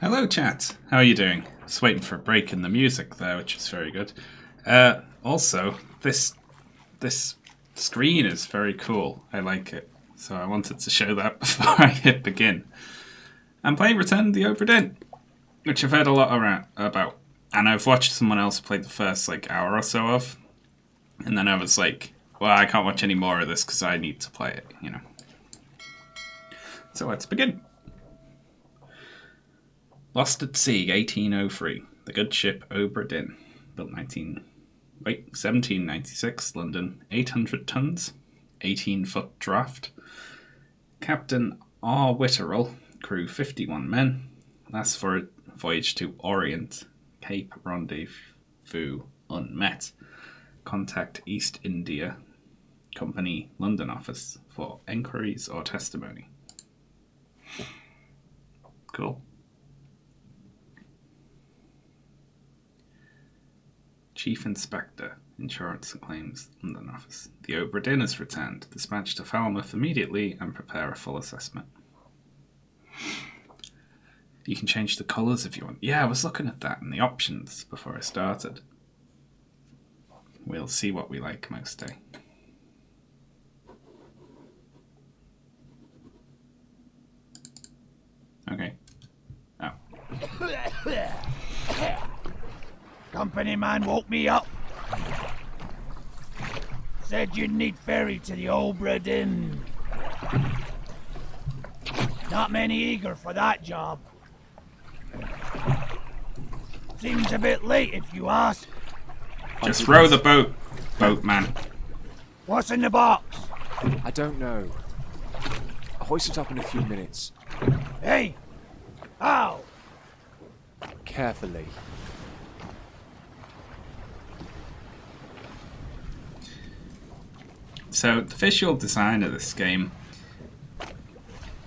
Hello, chat. How are you doing? Just waiting for a break in the music there, which is very good. Also, this screen is very cool. I like it, so I wanted to show that before I hit begin. I'm playing Return of the Obra Dinn, which I've heard a lot about, and I've watched someone else play the first hour or so of, and then I was like, well, I can't watch any more of this because I need to play it, you know. So let's begin. Lost at Sea, 1803. The good ship Obra Dinn, built 1796, London, 800 tons, 18-foot draft. Captain R. Witterell, crew 51 men. Last for a voyage to Orient, Cape Rendezvous unmet. Contact East India Company London office for enquiries or testimony. Cool. Chief Inspector, Insurance and Claims, London Office. The Obra Dinn is returned. Dispatch to Falmouth immediately and prepare a full assessment. You can change the colours if you want. Yeah, I was looking at that in the options before I started. We'll see what we like most day. Okay. Oh. Company man woke me up. Said you'd need ferry to the Obra Dinn. Not many eager for that job. Seems a bit late if you ask. Just row the boat, boatman. What's in the box? I don't know. I'll hoist it up in a few minutes. Hey! How? Carefully. So, the visual design of this game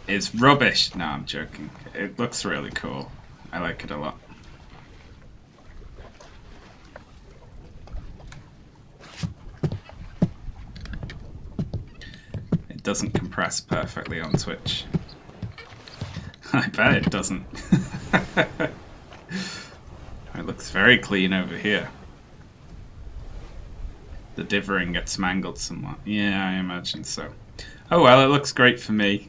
is rubbish. No, I'm joking. It looks really cool. I like it a lot. It doesn't compress perfectly on Twitch. I bet it doesn't. It looks very clean over here. The dithering gets mangled somewhat. Yeah, I imagine so. Oh well, it looks great for me.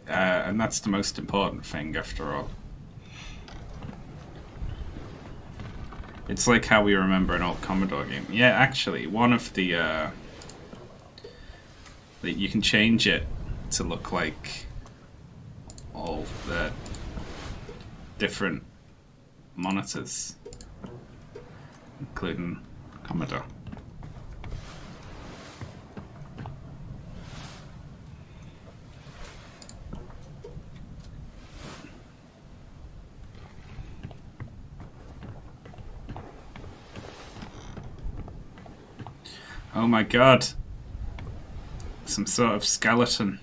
And that's the most important thing after all. It's like how we remember an old Commodore game. Yeah, actually, one of the you can change it to look like all the different monitors, including Commodore. Oh my god. Some sort of skeleton.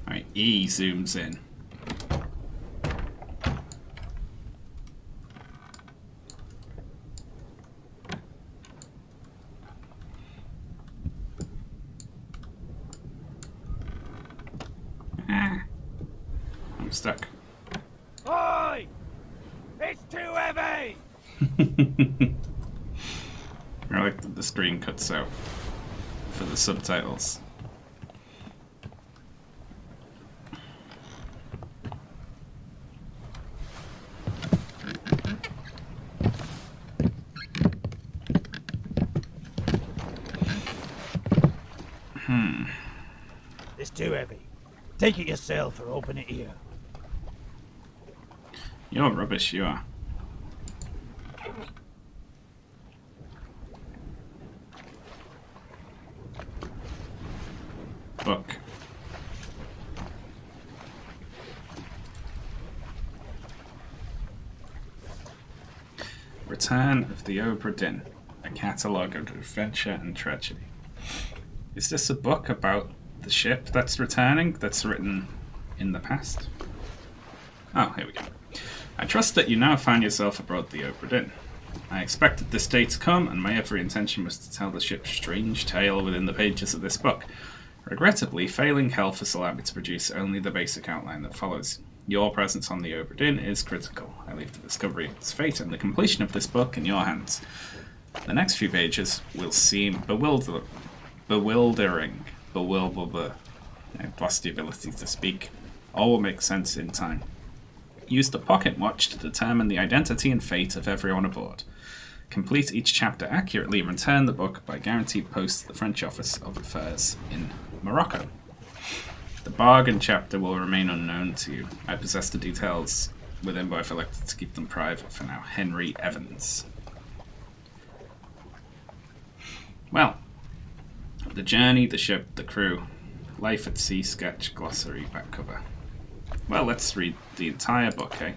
Alright, E zooms in. Ah. I'm stuck. Oi! It's too heavy! I like that the screen cuts out for the subtitles. It's too heavy. Take it yourself or open it here. You're rubbish, you are. Book. Return of the Obra Dinn, a catalogue of adventure and tragedy. Is this a book about the ship that's returning, that's written in the past? Oh, here we go. I trust that you now find yourself aboard the Obra Dinn. I expected this day to come, and my every intention was to tell the ship's strange tale within the pages of this book. Regrettably, failing health has allowed me to produce only the basic outline that follows. Your presence on the Obra Dinn is critical. I leave the discovery of its fate and the completion of this book in your hands. The next few pages will seem bewildering. I've lost the ability to speak. All will make sense in time. Use the pocket watch to determine the identity and fate of everyone aboard. Complete each chapter accurately and return the book by guaranteed post to the French Office of Affairs in Morocco. The bargain chapter will remain unknown to you. I possess the details within, but I've elected to keep them private for now. Henry Evans. Well, the journey, the ship, the crew, life at sea, sketch, glossary, back cover. Well, let's read the entire book, eh?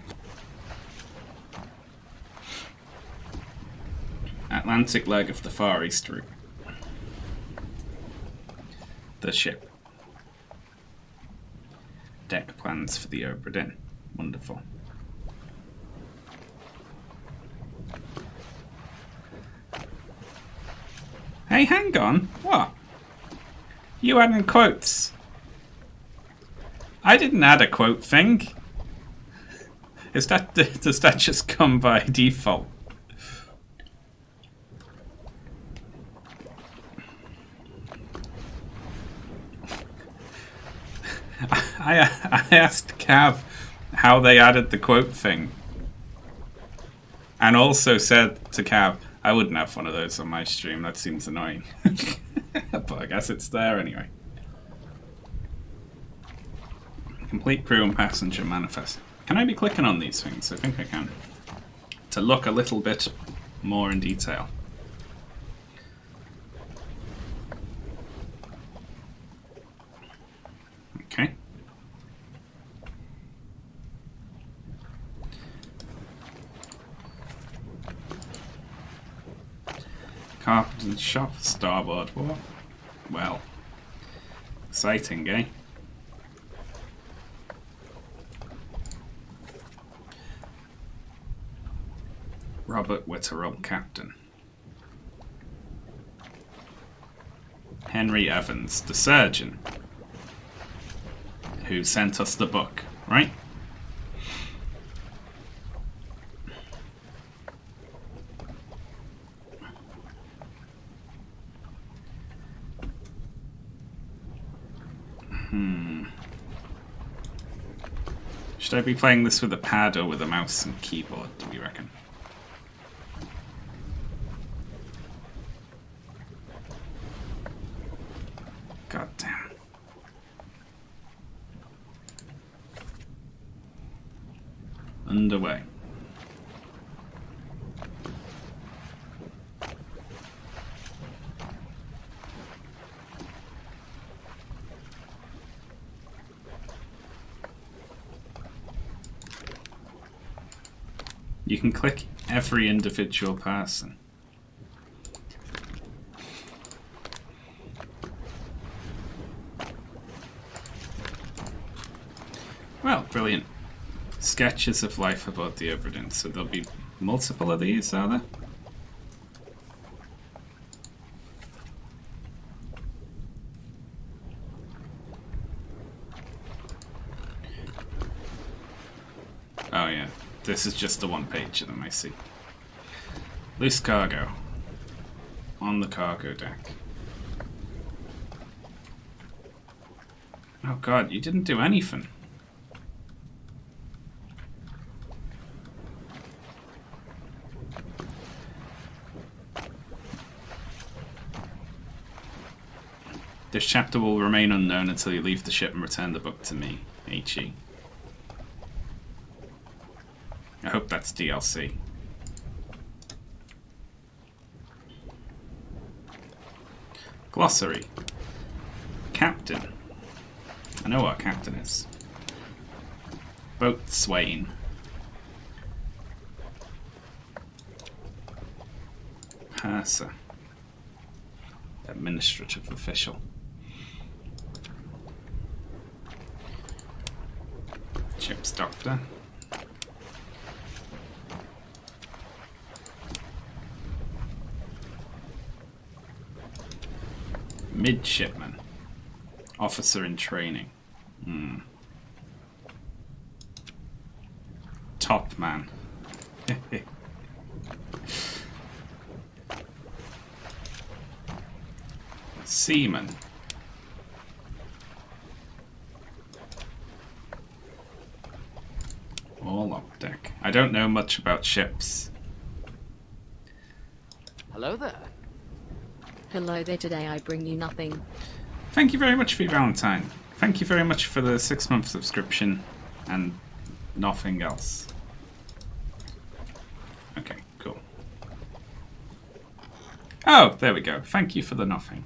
Atlantic leg of the Far East route. The ship. Deck plans for the Obra Dinn. Wonderful. Hey, hang on. What? You adding quotes? I didn't add a quote thing. Does that just come by default? I asked Cav how they added the quote thing, and also said to Cav, I wouldn't have one of those on my stream, that seems annoying. But I guess it's there anyway. Complete crew and passenger manifest. Can I be clicking on these things? I think I can. To look a little bit more in detail. Okay. Carpenter's shop, starboard. What? Well, exciting, eh? Robert Witterup, captain. Henry Evans, the surgeon, who sent us the book, right? Should I be playing this with a pad or with a mouse and keyboard, do you reckon? God damn. Underway. You can click every individual person. Well, brilliant. Sketches of life aboard the Obra Dinn. So there'll be multiple of these, are there? Oh yeah, this is just the one page of them, I see. Loose cargo. On the cargo deck. Oh god, you didn't do anything. This chapter will remain unknown until you leave the ship and return the book to me, H.E. I hope that's DLC. Glossary. Captain. I know what a captain is. Boatswain. Purser. Administrative official. Ship's doctor. Midshipman. Officer in training. Top man. Seaman. All up deck. I don't know much about ships. Hello there. Hello there, today I bring you nothing. Thank you very much for your Valentine. Thank you very much for the 6-month subscription and nothing else. Okay, cool. Oh, there we go. Thank you for the nothing.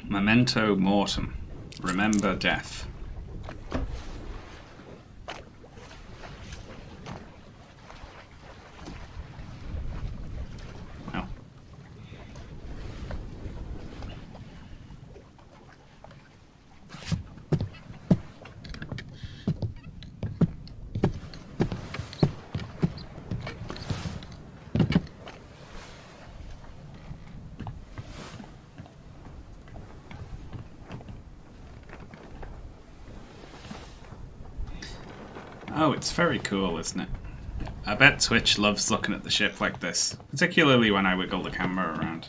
Memento mortem. Remember death. Well. Oh, it's very cool, isn't it? I bet Twitch loves looking at the ship like this, particularly when I wiggle the camera around.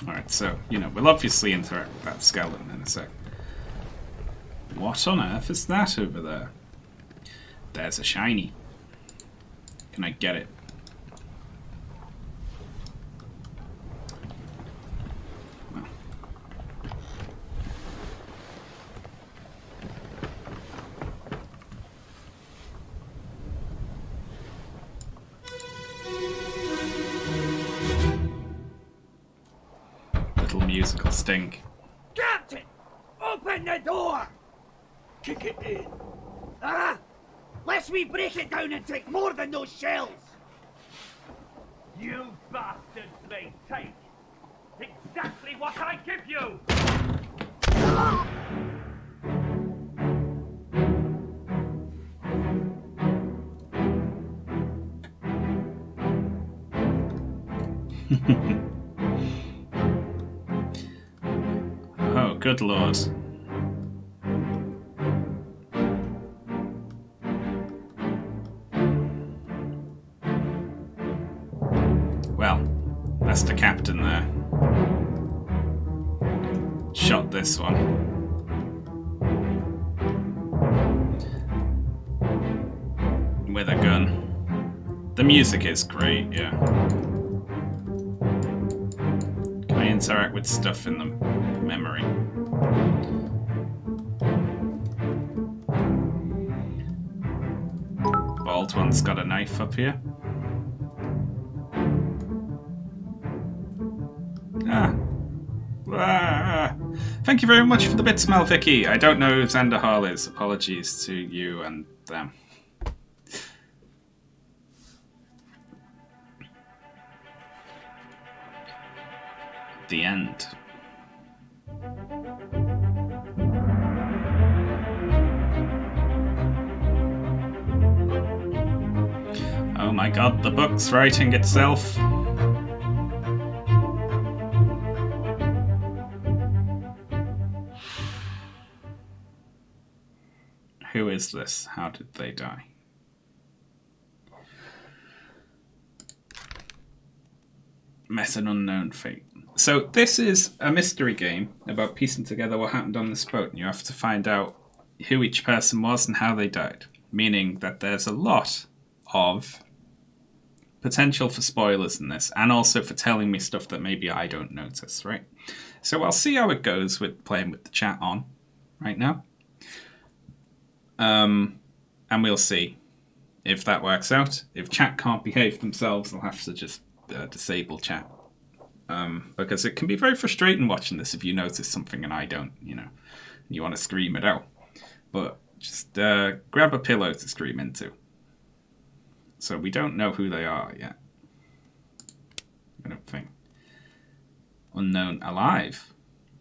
Alright, so, you know, we'll obviously interact with that skeleton in a sec. What on earth is that over there? There's a shiny. Can I get it? Little musical stink. Captain! Open the door! Kick it in. Ah! Lest we break it down and take more than those shells! You bastards may take exactly what I give you! Oh, good lord. Well, that's the captain there. Shot this one. With a gun. The music is great, yeah. Can I interact with stuff in the memory? Bald one's got a knife up here. Thank you very much for the bit smell, Vicky. I don't know who Xander Hall is. Apologies to you and them. The end. Oh my god, the book's writing itself. Who is this? How did they die? Met an unknown fate. So this is a mystery game about piecing together what happened on this boat, and you have to find out who each person was and how they died. Meaning that there's a lot of potential for spoilers in this, and also for telling me stuff that maybe I don't notice, right? So I'll see how it goes with playing with the chat on right now. And we'll see if that works out. If chat can't behave themselves, I'll have to just disable chat. Because it can be very frustrating watching this if you notice something and I don't, you know, and you want to scream it out. But just grab a pillow to scream into. So we don't know who they are yet. I don't think. Unknown alive.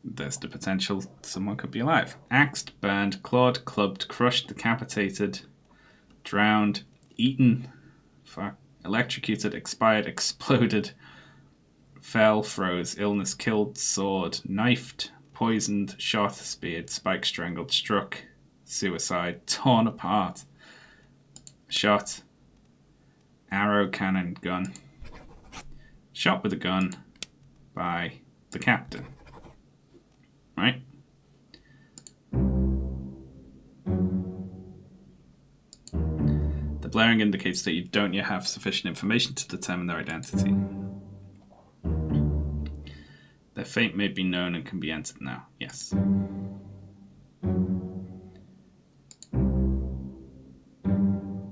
There's the potential someone could be alive. Axed, burned, clawed, clubbed, crushed, decapitated, drowned, eaten. Fuck. electrocuted, expired, exploded, fell, froze, illness, killed, sword, knifed, poisoned, shot, speared, spike, strangled, struck, suicide, torn apart, shot, arrow, cannon, gun, shot with a gun by the captain. Right? The blaring indicates that you don't yet have sufficient information to determine their identity. Their fate may be known and can be entered now. Yes.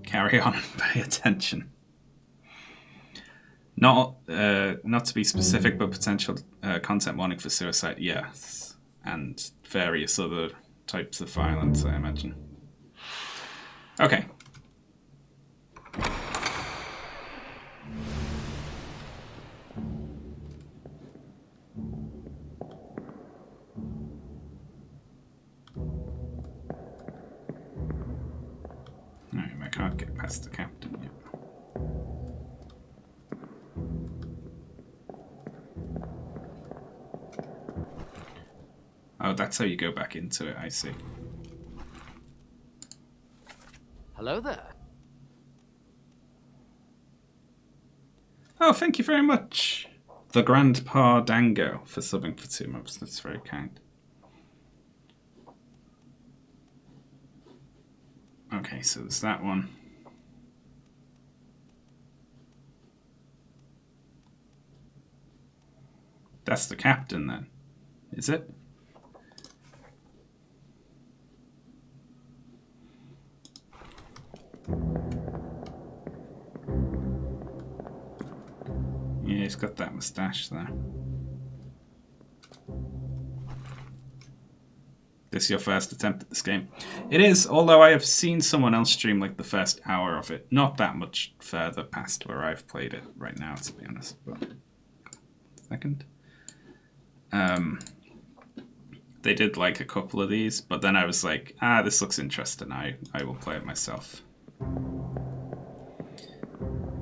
Carry on and pay attention. Not to be specific, but potential content warning for suicide. Yes. And various other types of violence, I imagine. Okay. I can't get past the captain yet. Oh, that's how you go back into it, I see. Hello there. Oh, thank you very much, the Grandpa Dango, for subbing for 2 months. That's very kind. Okay, so there's that one. That's the captain then, is it? Yeah, he's got that moustache there. This is your first attempt at this game? It is, although I have seen someone else stream like the first hour of it. Not that much further past where I've played it right now, to be honest. But second. They did like a couple of these, but then I was like, this looks interesting. I will play it myself.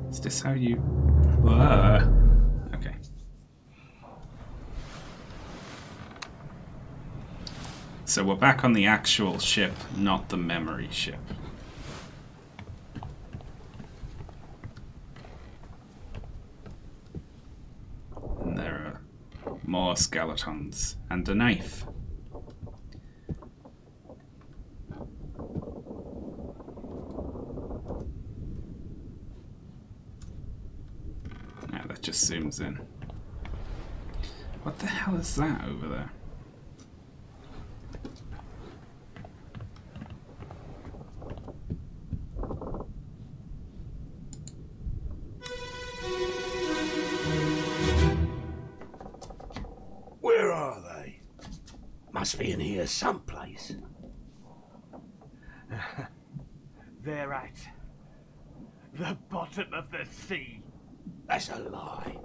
Is this how you... Okay. So we're back on the actual ship, not the memory ship. And there are more skeletons and a knife. Now that just zooms in. What the hell is that over there? Where are they? Must be in here someplace. They're at the bottom of the sea. That's a lie.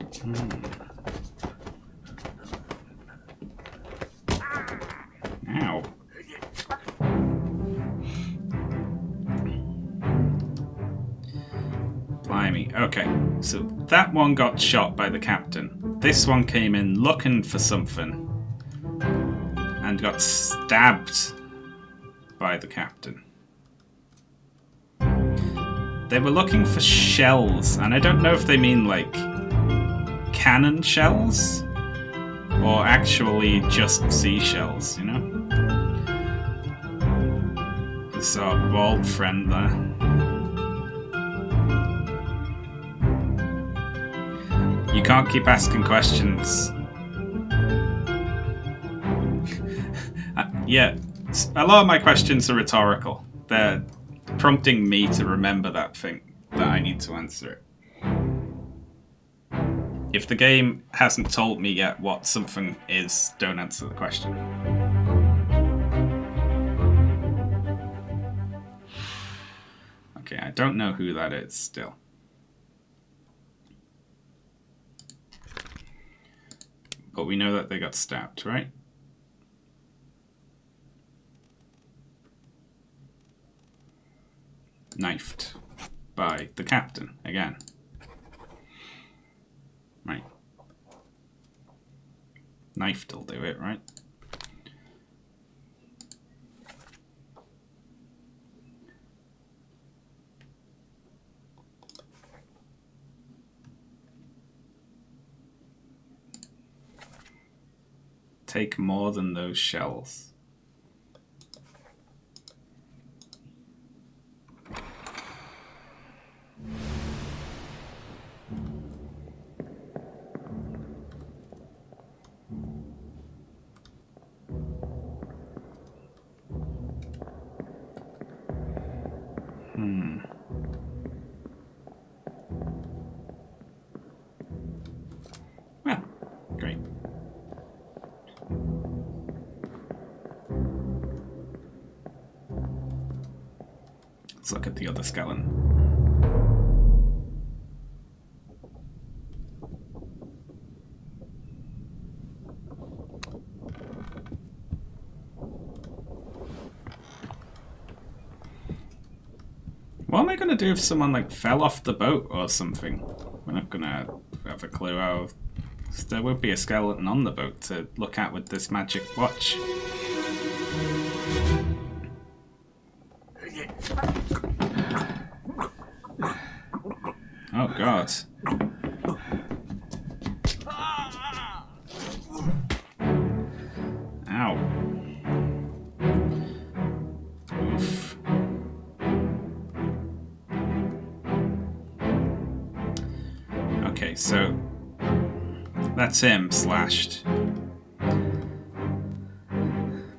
Ow. Blimey. Okay, so that one got shot by the captain. This one came in looking for something and got stabbed by the captain. They were looking for shells, and I don't know if they mean like cannon shells or actually just seashells, you know? This is our bald friend there. You can't keep asking questions. Yeah, a lot of my questions are rhetorical. They're prompting me to remember that thing that I need to answer it. If the game hasn't told me yet what something is, don't answer the question. Okay, I don't know who that is still. But we know that they got stabbed, right? Knifed by the captain again. Knife'll do it, right? Take more than those shells. Well, great. Let's look at the other skeleton. What am I going to do if someone like fell off the boat or something? We're not going to have a clue how. There would be a skeleton on the boat to look at with this magic watch. Oh god. Ow. Oof. Okay, so that's him slashed.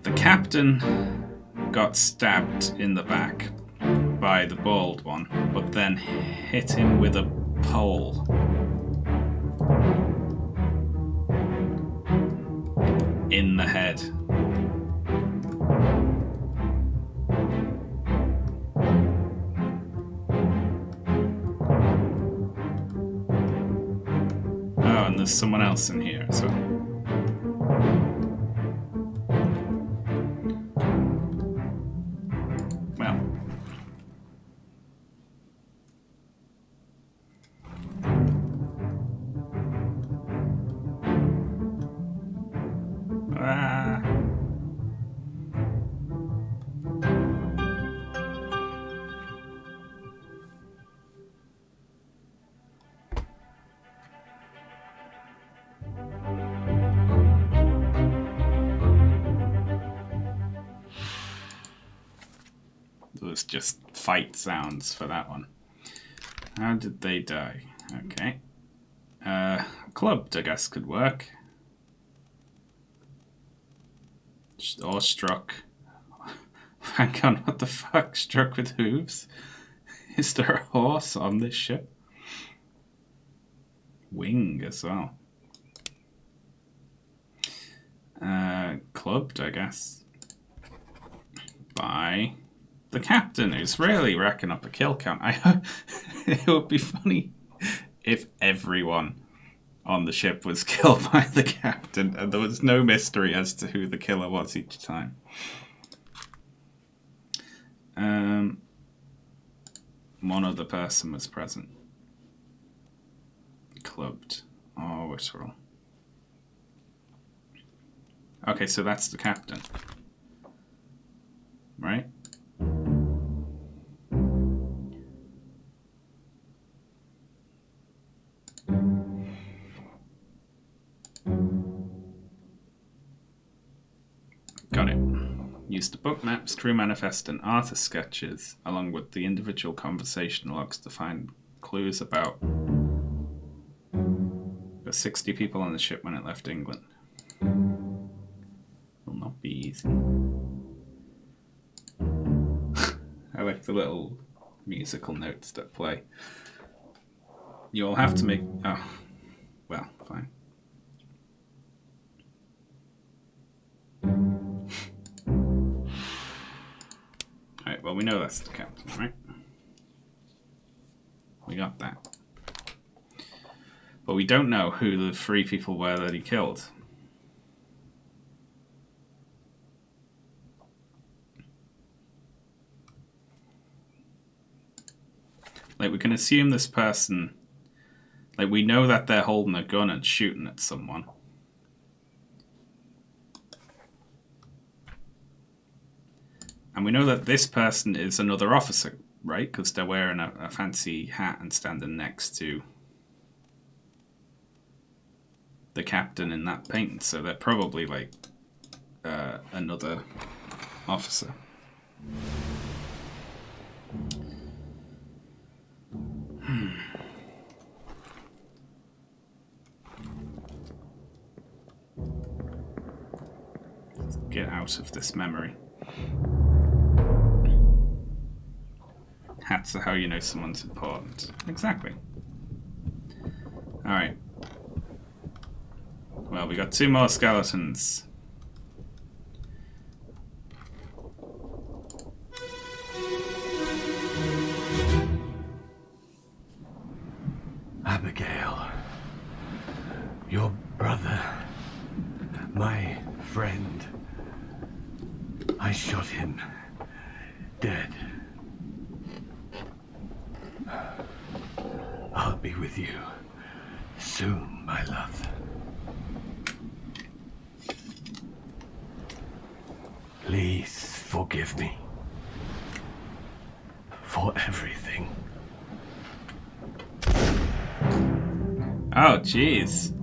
The captain got stabbed in the back by the bald one, but then hit him with a pole. In the head. Oh, and there's someone else in here as well. Well. Ah. There's just fight sounds for that one. How did they die? Okay. Clubbed, I guess, could work. Or struck. Hang on, what the fuck? Struck with hooves? Is there a horse on this ship? Wing as well. Clubbed, I guess. By the captain, who's really racking up a kill count. It would be funny if everyone on the ship was killed by the captain and there was no mystery as to who the killer was each time. One other person was present. Clubbed. Oh, whistle. Okay, so that's the captain. Right? Got it. Use the book maps, crew manifest, and artist sketches, along with the individual conversation logs to find clues about the 60 people on the ship when it left England. Will not be easy. I like the little musical notes that play. You'll have to make... Oh, well, fine. Alright, well, we know that's the captain, right? We got that. But we don't know who the 3 people were that he killed. Like, we can assume this person... Like, we know that they're holding a gun and shooting at someone. And we know that this person is another officer, right? Because they're wearing a fancy hat and standing next to the captain in that painting. So they're probably like another officer. Let's get out of this memory. Hats are how you know someone's important. Exactly. Alright. Well, we got 2 more skeletons. Abigail, your brother, my friend. I shot him dead. I'll be with you soon, my love. Please forgive me for everything. Oh, jeez.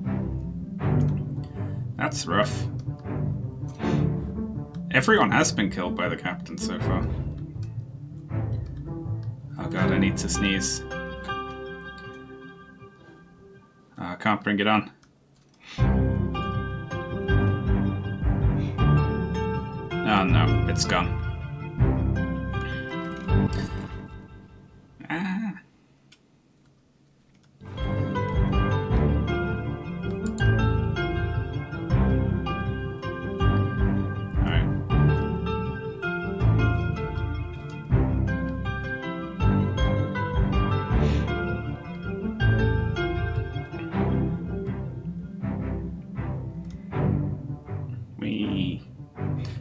That's rough. Everyone has been killed by the captain so far. Oh god, I need to sneeze. Oh, I can't bring it on. Oh no, it's gone. Ah.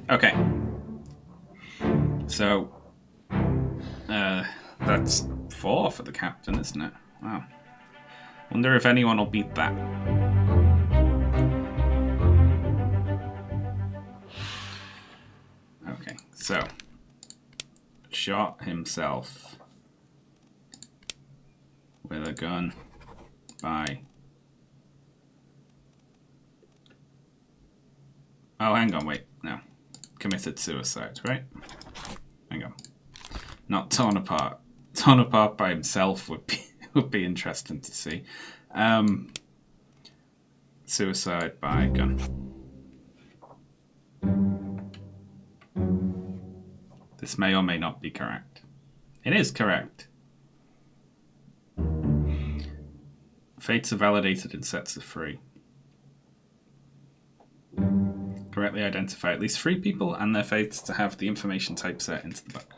Okay. So, that's 4 for the captain, isn't it? Wow. Wonder if anyone will beat that. Okay, so shot himself with a gun by... Oh, hang on, wait, no. Committed suicide, right? Hang on. Not torn apart. Torn apart by himself would be interesting to see. Suicide by gun. This may or may not be correct. It is correct. Fates are validated and sets are free. Correctly identify at least 3 people and their fates to have the information typeset into the book.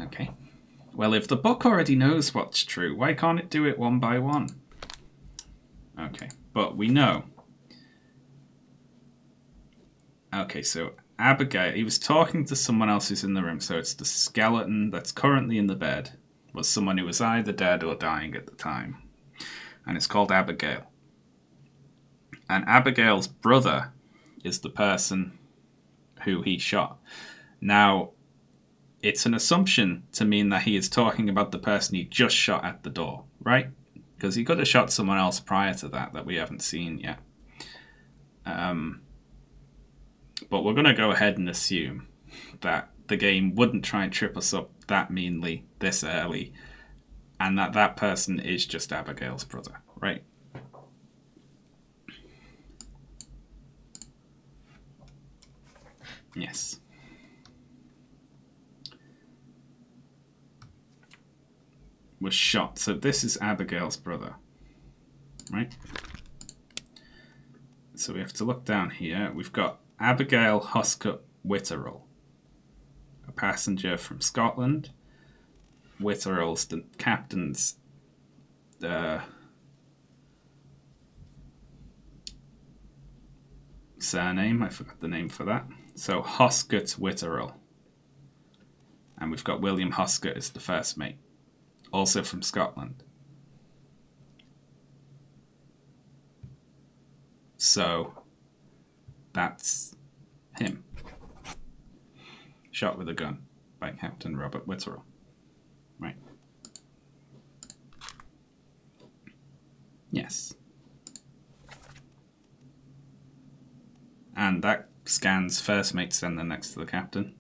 Okay. Well, if the book already knows what's true, why can't it do it one by one? Okay, but we know. Okay, so Abigail, he was talking to someone else who's in the room, so it's the skeleton that's currently in the bed, was someone who was either dead or dying at the time. And it's called Abigail. And Abigail's brother is the person who he shot. Now, it's an assumption to mean that he is talking about the person he just shot at the door, right? Because he could have shot someone else prior to that we haven't seen yet. But we're going to go ahead and assume that the game wouldn't try and trip us up that meanly this early, and that person is just Abigail's brother, right? Yes. Was shot. So this is Abigail's brother, right? So we have to look down here. We've got Abigail Hoscut Witterell, a passenger from Scotland. Witterell's the captain's surname. I forgot the name for that. So Hoscut Witterell. And we've got William Hoscut as the first mate, also from Scotland. So that's him. shot with a gun by Captain Robert Witterell. Right. Yes. And that scans first mate sender next to the captain.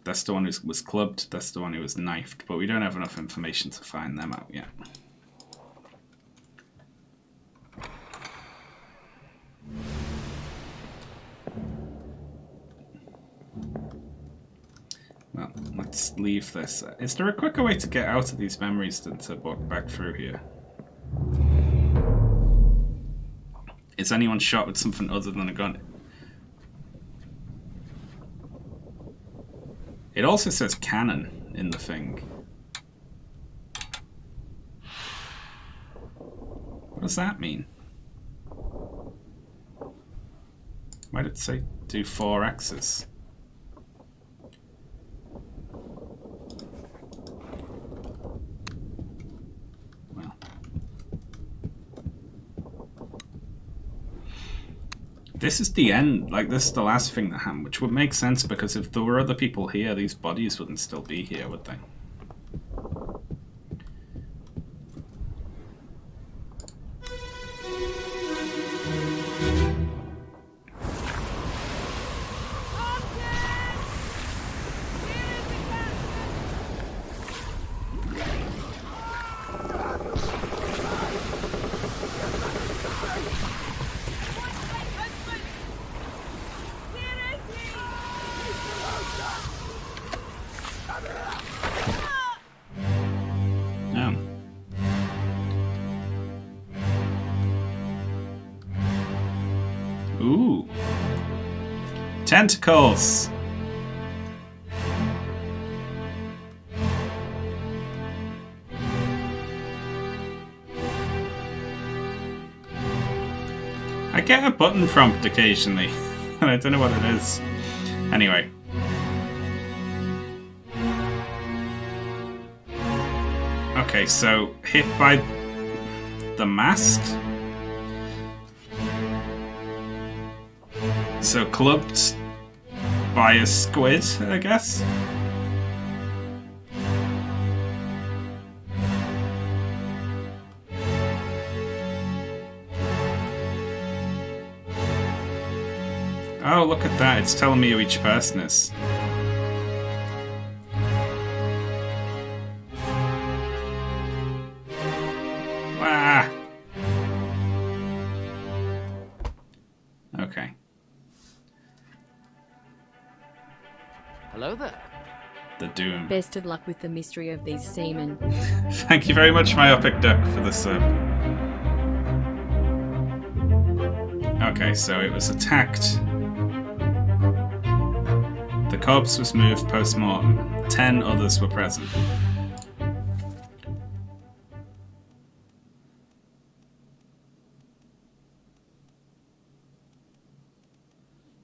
That's the one who was clubbed, that's the one who was knifed, but we don't have enough information to find them out yet. Well, let's leave this. Is there a quicker way to get out of these memories than to walk back through here? Is anyone shot with something other than a gun? It also says cannon in the thing. What does that mean? Why did it say do 4 X's? Well. This is the end, like this is the last thing that happened, which would make sense because if there were other people here, these bodies wouldn't still be here, would they? Ooh. Tentacles! I get a button prompt occasionally, and I don't know what it is. Anyway. Okay, so hit by the mast. So clubbed by a squid, I guess. Oh, look at that. It's telling me who each person is. Wah! Okay. Hello there. The Doom. Best of luck with the mystery of these seamen. Thank you very much, Myopic Duck, for the sub. Okay, so it was attacked. The corpse was moved post-mortem. 10 others were present.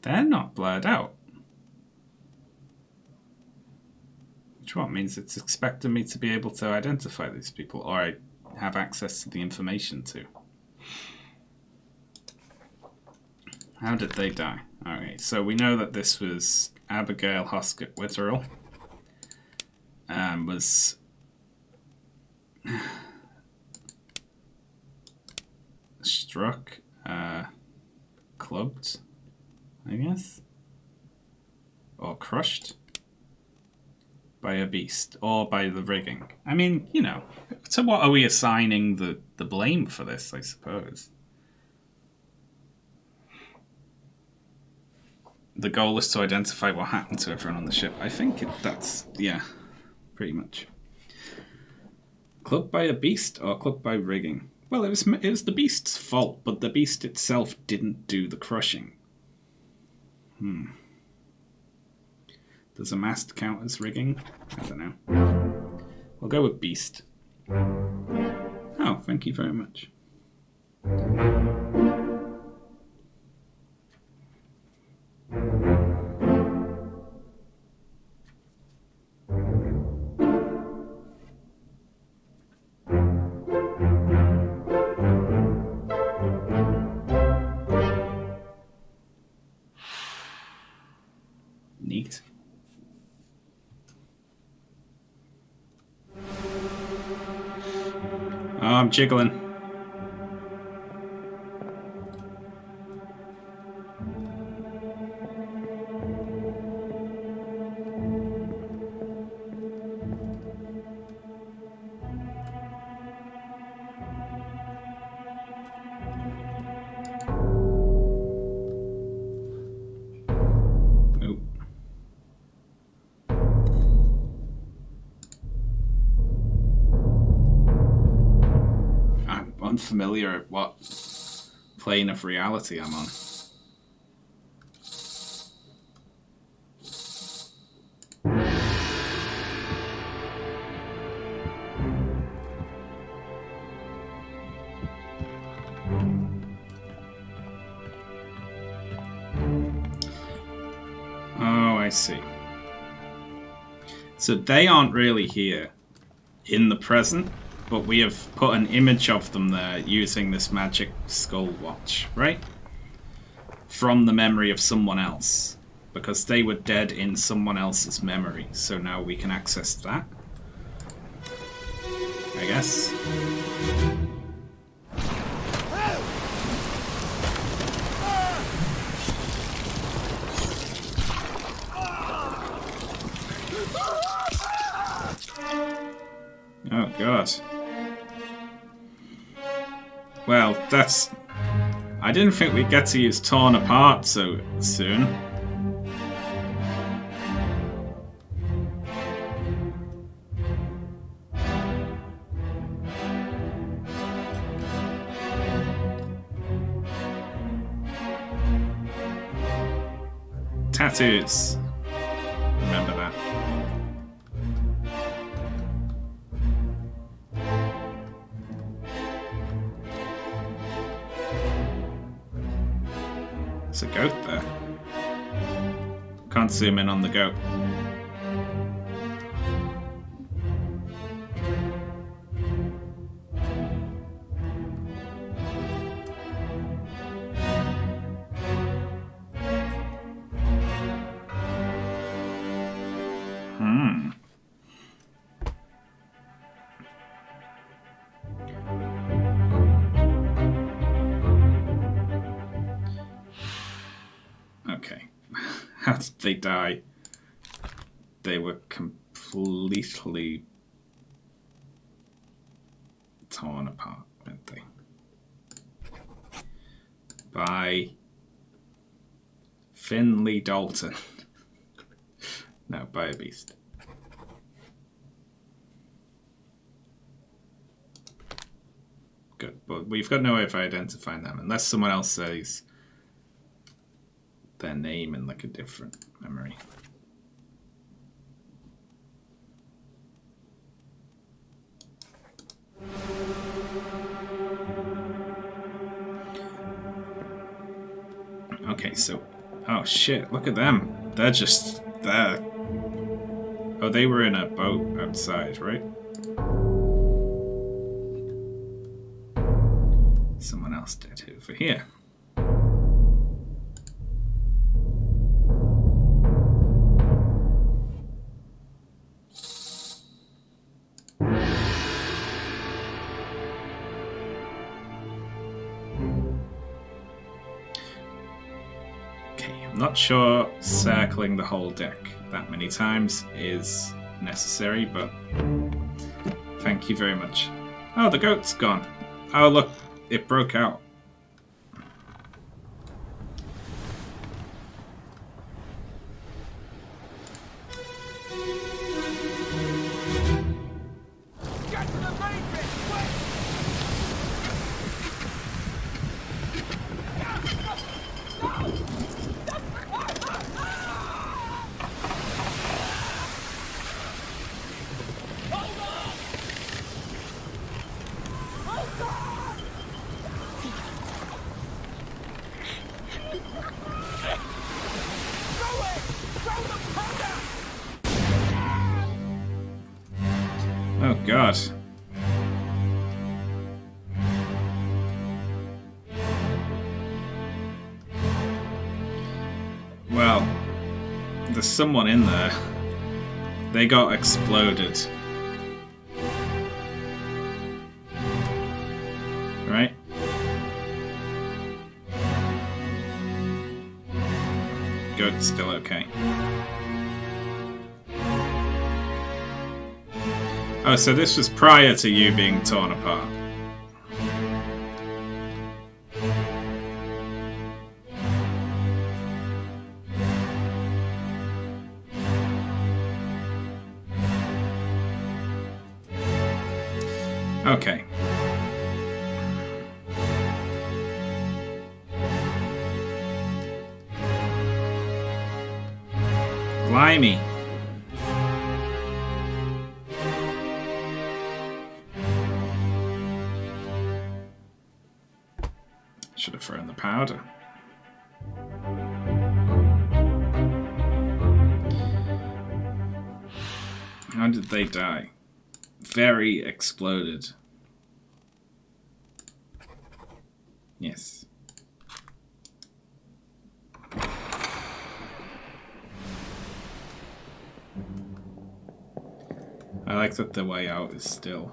They're not blurred out. Which what means it's expecting me to be able to identify these people, or I have access to the information to. How did they die? Okay, so we know that this was Abigail Hoskett Witterell. Was struck, clubbed, I guess, or crushed by a beast, or by the rigging. I mean, you know, to what are we assigning the blame for this, I suppose? The goal is to identify what happened to everyone on the ship. I think that's, yeah, pretty much. Clubbed by a beast or clubbed by rigging? Well, it was the beast's fault, but the beast itself didn't do the crushing. Does a mast count as rigging? I don't know. We'll go with beast. Oh, thank you very much. I'm jiggling. Unfamiliar at what plane of reality I'm on. Oh, I see. So they aren't really here in the present, but we have put an image of them there using this magic skull watch, right? From the memory of someone else. Because they were dead in someone else's memory. So now we can access that. I guess. Oh god. Well, that's... I didn't think we'd get to use Torn Apart so soon. Tattoos. Remember that. There's a goat there. Can't zoom in on the goat. Okay. How did they die? They were completely torn apart, weren't they? By Finley Dalton. No, by a beast. Good, but we've got no way of identifying them unless someone else says their name in like a different memory. Okay, so... Oh shit, look at them. They're just there. Oh, they were in a boat outside, right? Someone else dead over here. Not sure circling the whole deck that many times is necessary, but thank you very much. Oh, the goat's gone. Oh, look, it broke out. Oh god. Well, there's someone in there. They got exploded. Right? Good, still okay. Oh, so this was prior to you being torn apart. Okay. Blimey. Should have thrown the powder. How did they die? Very exploded. Yes. I like that the way out is still.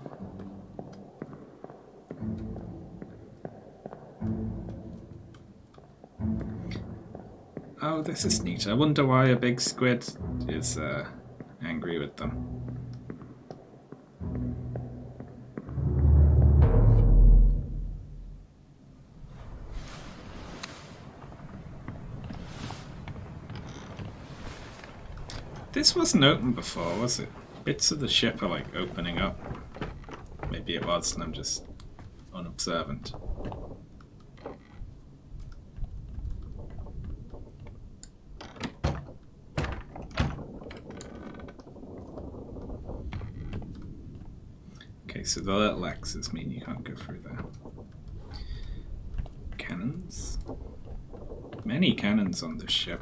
Oh, this is neat. I wonder why a big squid is angry with them. This wasn't open before, was it? Bits of the ship are like opening up. Maybe it was and I'm just unobservant. Okay, so the little X's mean you can't go through there. Cannons? Many cannons on this ship.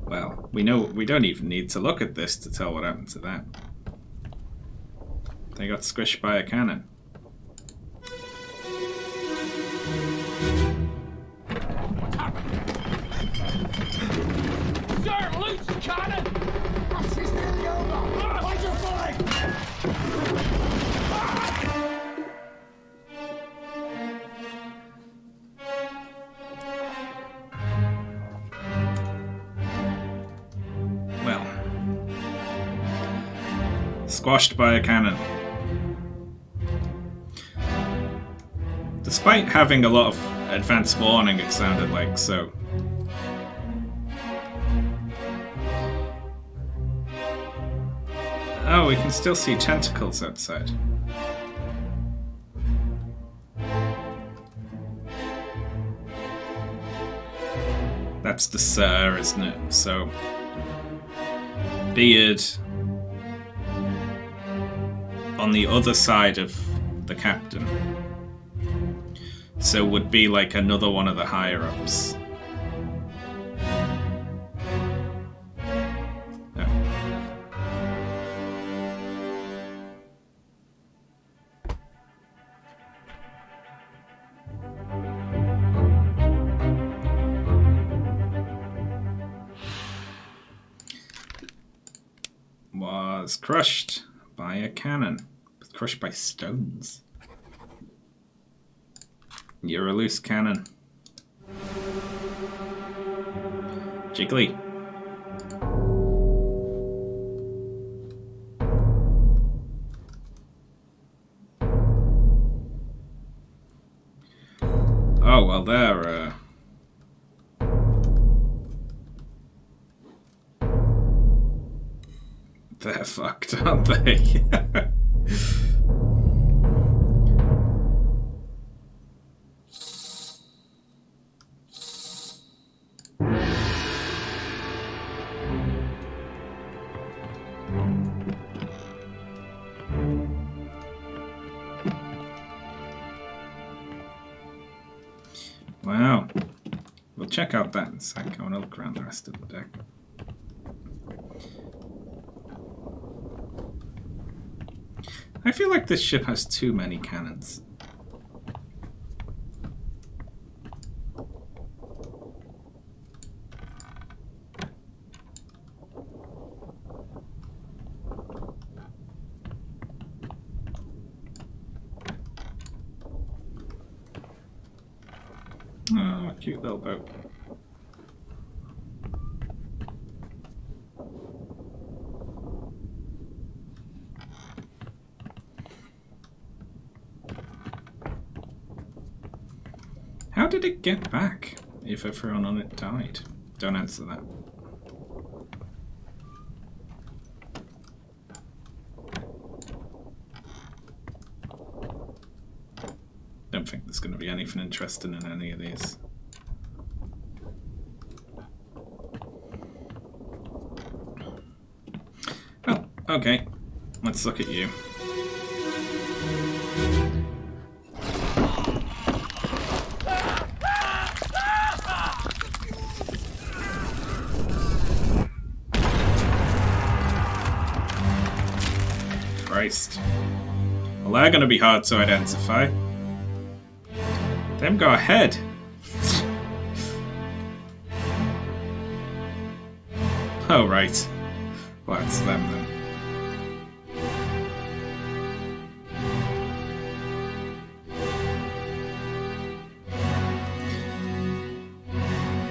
Well, we know we don't even need to look at this to tell what happened to that. They got squished by a cannon. Sir, loose the cannon! This is nearly over! Hold your fire! Well, squashed by a cannon. Despite having a lot of advanced warning, it sounded like, so. Oh, we can still see tentacles outside. That's the Sir, isn't it? So, beard on the other side of the captain. So would be like another one of the higher ups. No. Was crushed by a cannon. Crushed by stones. You're a loose cannon. Jiggly. Oh, well, they're fucked, aren't they? Wow. We'll check out that in a sec. I want to look around the rest of the deck. I feel like this ship has too many cannons. Cute little boat. How did it get back if everyone on it died? Don't answer that. Don't think there's going to be anything interesting in any of these. Oh, okay. Let's look at you. Christ. Well, they're going to be hard to identify. Them go ahead. Oh, right. Well, it's them then.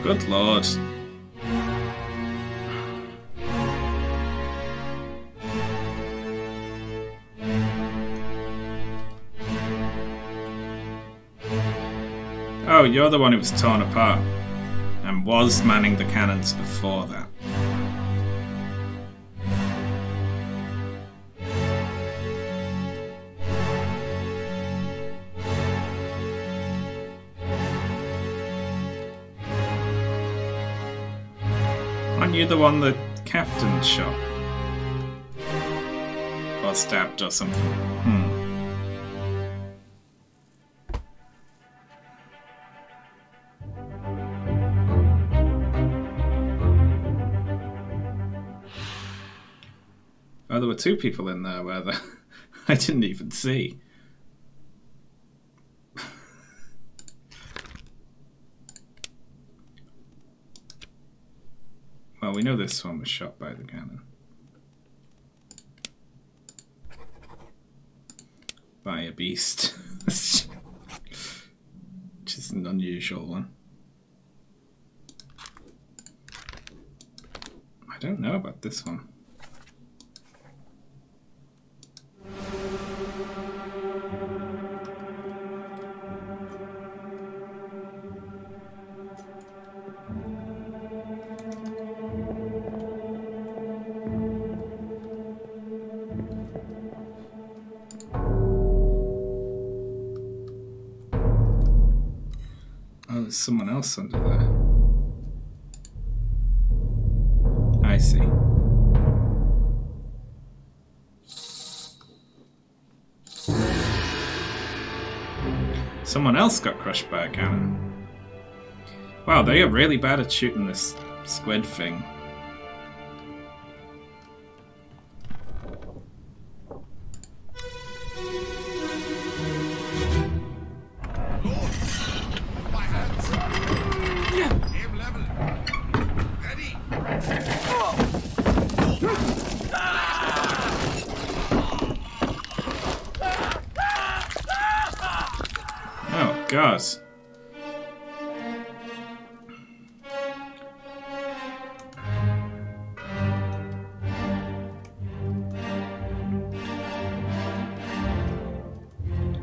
Good lord. Oh, you're the one who was torn apart and was manning the cannons before that. Aren't you the one the captain shot? Or stabbed or something? Oh, there were two people in there where I didn't even see. Well, we know this one was shot by the cannon. By a beast. Which is an unusual one. I don't know about this one. Oh, there's someone else under there. I see. Someone else got crushed by a cannon. Wow, they are really bad at shooting this squid thing. God.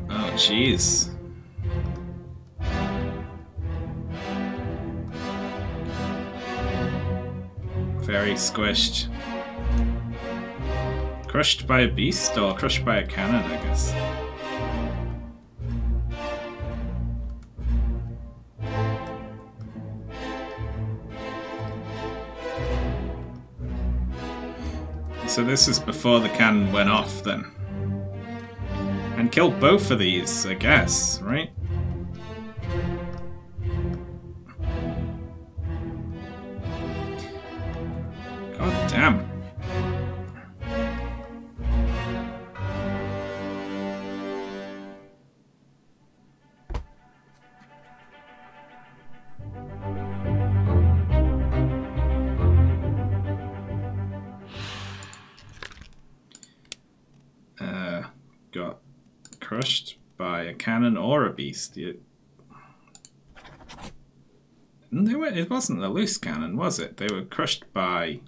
Oh, jeez. Very squished. Crushed by a beast or crushed by a cannon, I guess. So this is before the cannon went off then. And killed both of these, I guess, right? God damn. Got crushed by a cannon or a beast. It wasn't a loose cannon, was it? They were crushed by...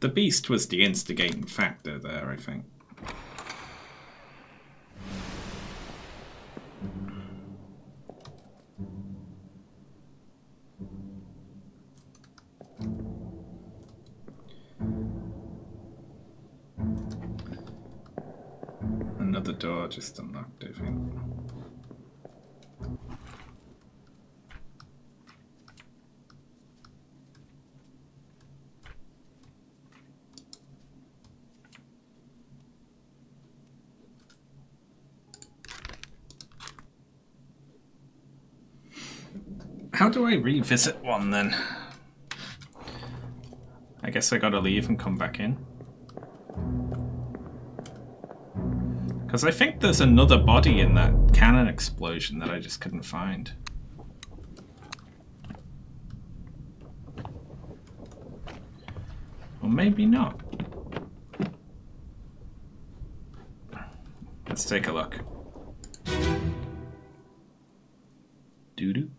The beast was the instigating factor there, I think. Another door just unlocked, I think. How do I revisit one then? I guess I gotta leave and come back in. Because I think there's another body in that cannon explosion that I just couldn't find. Or maybe not. Let's take a look. Doo-doo.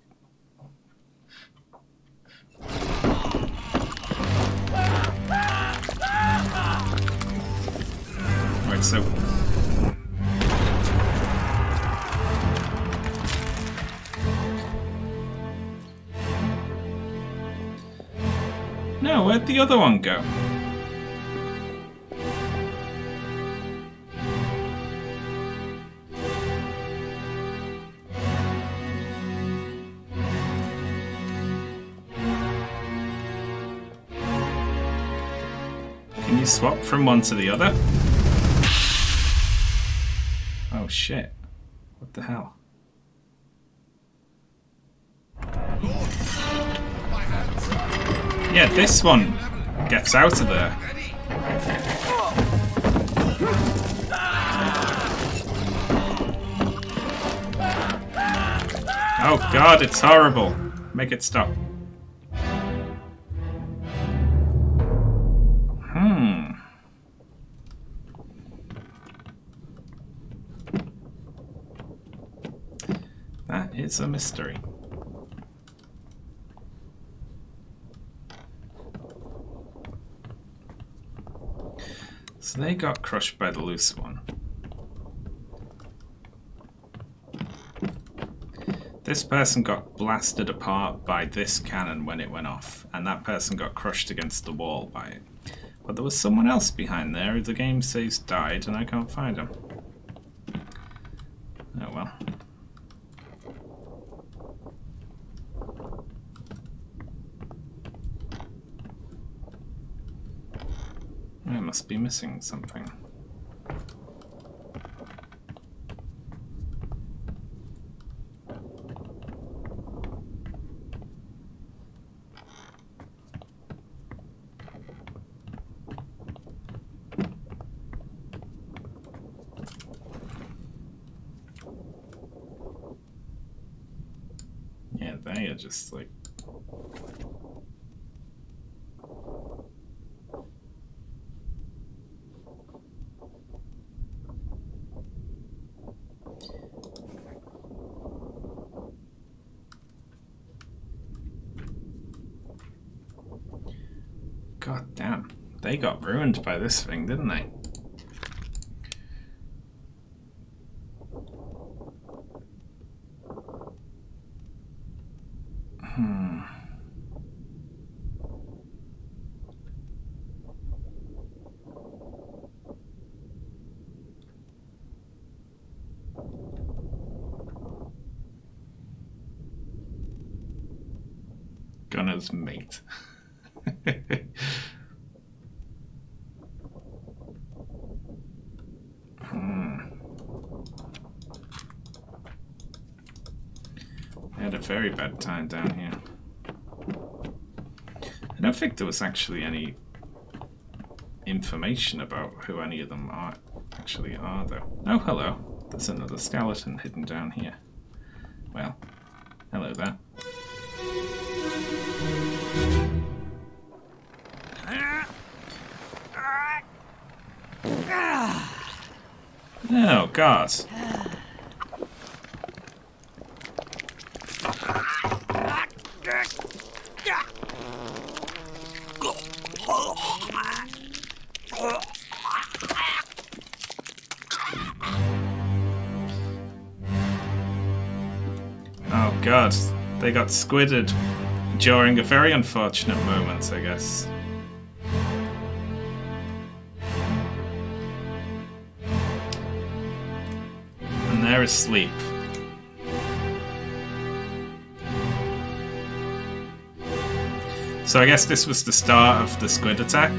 Right, so... No, where'd the other one go? Can you swap from one to the other? Oh shit. What the hell? Yeah, this one gets out of there. Oh god, it's horrible. Make it stop. That is a mystery. So they got crushed by the loose one. This person got blasted apart by this cannon when it went off, and that person got crushed against the wall by it. But there was someone else behind there who the game says died, and I can't find him. Oh well. I must be missing something. Yeah, they are just like... God damn, they got ruined by this thing, didn't they? Gunner's mate. I had a very bad time down here. I don't think there was actually any information about who any of them actually are, though. Oh, hello. There's another skeleton hidden down here. Well, hello there. Oh, God. Oh god, they got squidded during a very unfortunate moment, I guess. And they're asleep. So I guess this was the start of the squid attack.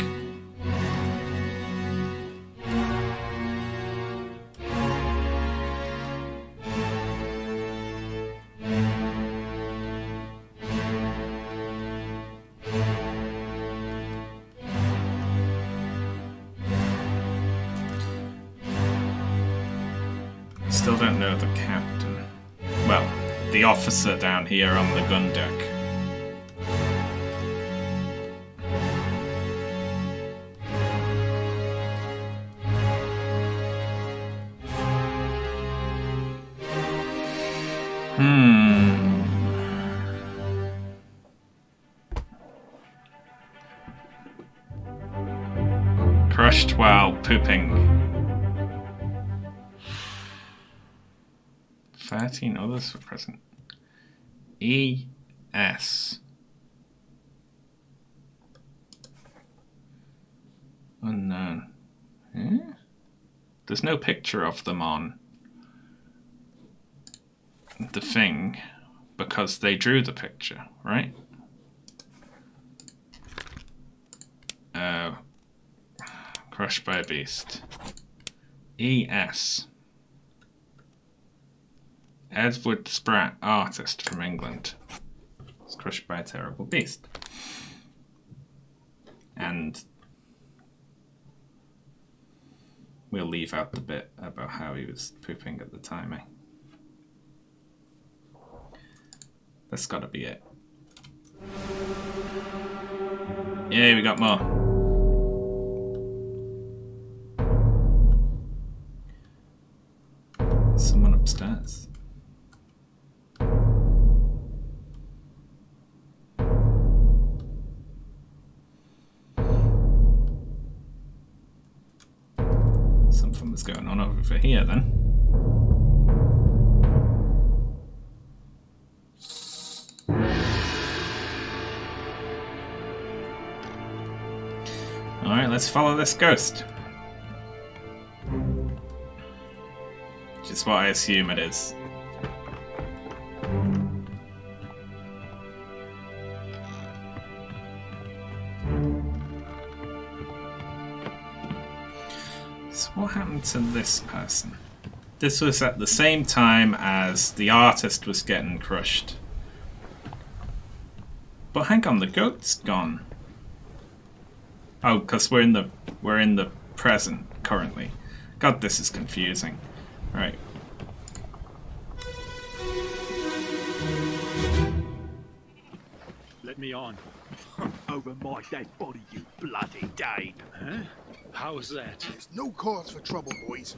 Still don't know the captain. Well, the officer down here on the gun deck. Crushed while pooping. 13 others were present. E.S. Unknown. Eh? There's no picture of them on the thing because they drew the picture, right? Crushed by a beast. E.S. Edward Spratt, artist from England. Was crushed by a terrible beast. And we'll leave out the bit about how he was pooping at the time, eh? That's gotta be it. Yay, we got more. Someone upstairs. Something was going on over here then. Alright, let's follow this ghost. Which is what I assume it is. So what happened to this person? This was at the same time as the artist was getting crushed. But hang on, the goat's gone. Oh, because we're in the present currently. God, this is confusing. Right. Let me on. Over my dead body, you bloody Dane. Huh? How's that? There's no cause for trouble, boys.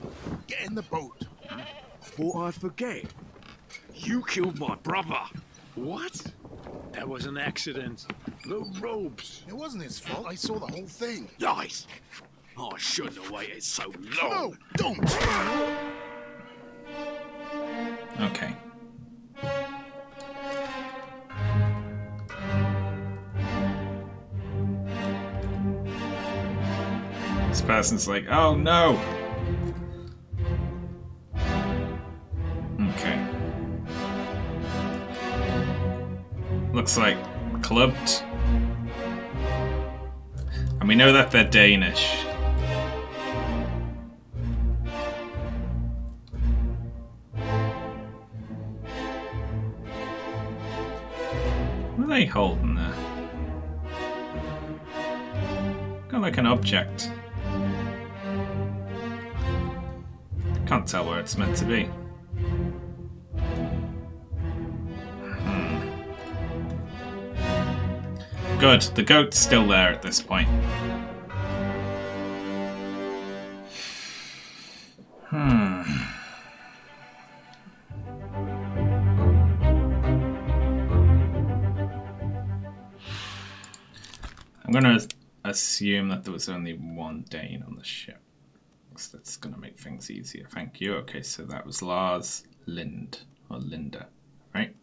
Get in the boat. Thought I'd forget. You killed my brother. What? That was an accident. The ropes. It wasn't his fault. I saw the whole thing. Lies. I shouldn't have waited so long. No, don't. Okay. This person's like, oh no! Okay. Looks like clubbed. And we know that they're Danish. What are they holding there? Got like an object. Can't tell where it's meant to be. Good, the goat's still there at this point. I'm gonna assume that there was only one Dane on the ship. So that's going to make things easier. Thank you. Okay, so that was Lars Lind, or Linda, right?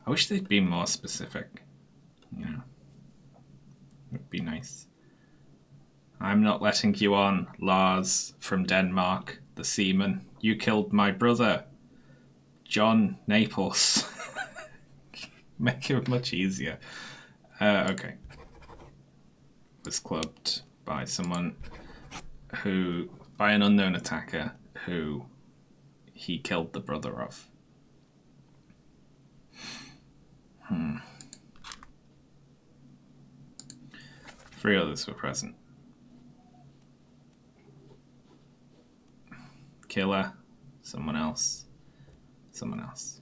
I wish they'd be more specific. You know, it would be nice. I'm not letting you on, Lars from Denmark, the seaman. You killed my brother, John Naples. Make it much easier. Okay. Was clubbed by someone who, by an unknown attacker who he killed the brother of. 3 others were present. Killer, someone else, someone else.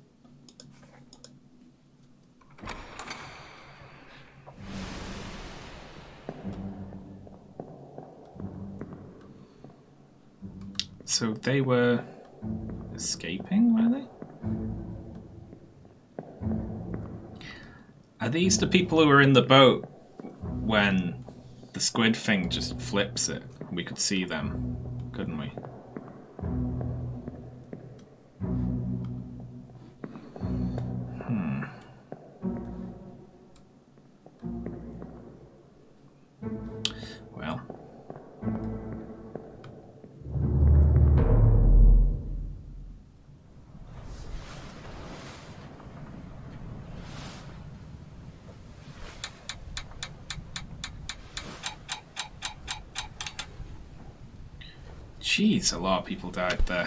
So they were escaping, were they? Are these the people who were in the boat when the squid thing just flips it? We could see them, couldn't we? Well. Jeez, a lot of people died there.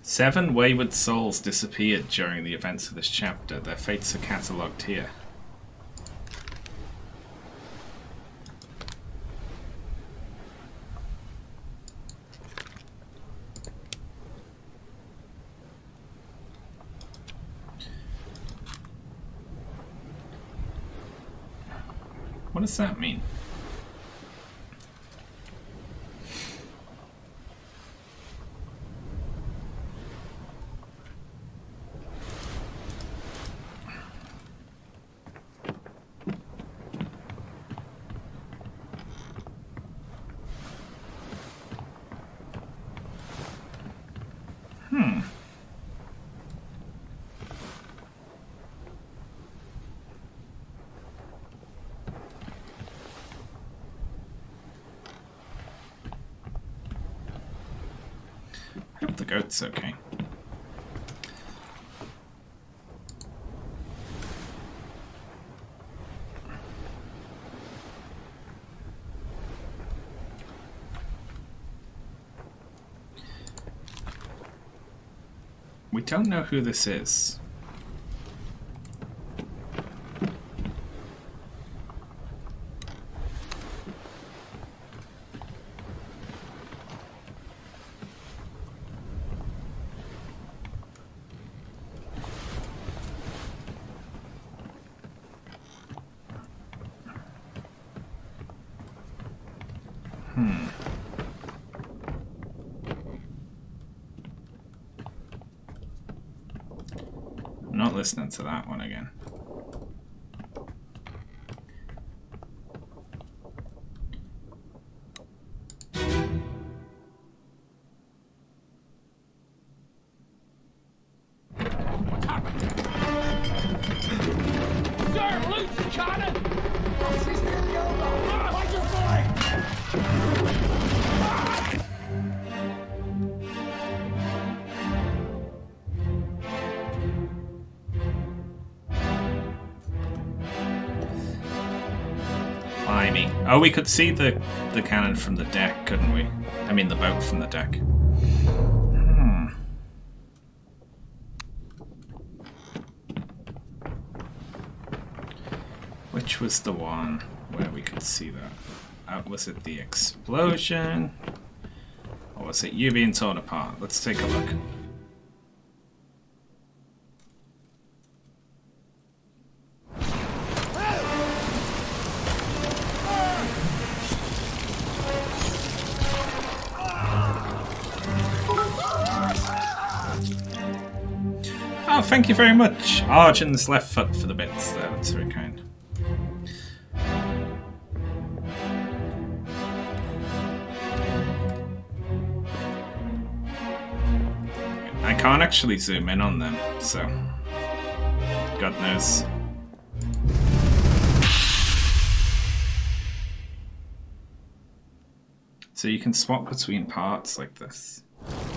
Seven wayward souls disappeared during the events of this chapter. Their fates are catalogued here. What does that mean? I hope the goat's okay. We don't know who this is. I'm not listening to that one again. Sir, loose the cannon! Watch your flank! Blimey. Oh, we could see the cannon from the deck, couldn't we? I mean, the boat from the deck. Which was the one where we could see that? Was it the explosion? Or was it you being torn apart? Let's take a look. Oh, thank you very much. Arjun's left foot for the bits there. That's very kind. I can't actually zoom in on them, so God knows. So you can swap between parts like this.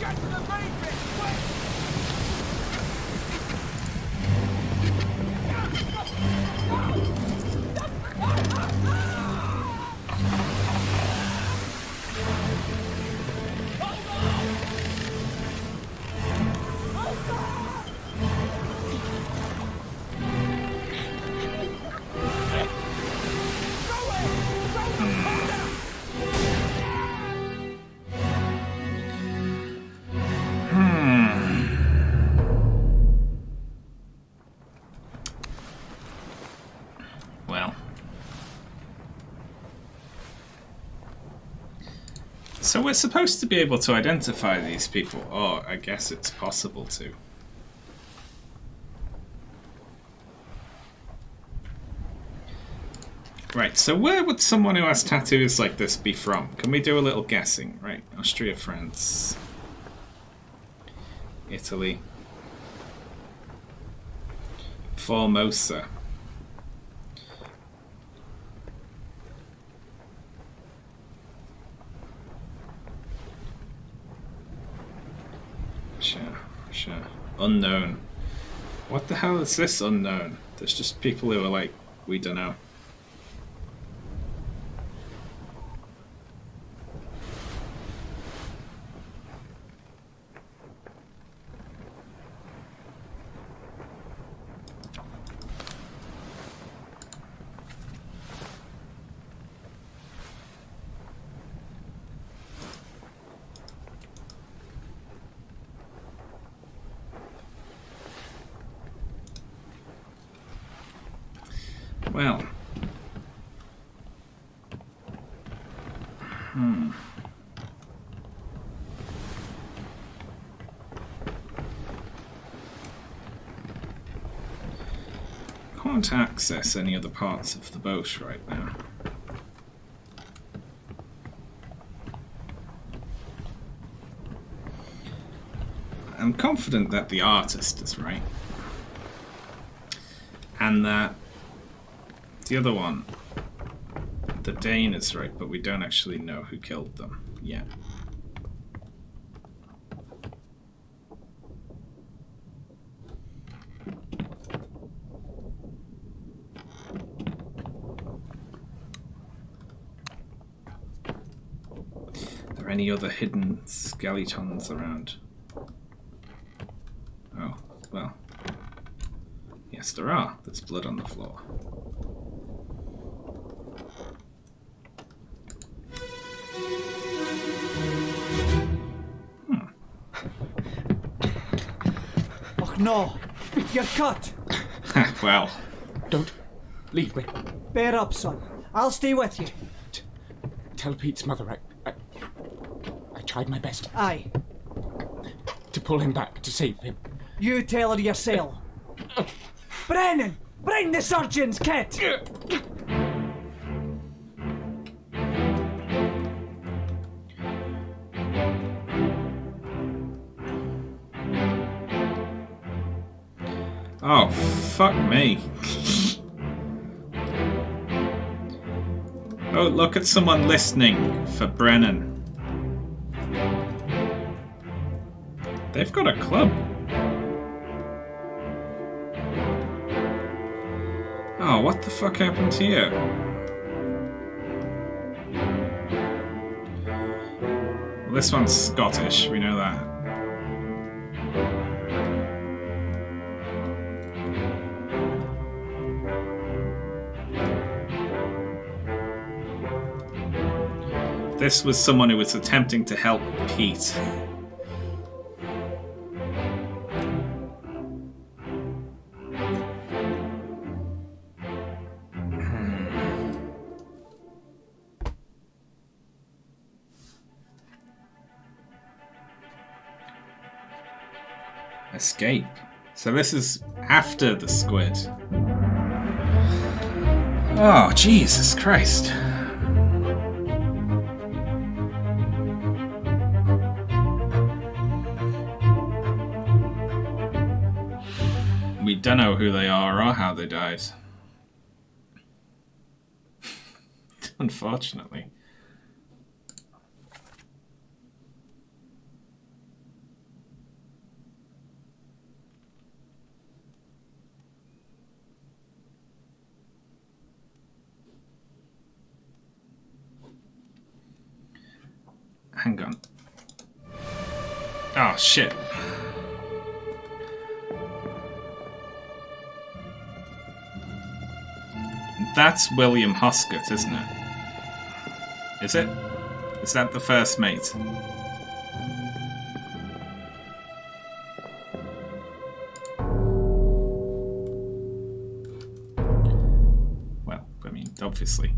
Get to the main bit, quick! Well. So we're supposed to be able to identify these people, or I guess it's possible to. Right, so where would someone who has tattoos like this be from? Can we do a little guessing? Right, Austria, France, Italy, Formosa. Sure. Unknown. What the hell is this unknown? There's just people who are like, we don't know. Well. Can't access any other parts of the boat right now. I'm confident that the artist is right. And that the other one, the Dane, is right, but we don't actually know who killed them yet. Are there any other hidden skeletons around? Oh, well. Yes, there are. There's blood on the floor. Oh no! You're cut! Well. Don't leave me. Bear up, son. I'll stay with you. Tell Pete's mother I tried my best Aye. to pull him back, to save him. You tell her yourself. Brennan! Bring the surgeon's kit! Oh, fuck me. Oh, look at someone listening for Brennan. They've got a club. Oh, what the fuck happened here? Well, this one's Scottish, we know that. This was someone who was attempting to help Pete. Escape. So this is after the squid. Oh, Jesus Christ. We don't know who they are or how they died. Unfortunately. Hang on. Oh, shit. That's William Hoskett, isn't it? Is it? Is that the first mate? Well, I mean, obviously.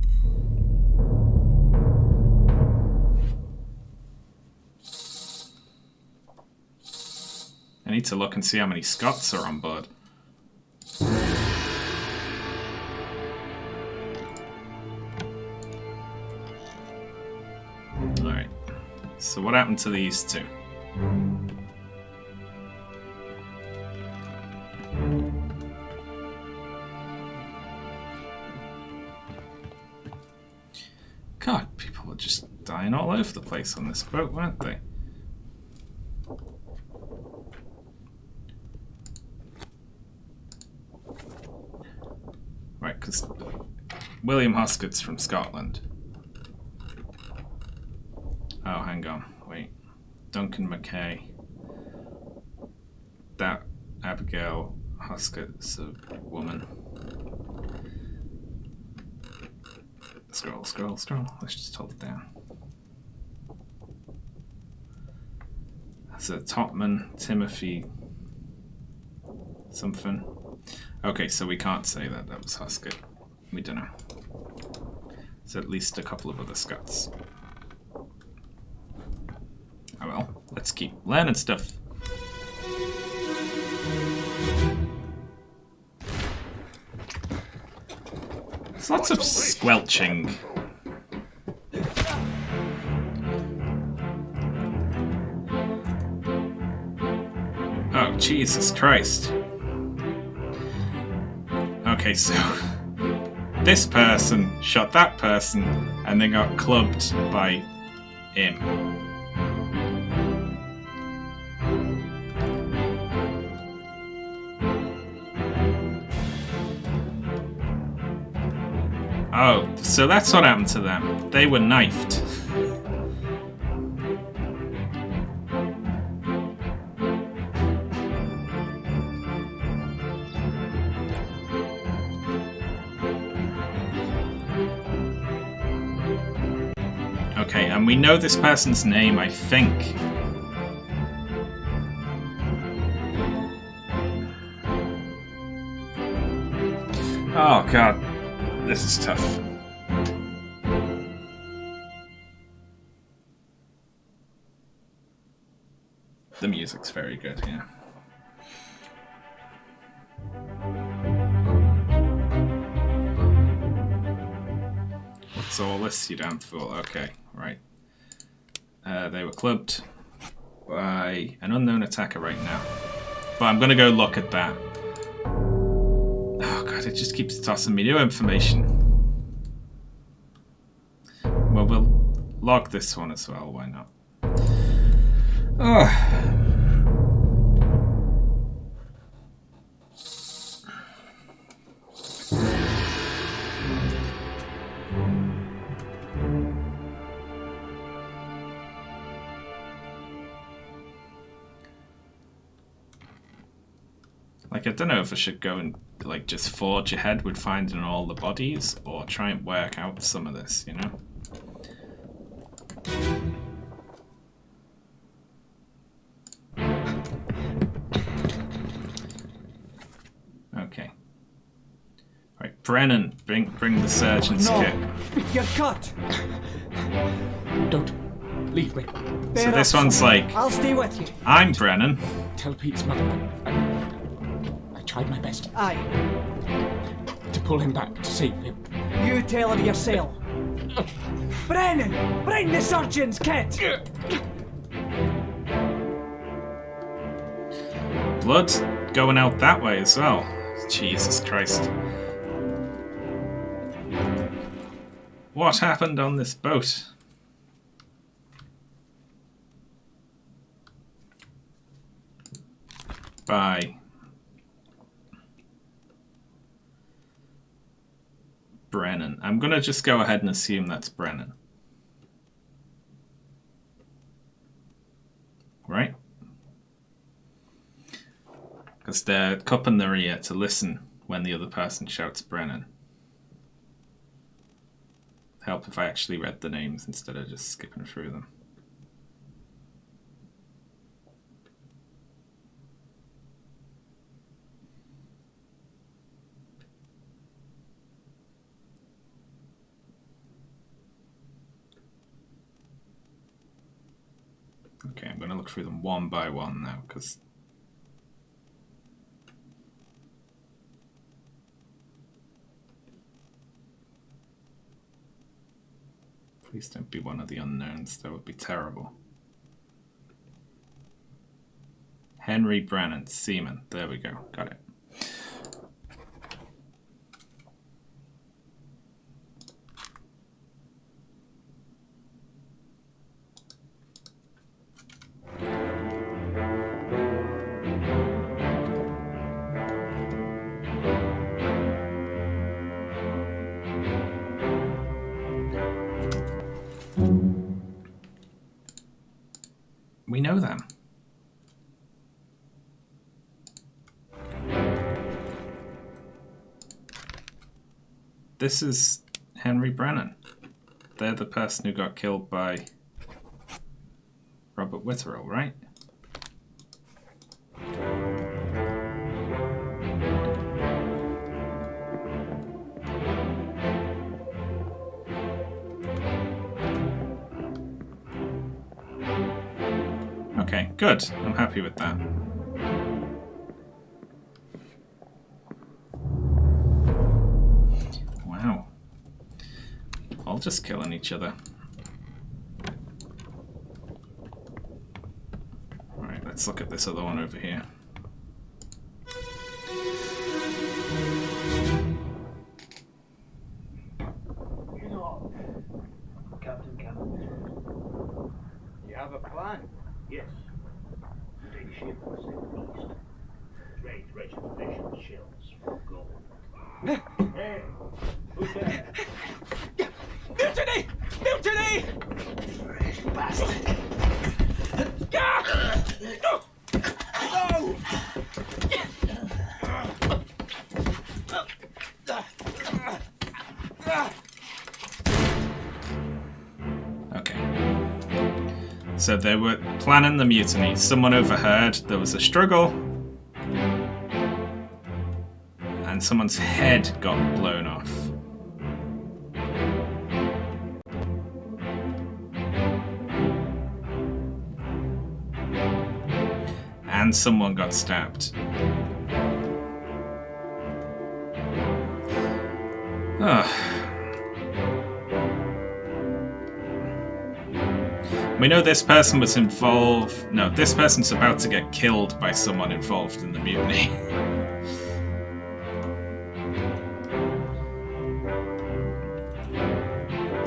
I need to look and see how many Scots are on board. Alright. So what happened to these two? God, people are just dying all over the place on this boat, weren't they? Right, because William Hoskett's from Scotland. Oh, hang on, wait. Duncan Mackay. That Abigail Hoskett's a woman. Scroll, scroll, scroll. Let's just hold it down. So Topman, Timothy, something. Okay, so we can't say that that was Hoskett. We don't know. So at least a couple of other Scots. Oh well, let's keep learning stuff. There's lots of squelching. Oh, Jesus Christ. Okay, so this person shot that person and then got clubbed by him. Oh, so that's what happened to them. They were knifed. Okay, and we know this person's name, I think. Oh god, this is tough. The music's very good, yeah. What's all this, you damn fool? Okay, right. They were clubbed by an unknown attacker right now. But I'm gonna go look at that. Oh god, it just keeps tossing me new information. Well, we'll log this one as well, why not? Oh. Like, I don't know if I should go and, like, just forge ahead with finding all the bodies, or try and work out some of this, you know? Okay. Right, Brennan, bring the surgeon's kit. You're cut! Don't Leave me. So this one's like, I'll stay with you. I'm Brennan. Tell Pete's mother I tried my best Aye, to pull him back, to save him. you tell her yourself. Brennan! Bring the surgeon's kit! Blood going out that way as well. Jesus Christ. What happened on this boat? By Brennan. I'm gonna just go ahead and assume that's Brennan. Right? Because they're cupping their ear to listen when the other person shouts Brennan. Help if I actually read the names instead of just skipping through them. Okay, I'm going to look through them one by one now, because please don't be one of the unknowns. That would be terrible. Henry Brennan, seaman. There we go. Got it. We know them. This is Henry Brennan. They're the person who got killed by Robert Witterell, right? Okay, good. I'm happy with that. Wow. All just killing each other. Alright, let's look at this other one over here. You know, Captain Cameron. You have a plan? Yes. Take a ship for southeast. Trade treasure fish and shells for gold. Hey, who's there? Mutiny! Mutiny! Bastard! No! Okay. So they were planning the mutiny. Someone overheard. There was a struggle. And someone's head got blown off. And someone got stabbed. Ugh. We know this person was involved. No, this person's about to get killed by someone involved in the mutiny.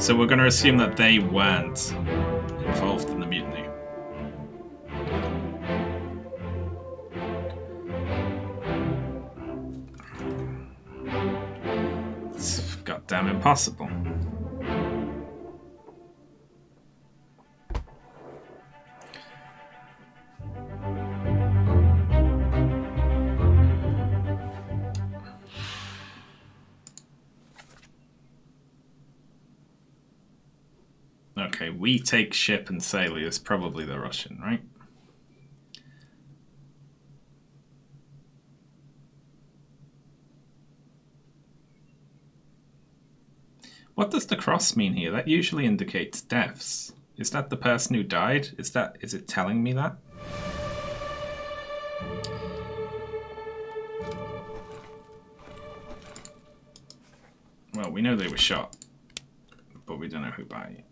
So we're going to assume that they weren't involved in the mutiny. It's goddamn impossible. Okay, we take ship and sail is probably the Russian, right? What does the cross mean here? That usually indicates deaths. Is that the person who died? Is it telling me that? Well, we know they were shot, but we don't know who by.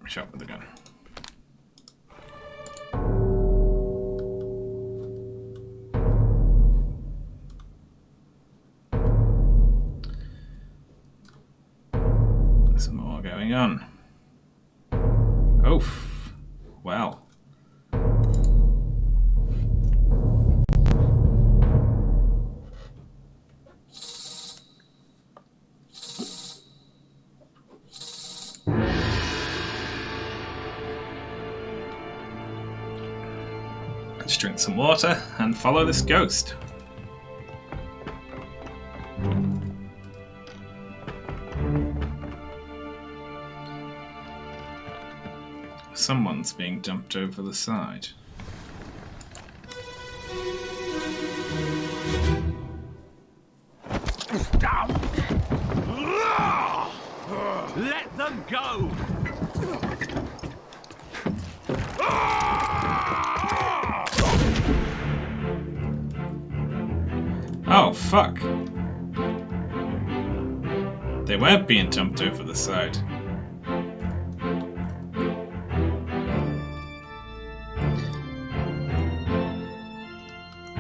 Shot with a gun. There's more going on. Oof. Well. Let's drink some water and follow this ghost. Someone's being dumped over the side. Let them go! Oh, fuck. They weren't being dumped over the side.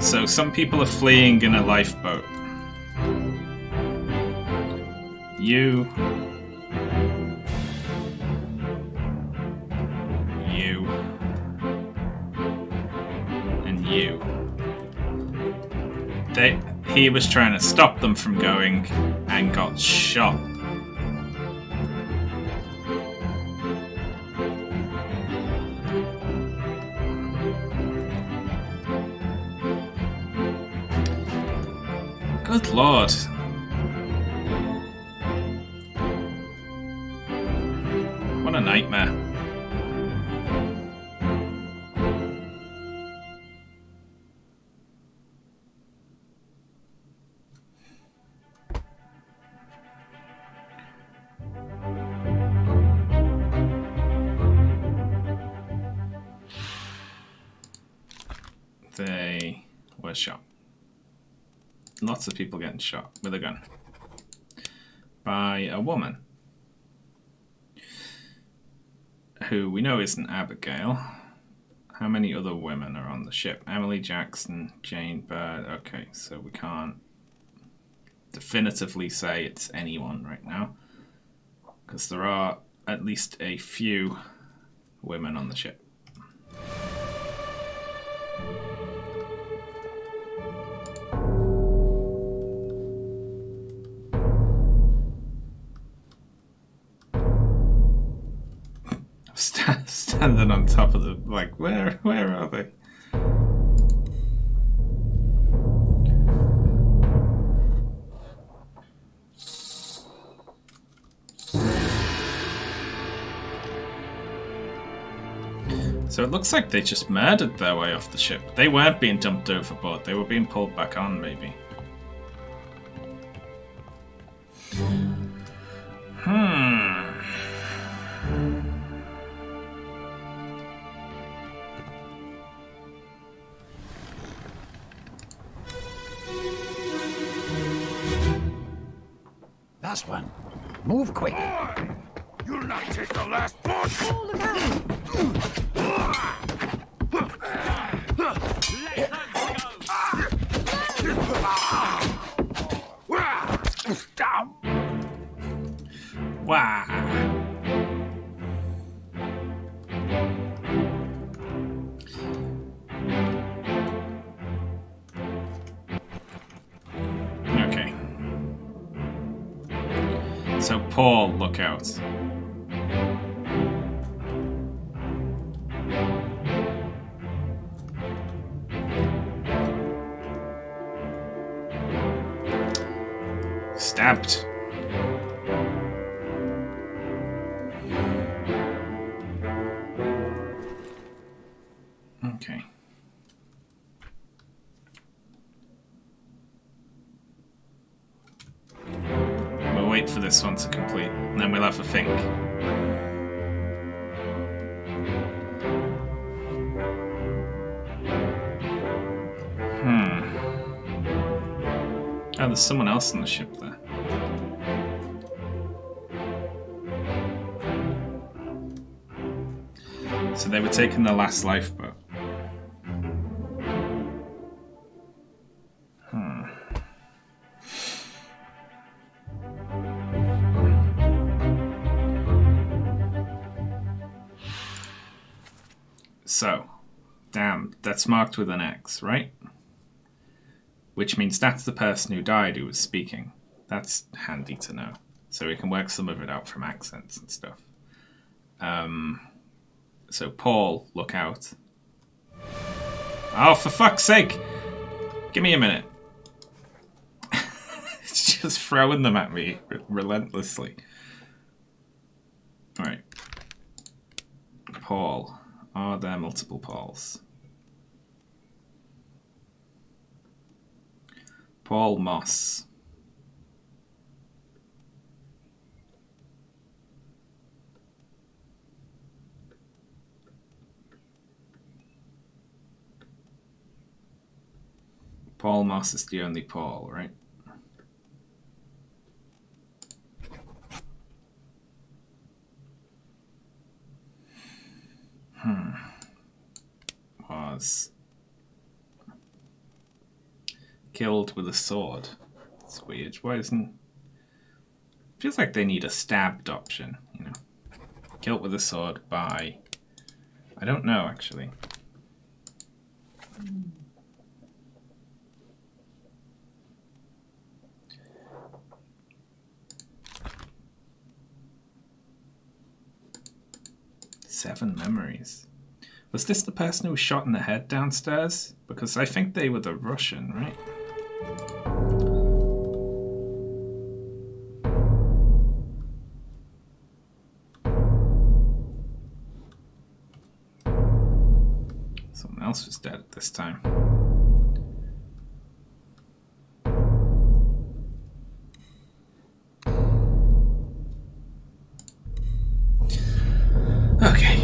So some people are fleeing in a lifeboat. You. And you. He was trying to stop them from going and got shot. Good lord. What a nightmare. They were shot. Lots of people getting shot with a gun by a woman who we know isn't Abigail. How many other women are on the ship? Emily Jackson, Jane Bird. Okay, so we can't definitively say it's anyone right now because there are at least a few women on the ship. Standing on top of the, like, where are they? So it looks like they just murdered their way off the ship. They weren't being dumped overboard, they were being pulled back on, maybe. Last one. Move quick. Boy! You'll not take the last punch! Oh, look out! Wow. Okay. So Paul, look out. Stabbed. Okay. We'll wait for this one to complete, and then we'll have a think. Oh, there's someone else on the ship there. So they were taking the last lifeboat. So, damn, that's marked with an X, right? Which means that's the person who died who was speaking. That's handy to know. So we can work some of it out from accents and stuff. So Paul, look out. Oh, for fuck's sake! Give me a minute. It's just throwing them at me relentlessly. Alright. Paul. Are there multiple Pauls? Paul Moss. Paul Moss is the only Paul, right? Was killed with a sword. It's weird. Why isn't... Feels like they need a stabbed option, you know. Killed with a sword by... I don't know, actually. Seven memories. Was this the person who was shot in the head downstairs? Because I think they were the Russian, right? Someone else was dead at this time. Okay.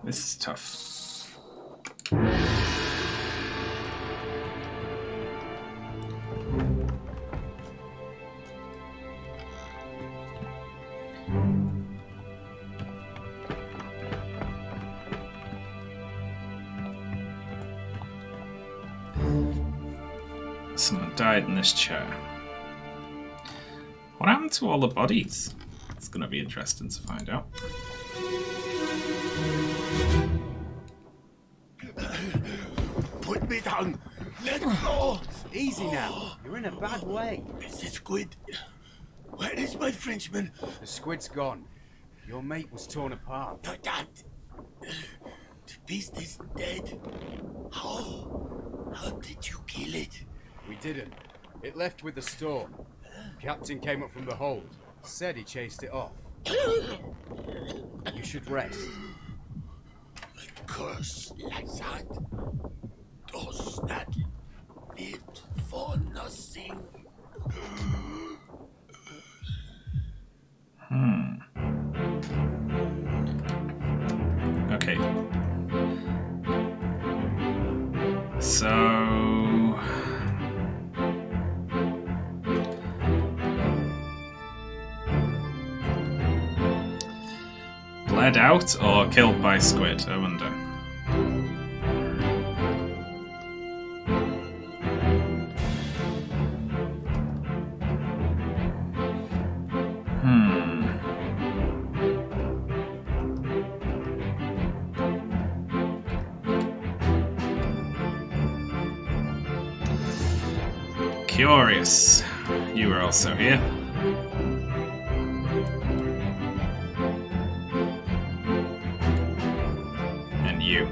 This is tough. Someone died in this chair. What happened to all the bodies? It's going to be interesting to find out. Put me down. Let go. Easy now. You're in a bad way. It's the squid. Where is my Frenchman? The squid's gone. Your mate was torn apart. That. The beast is dead. How did you kill it? We didn't. It left with the storm. Captain came up from the hold. Said he chased it off. You should rest. A curse like that does not live for nothing. Okay. So... bled out or killed by squid, I wonder. Curious. You were also here. And you.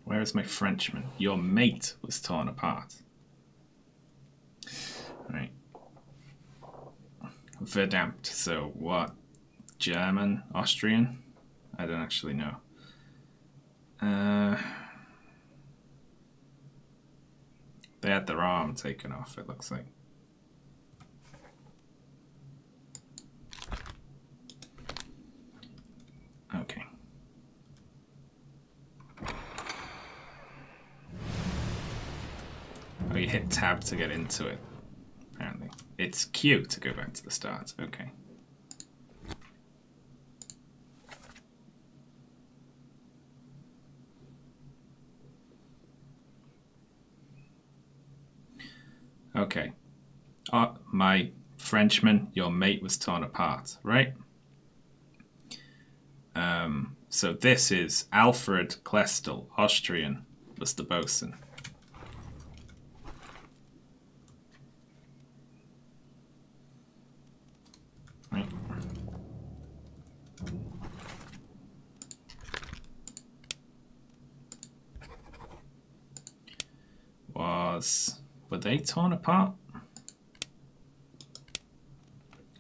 Where's my Frenchman? Your mate was torn apart. Right. Verdammt. So what? German? Austrian? I don't actually know. They had their arm taken off, it looks like. Okay. Oh, you hit tab to get into it, apparently. It's Q to go back to the start. Okay. Okay. My Frenchman, your mate was torn apart, right? So this is Alfred Klestel, Austrian, was the bosun. Right. Were they torn apart?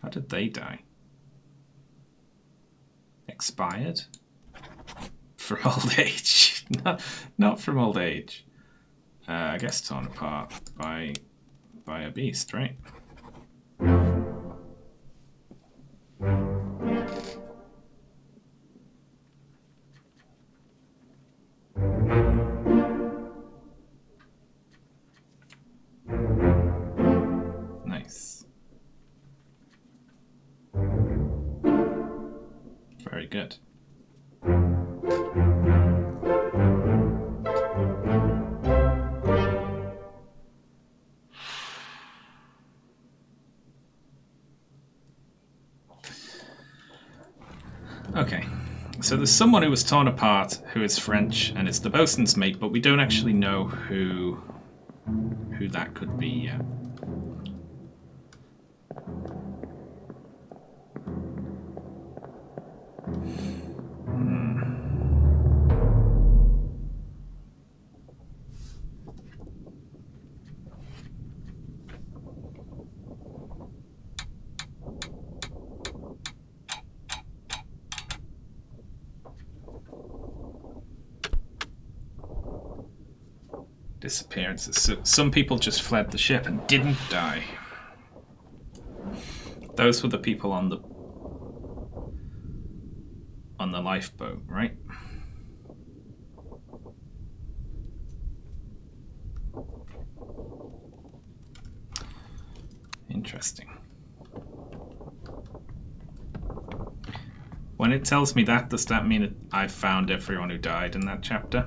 How did they die? Expired? For old age. Not from old age. I guess torn apart by a beast, right? Nice. Very good. Okay, so there's someone who was torn apart who is French and it's the bosun's mate, but we don't actually know who that could be yet. Disappearances. So some people just fled the ship and didn't die. Those were the people on the lifeboat, right? Interesting. When it tells me that, does that mean I've found everyone who died in that chapter?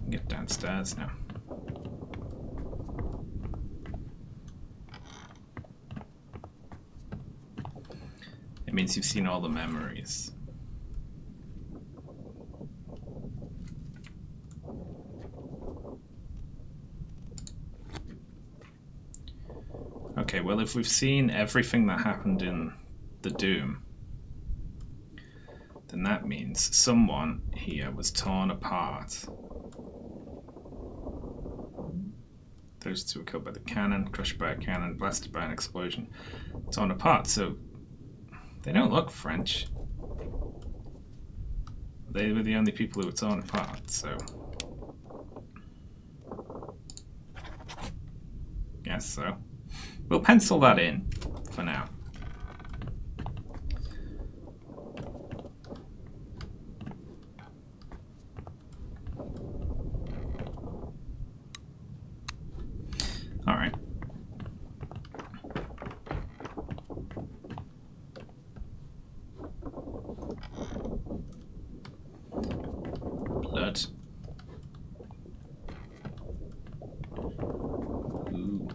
Get downstairs now. It means you've seen all the memories. Okay, well, if we've seen everything that happened in the Doom, then that means someone here was torn apart. Those two were killed by the cannon, crushed by a cannon, blasted by an explosion, torn apart. So they don't look French. They were the only people who were torn apart, so guess so. We'll pencil that in for now. All right. Blood. Ooh.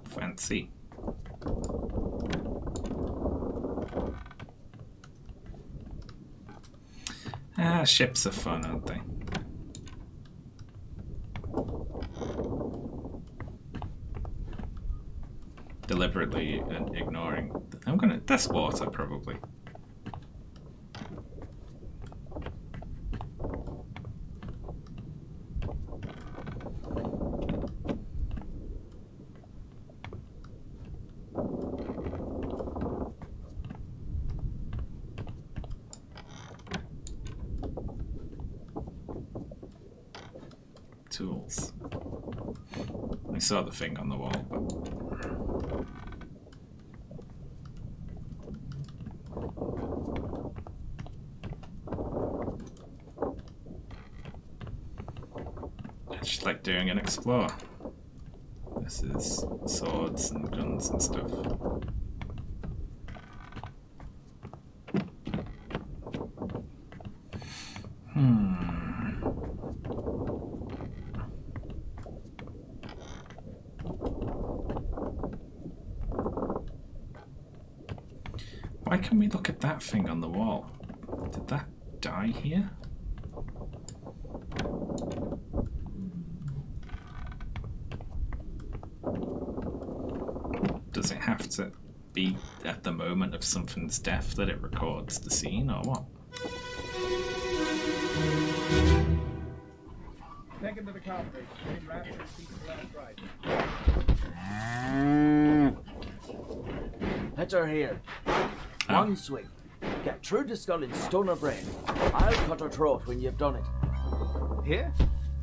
Fancy. Ah, ships are fun, aren't they? Deliberately ignoring. I'm gonna. That's water, probably. tools. I saw the thing on the wall, but it's just like doing an explore. This is swords and guns and stuff. Why can we look at that thing on the wall? Did that die here? Does it have to be at the moment of something's death that it records the scene, or what? Take him to the carpet. Raptor, seat left, right. Hit her here. One swing. Get through the skull and stone her brain. I'll cut her throat when you've done it. Here?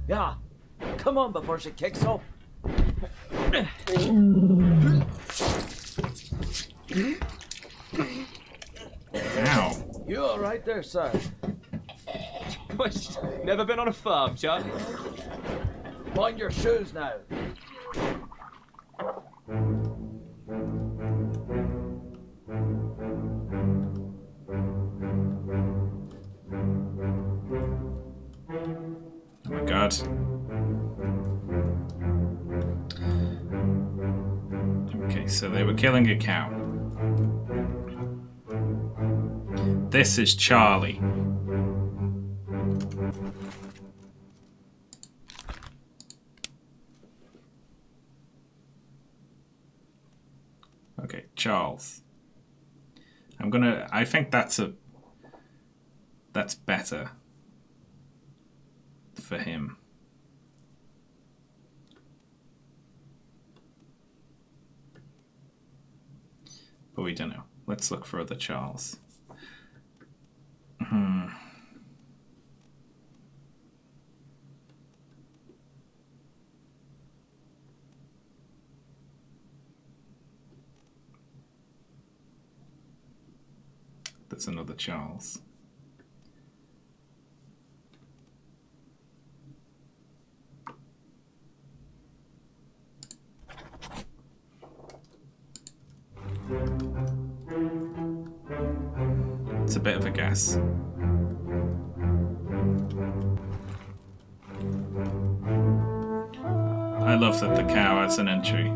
Yeah. Come on before she kicks up. Ow. You all right there, sir? Never been on a farm, Charlie? Mind your shoes now. Oh my god. Okay, so they were killing a cow. This is Charlie. Okay, Charles. I think that's better for him. But we don't know. Let's look for other Charles. There's another Charles. It's a bit of a guess. I love that the cow has an entry.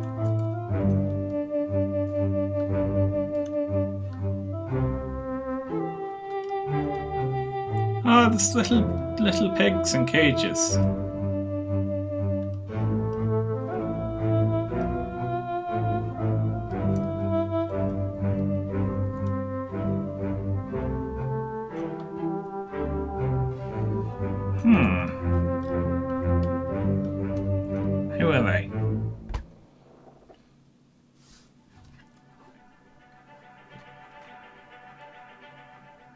Oh, there's little pigs in cages. Who are they?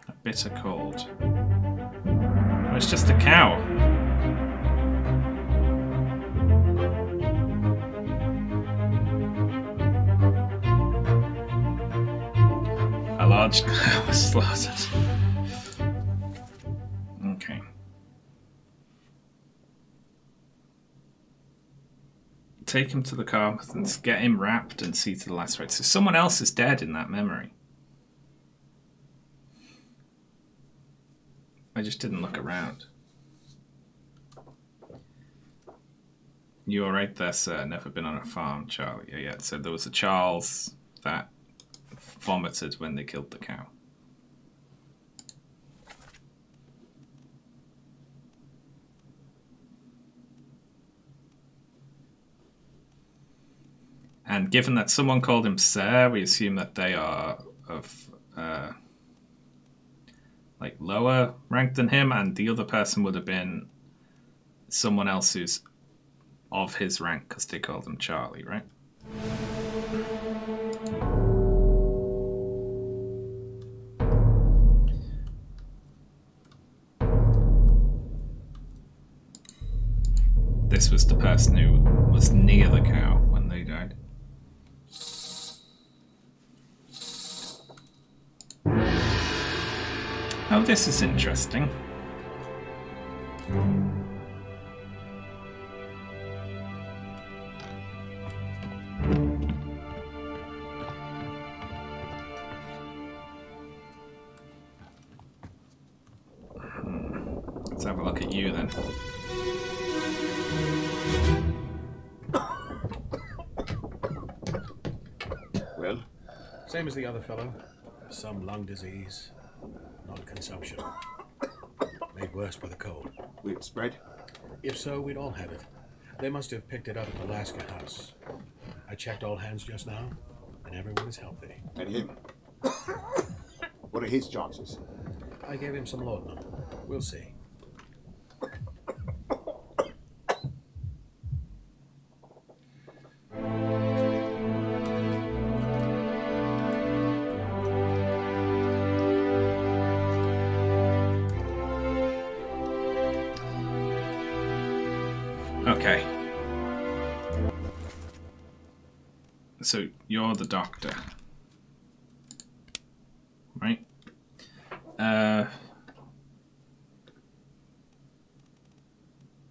A bitter cold. Oh, it's just a cow. A large cow was slaughtered. Okay. Take him to the car and get him wrapped and see to the last right. So someone else is dead in that memory. I just didn't look around. You alright there, sir? Never been on a farm, Charlie. Yeah. So there was a Charles that vomited when they killed the cow. And given that someone called him Sir, we assume that they are of like lower rank than him, and the other person would have been someone else who's of his rank because they called him Charlie, right? this was the person who was near the cow when they died. Oh, this is interesting. Let's have a look at you then. Well? Same as the other fellow. Some lung disease, not consumption. Made worse by the cold. Will it spread? If so, we'd all have it. They must have picked it up at the Alaska house. I checked all hands just now, and everyone is healthy. And him? What are his chances? I gave him some laudanum. We'll see. Okay. So you're the doctor, right?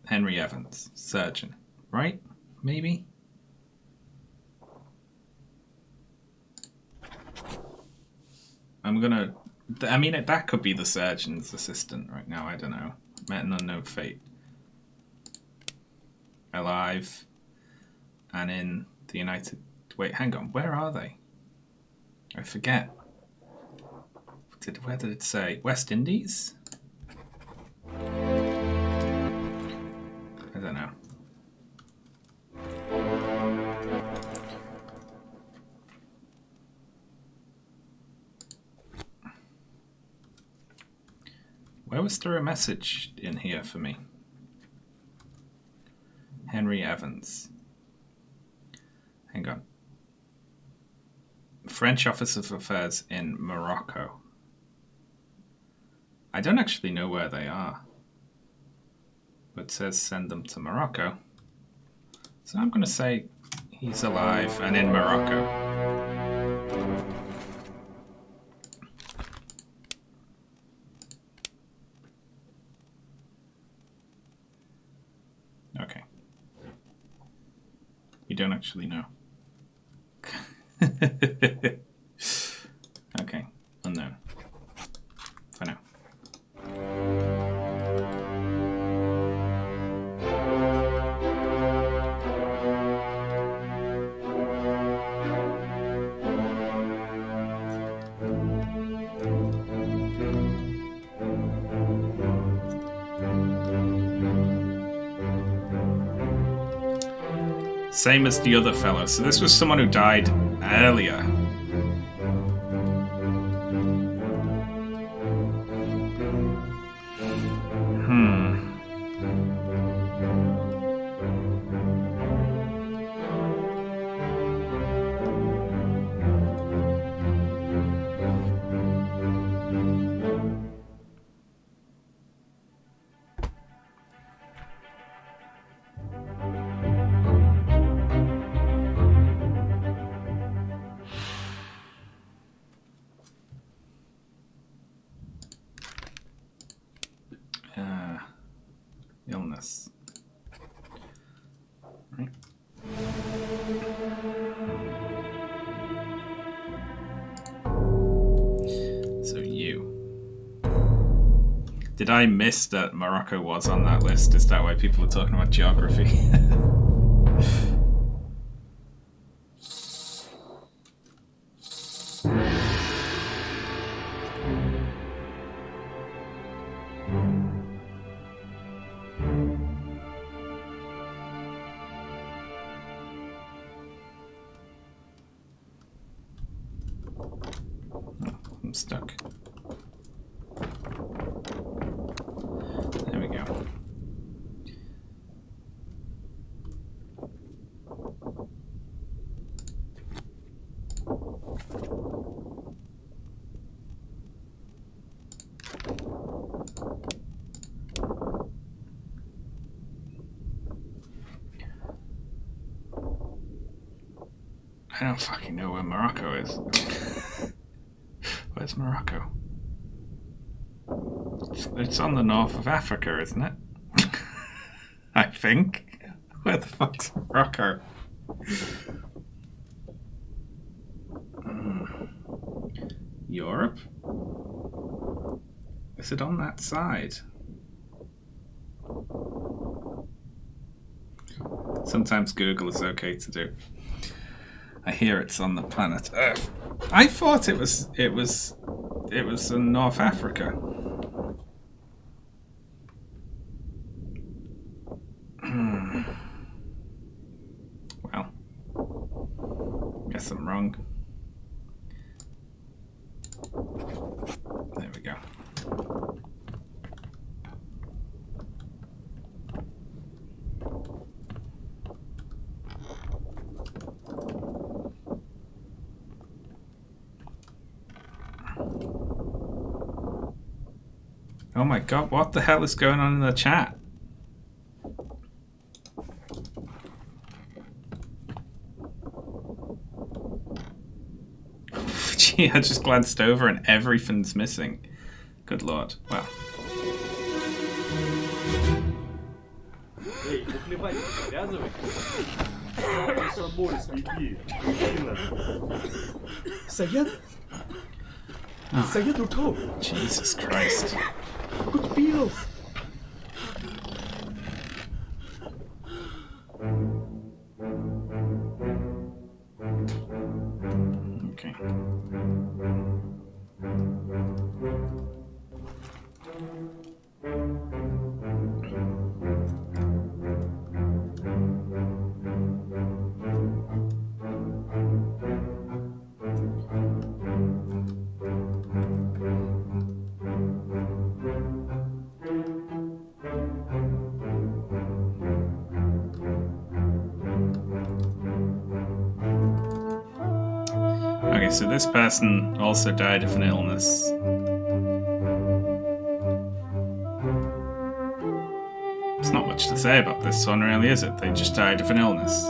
Henry Evans, surgeon, right? Maybe? I'm gonna... I mean, that could be the surgeon's assistant right now, I don't know. Met an unknown fate. Alive. And in the United... Wait, hang on, where are they? I forget. Where did it say? West Indies? I don't know. Where was there a message in here for me? Henry Evans. Hang on. French Office of Affairs in Morocco. I don't actually know where they are. But it says send them to Morocco. So I'm going to say he's alive and in Morocco. Okay. You don't actually know. Okay, unknown. For now. Same as the other fellow. So this was someone who died earlier. Illness. Right. So you. Did I miss that Morocco was on that list? Is that why people are talking about geography? I'm stuck. There we go. don't fucking know where Morocco is. Where's Morocco? It's on the north of Africa, isn't it? I think. Where the fuck's Morocco? Europe? Is it on that side? Sometimes Google is okay to do. I hear it's on the planet Earth. I thought it was in North Africa. Well, guess I'm wrong. There we go. Oh my god, what the hell is going on in the chat? Gee, I just glanced over and everything's missing. Good lord. Wow. Jesus Christ. Okay. Okay, so this person also died of an illness. There's not much to say about this one, really, is it? They just died of an illness.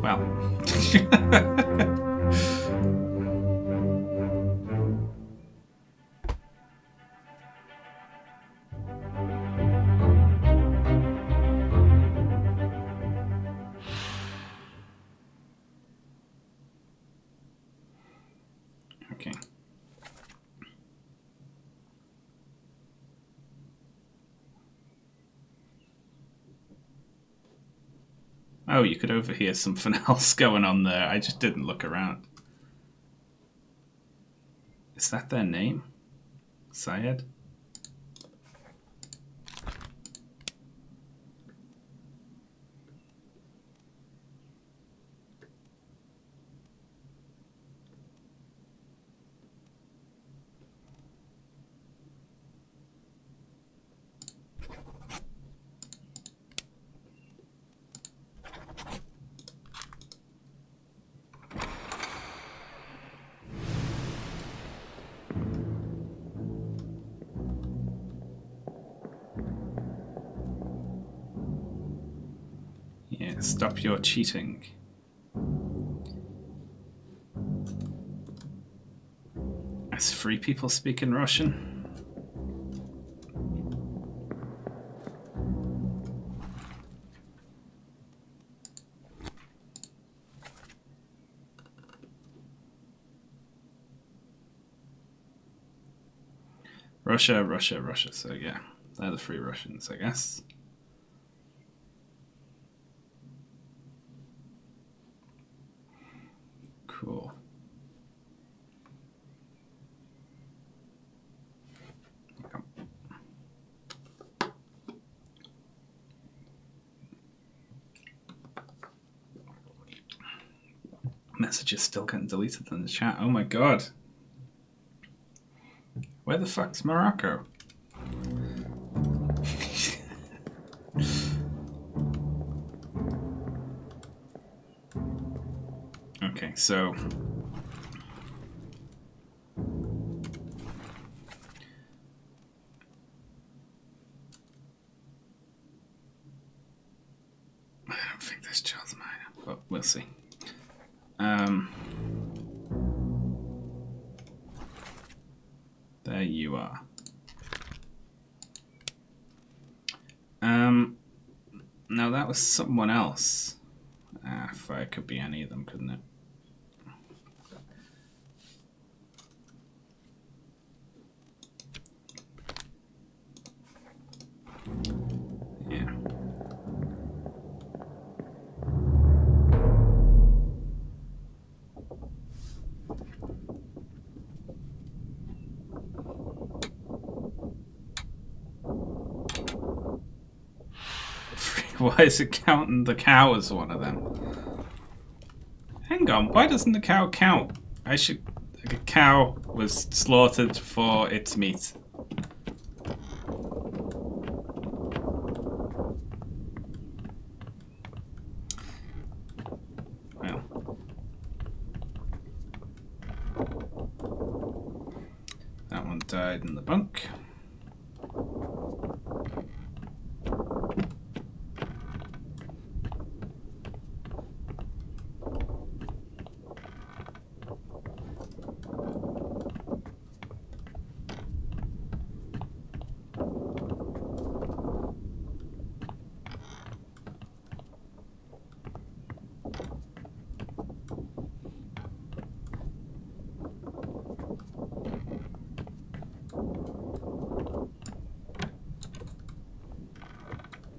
Well. Okay. Oh, you could overhear something else going on there. I just didn't look around. Is that their name? Syed? Yeah, stop your cheating. As free people speak in Russian? Russia, Russia, Russia. So yeah, they're the free Russians, I guess. Cool. Messages still getting deleted in the chat. Oh my god. Where the fuck's Morocco? Okay, so we'll see. There you are. Now that was someone else. Fire could be any of them, couldn't it? Yeah. Why is it counting the cow as one of them? Hang on, why doesn't the cow count? A cow was slaughtered for its meat. Well. That one died in the bunk.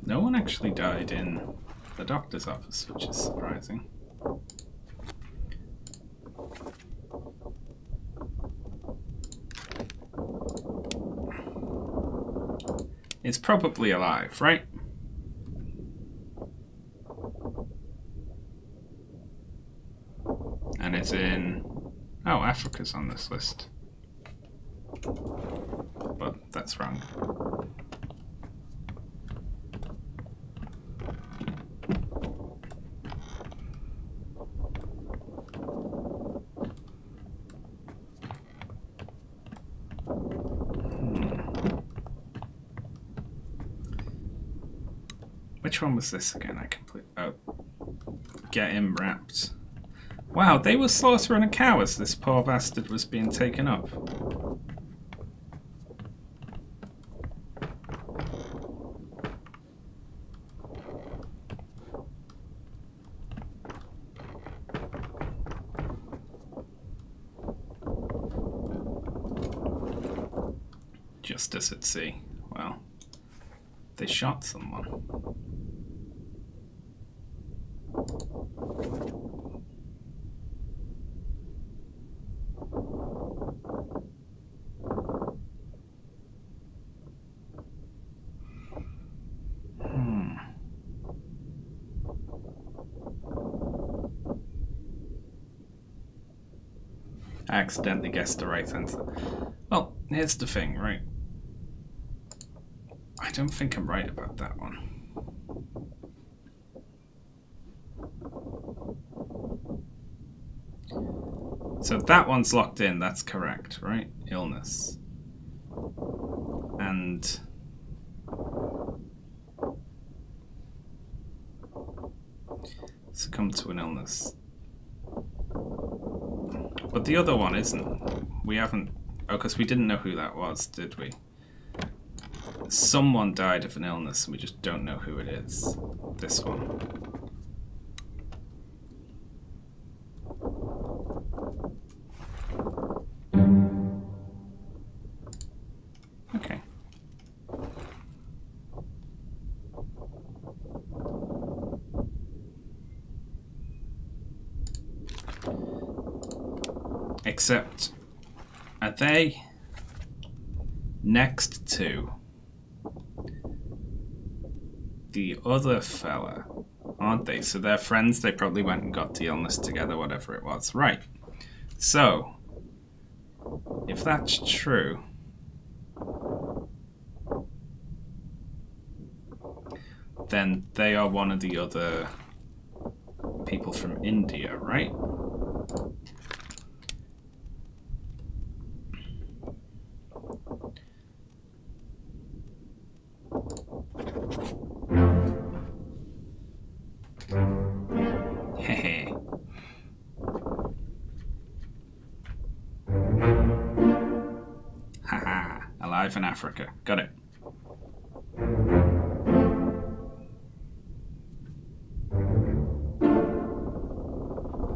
No one actually died in the doctor's office, which is surprising. It's probably alive, right? And it's in... Oh, Africa's on this list. But that's wrong. Which one was this again? I completely... Oh. Get him wrapped. Wow, they were slaughtering a cow as this poor bastard was being taken up. Justice at sea. Well, they shot someone. I accidentally guessed the right answer. Well, here's the thing, right? I don't think I'm right about that one. So that one's locked in, that's correct, right? Illness. And... succumb to an illness. But the other one isn't. We haven't... Oh, because we didn't know who that was, did we? Someone died of an illness, and we just don't know who it is. This one. Okay. Except, are they next to the other fella? Aren't they? So they're friends, they probably went and got the illness together, whatever it was. Right. So, if that's true, then they are one of the other people from India, right? alive in Africa. Got it.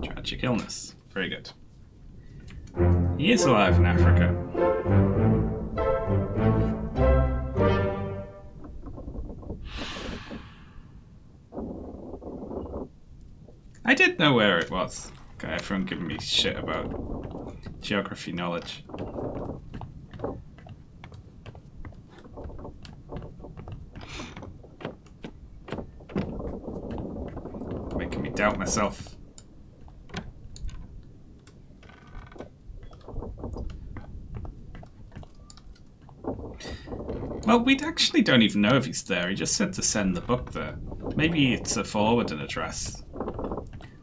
Tragic illness. Very good. He is alive in Africa. I did know where it was. Okay, everyone giving me shit about geography knowledge. Making me doubt myself. Well, we actually don't even know if he's there. He just said to send the book there. Maybe it's a forwarding address.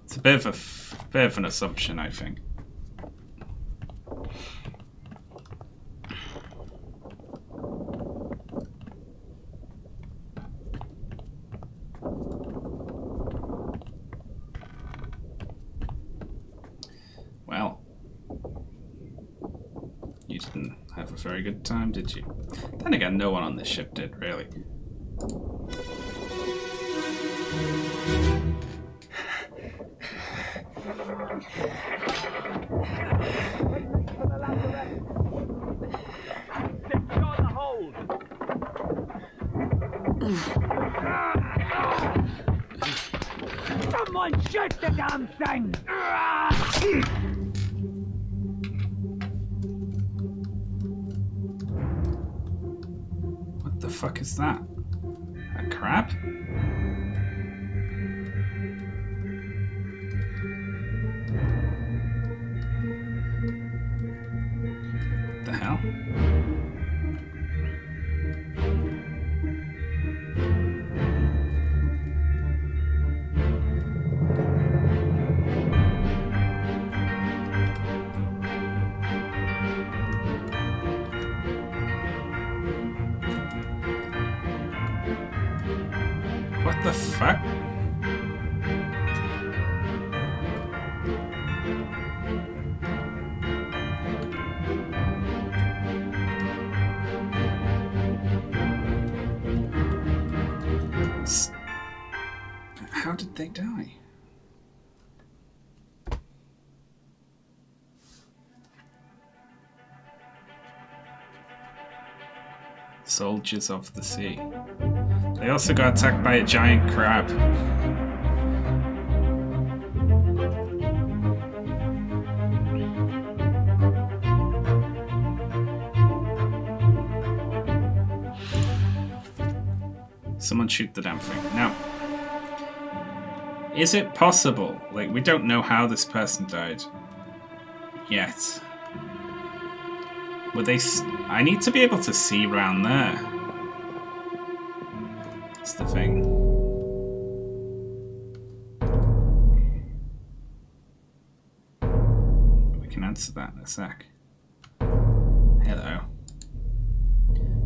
It's a bit of an assumption, I think. Well, you didn't have a very good time, did you? Then again, no one on this ship did, really. Someone shoot the damn thing! What the fuck is that? A crab? What the hell? What the fuck? How did they die? Soldiers of the sea. They also got attacked by a giant crab. Someone shoot the damn thing. Now, is it possible? Like, we don't know how this person died yet. Were they... I need to be able to see round there. That's the thing. We can answer that in a sec. Hello.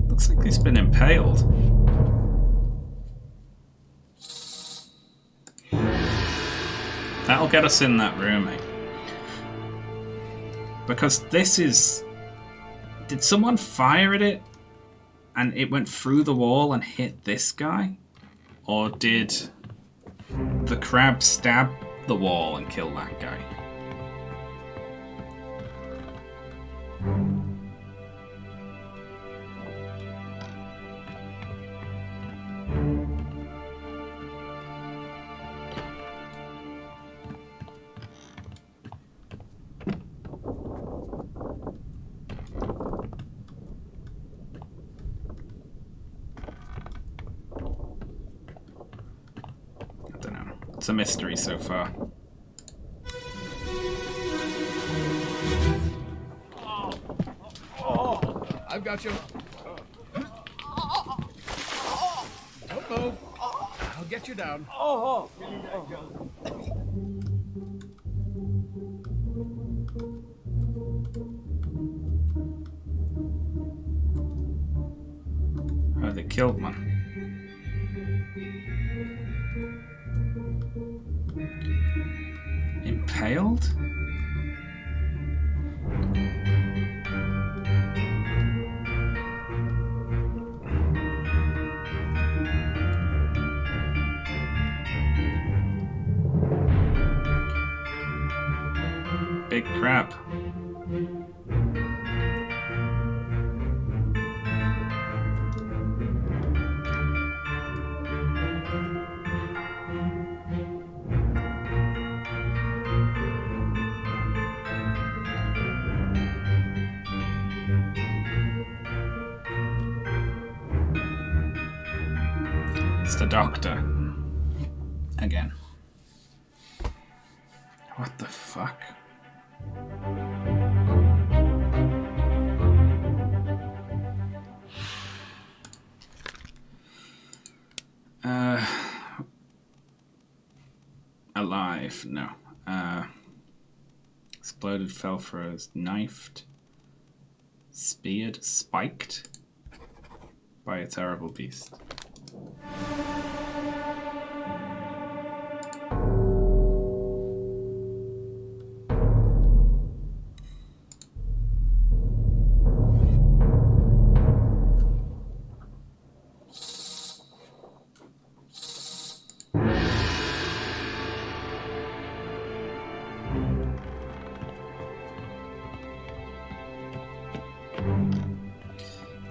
Looks like he's been impaled. That'll get us in that room, eh? Because this is... Did someone fire at it and it went through the wall and hit this guy? Or did the crab stab the wall and kill that guy? It's a mystery so far. I've got you. Don't move. I'll get you down. Oh, they killed one. Impaled? big crab. It's the doctor. Again. What the fuck? Alive, no. Exploded, fell, froze, knifed, speared, spiked by a terrible beast.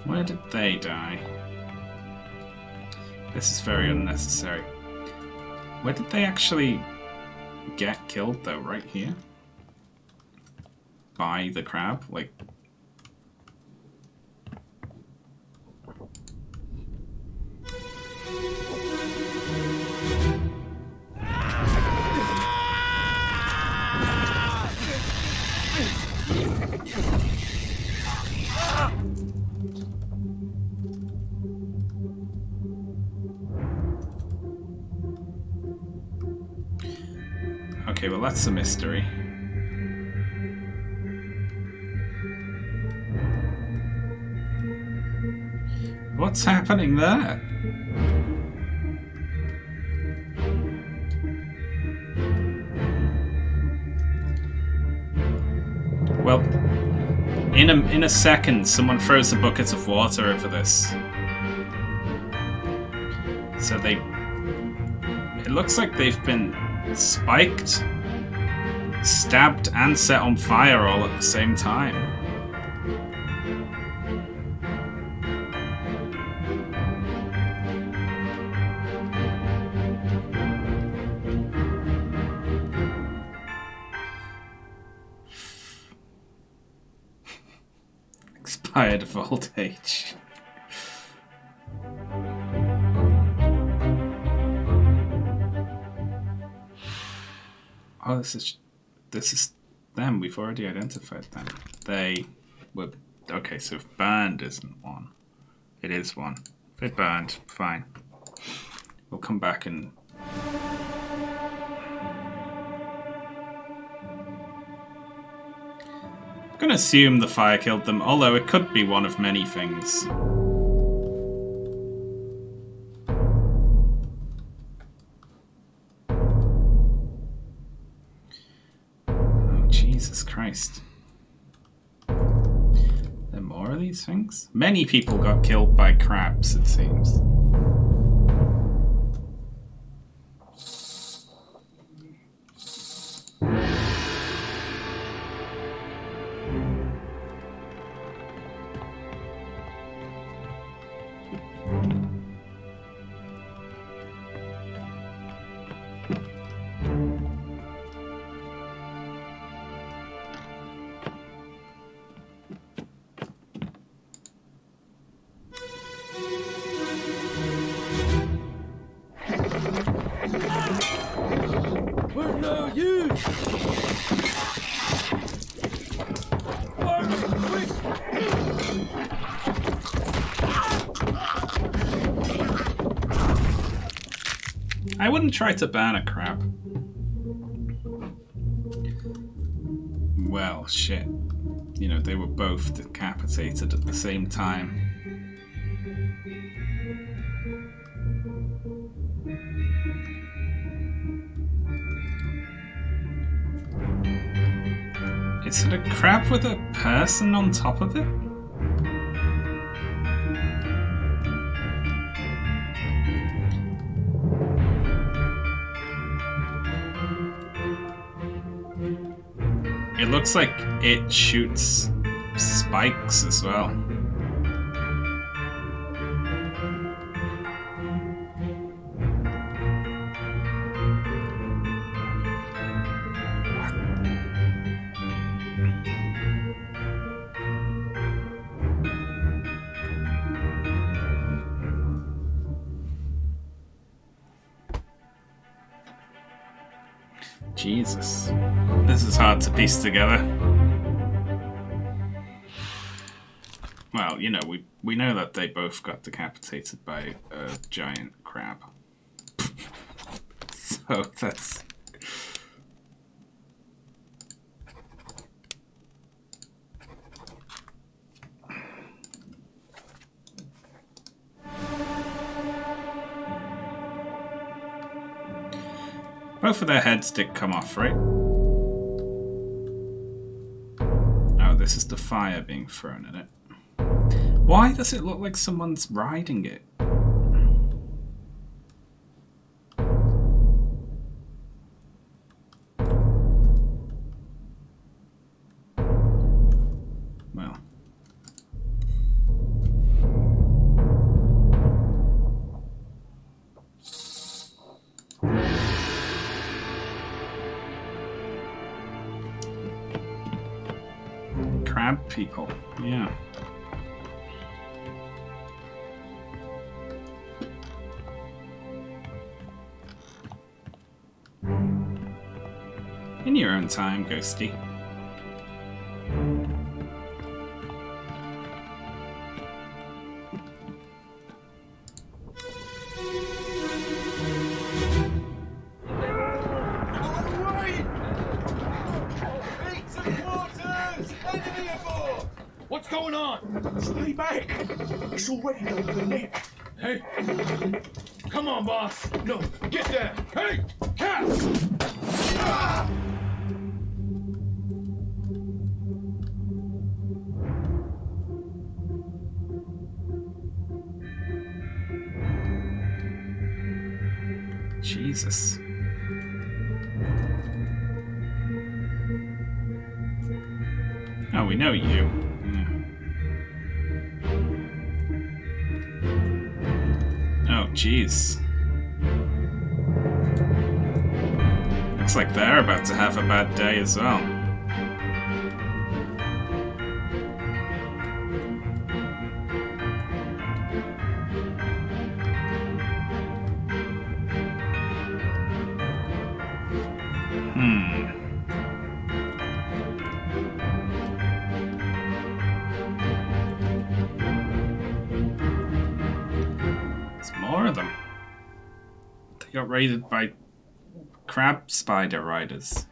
Where did they die? This is very unnecessary. Where did they actually get killed though? Right here? By the crab? Like... Okay, well that's a mystery. What's happening there? Well, in a second, someone throws a bucket of water over this. So it looks like they've been spiked, stabbed, and set on fire all at the same time. Expired voltage. Oh, this is them. We've already identified them. They were okay. So if burned isn't one, it is one. They burned. Fine. We'll come back and. I'm gonna assume the fire killed them, although it could be one of many things. Jesus Christ. There are more of these things? Many people got killed by crabs, it seems. I wouldn't try to ban a crab. Well, shit. You know, they were both decapitated at the same time. Is it a crab with a person on top of it? It looks like it shoots spikes as well. Jesus. This is hard to piece together. Well, you know, we know that they both got decapitated by a giant crab. So that's... Both of their heads did come off, right? Oh, this is the fire being thrown at it. Why does it look like someone's riding it? Well. Crab people, yeah. In your own time, Ghosty. What's going on? Stay back! It's already done for Nick. Hey! Come on, boss! No, get there! Hey! Cat! Ah! Jesus. Oh, we know you. Oh, jeez. Looks like they're about to have a bad day as well. More of them. They got raided by crab spider riders.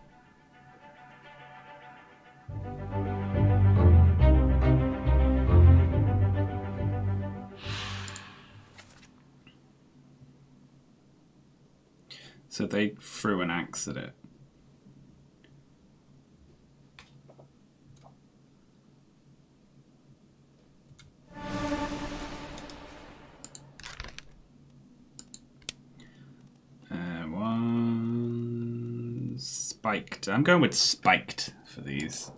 So they threw an axe at it. Spiked. I'm going with spiked for these.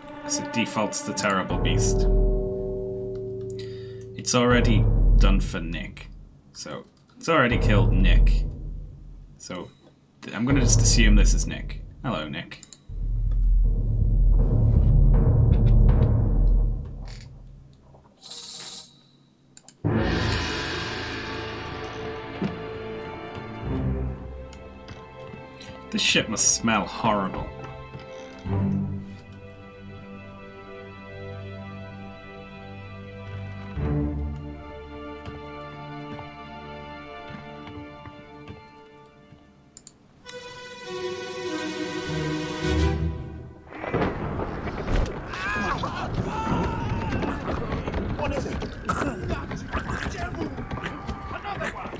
Because it defaults to Terrible Beast. It's already done for Nick. So, it's already killed Nick. So, I'm going to just assume this is Nick. Hello, Nick. This shit must smell horrible. What is it? Another one!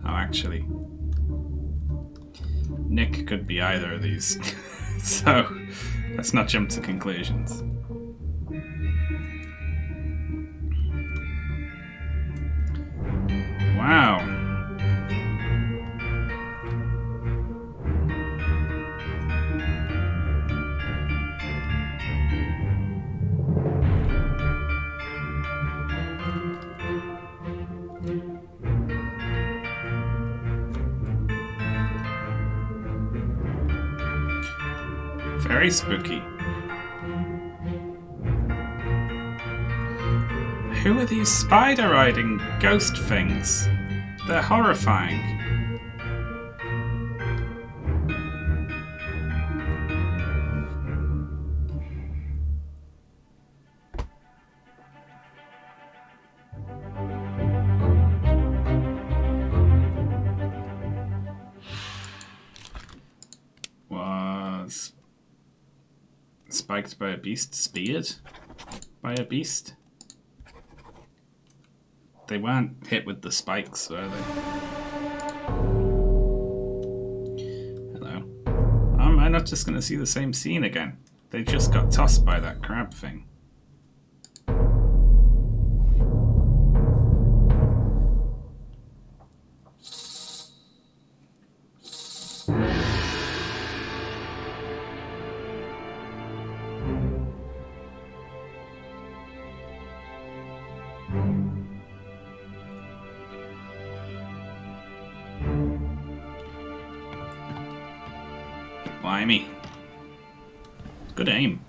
Oh, actually, Nick could be either of these. So, let's not jump to conclusions. Wow. Very spooky. Who are these spider-riding ghost things? They're horrifying. Was spiked by a beast? Speared by a beast? They weren't hit with the spikes, were they? Hello. Am I not just going to see the same scene again? They just got tossed by that crab thing. Blimey. Good aim.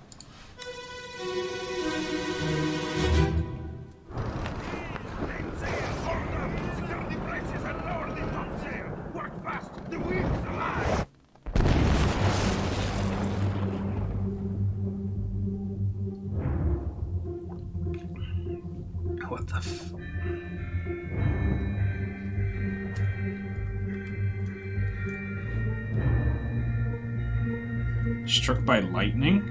What the f... Struck by lightning?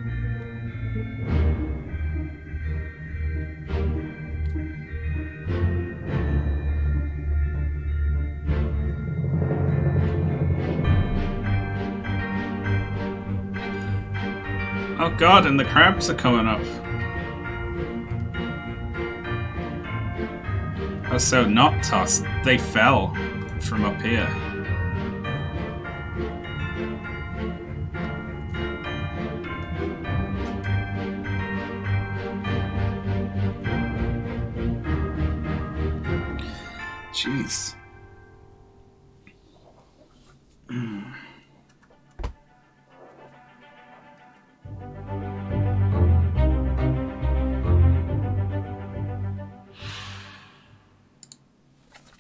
Oh god, and the crabs are coming up. Oh, so not tossed. They fell from up here. Jeez.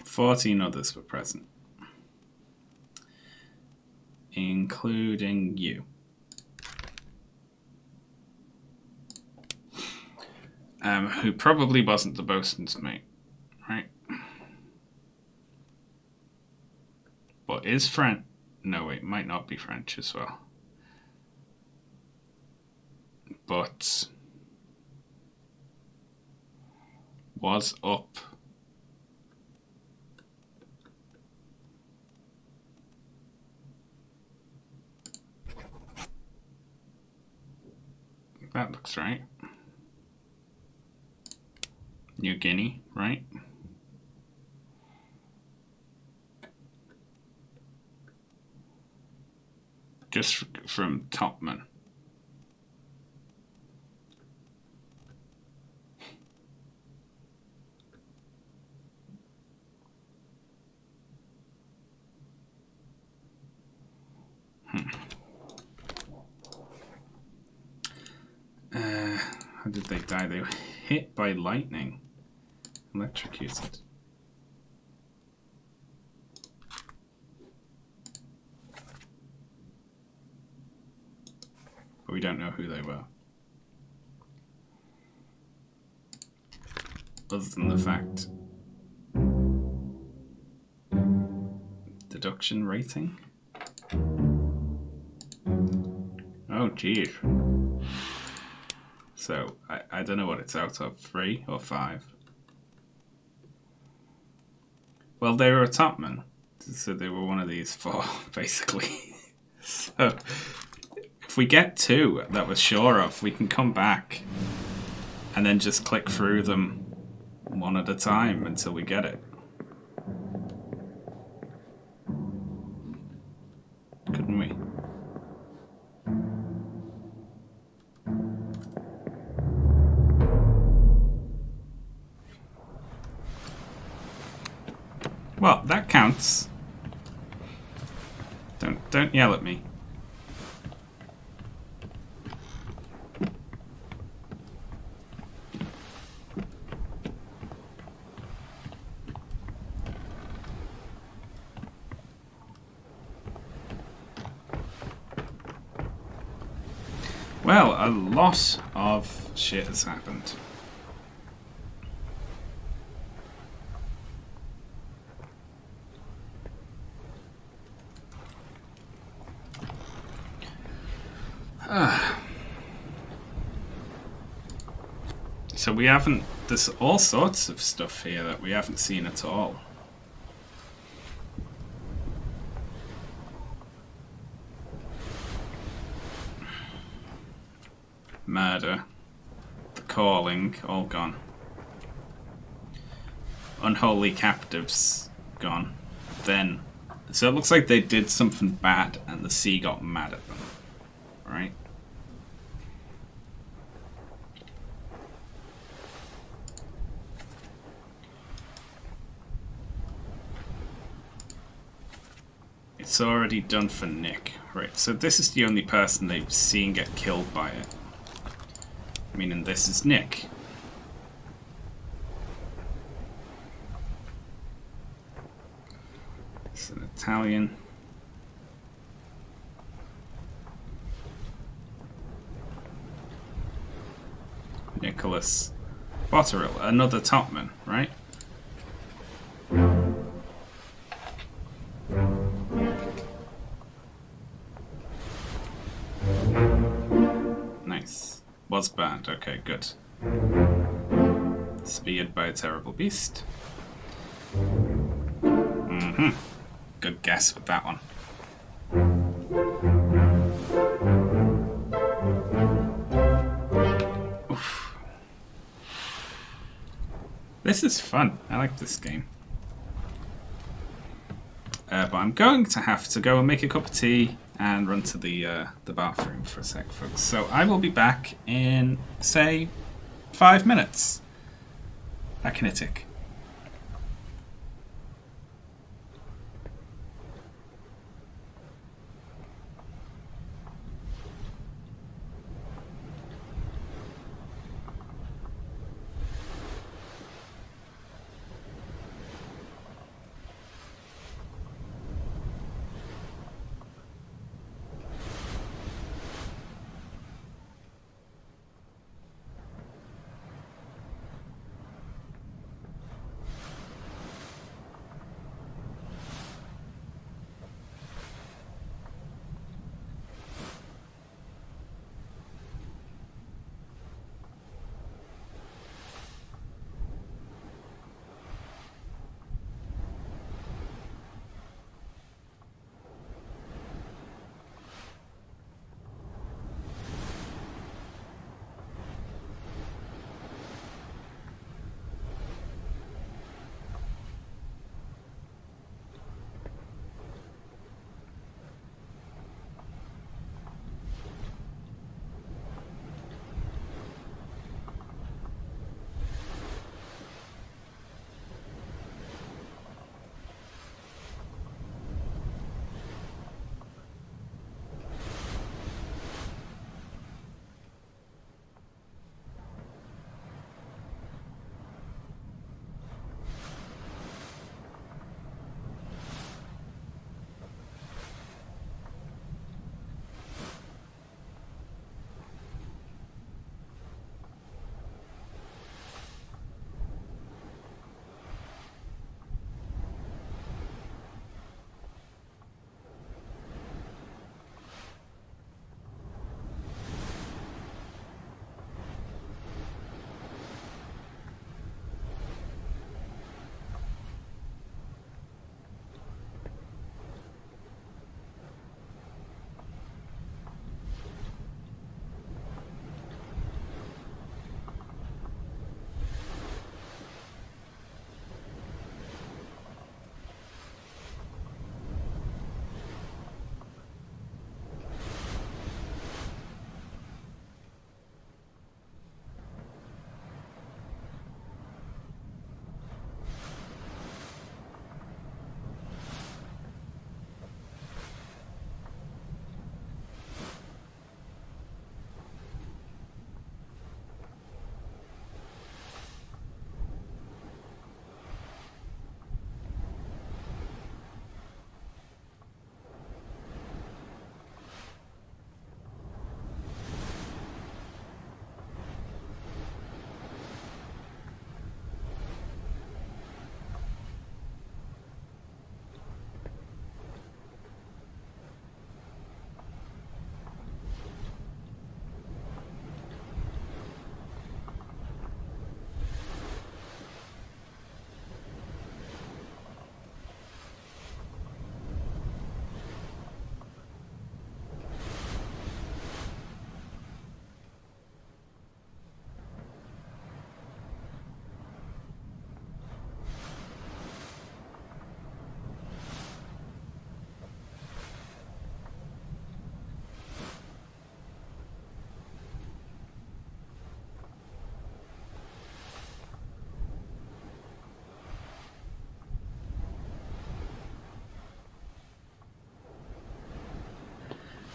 14 others were present, including you. Who probably wasn't the bosun's mate, right? But is French? No, wait, might not be French as well. But was up. That looks right. New Guinea, right? Just from Topman. How did they die? They were hit by lightning. Electrocuted. But we don't know who they were. Other than the fact. Deduction rating? Oh, geez. So, I don't know what it's out of. 3 or 5? Well, they were a topman. So they were one of these 4, basically. So, if we get 2 that we're sure of, we can come back and then just click through them one at a time until we get it. Well, that counts. Don't yell at me. Well, a lot of shit has happened. So we haven't... There's all sorts of stuff here that we haven't seen at all. Murder. The Calling, all gone. Unholy Captives, gone. Then... So it looks like they did something bad and the sea got mad at them. Right? It's already done for Nick. Right, so this is the only person they've seen get killed by it. Meaning this is Nick. It's an Italian. Nicholas Botterill, another topman, right? Nice. Was banned. Okay, good. Speared by a terrible beast. Mm-hmm. Good guess with that one. Oof. This is fun. I like this game. But I'm going to have to go and make a cup of tea and run to the bathroom for a sec, folks. So I will be back in, say, 5 minutes. Back in a tick.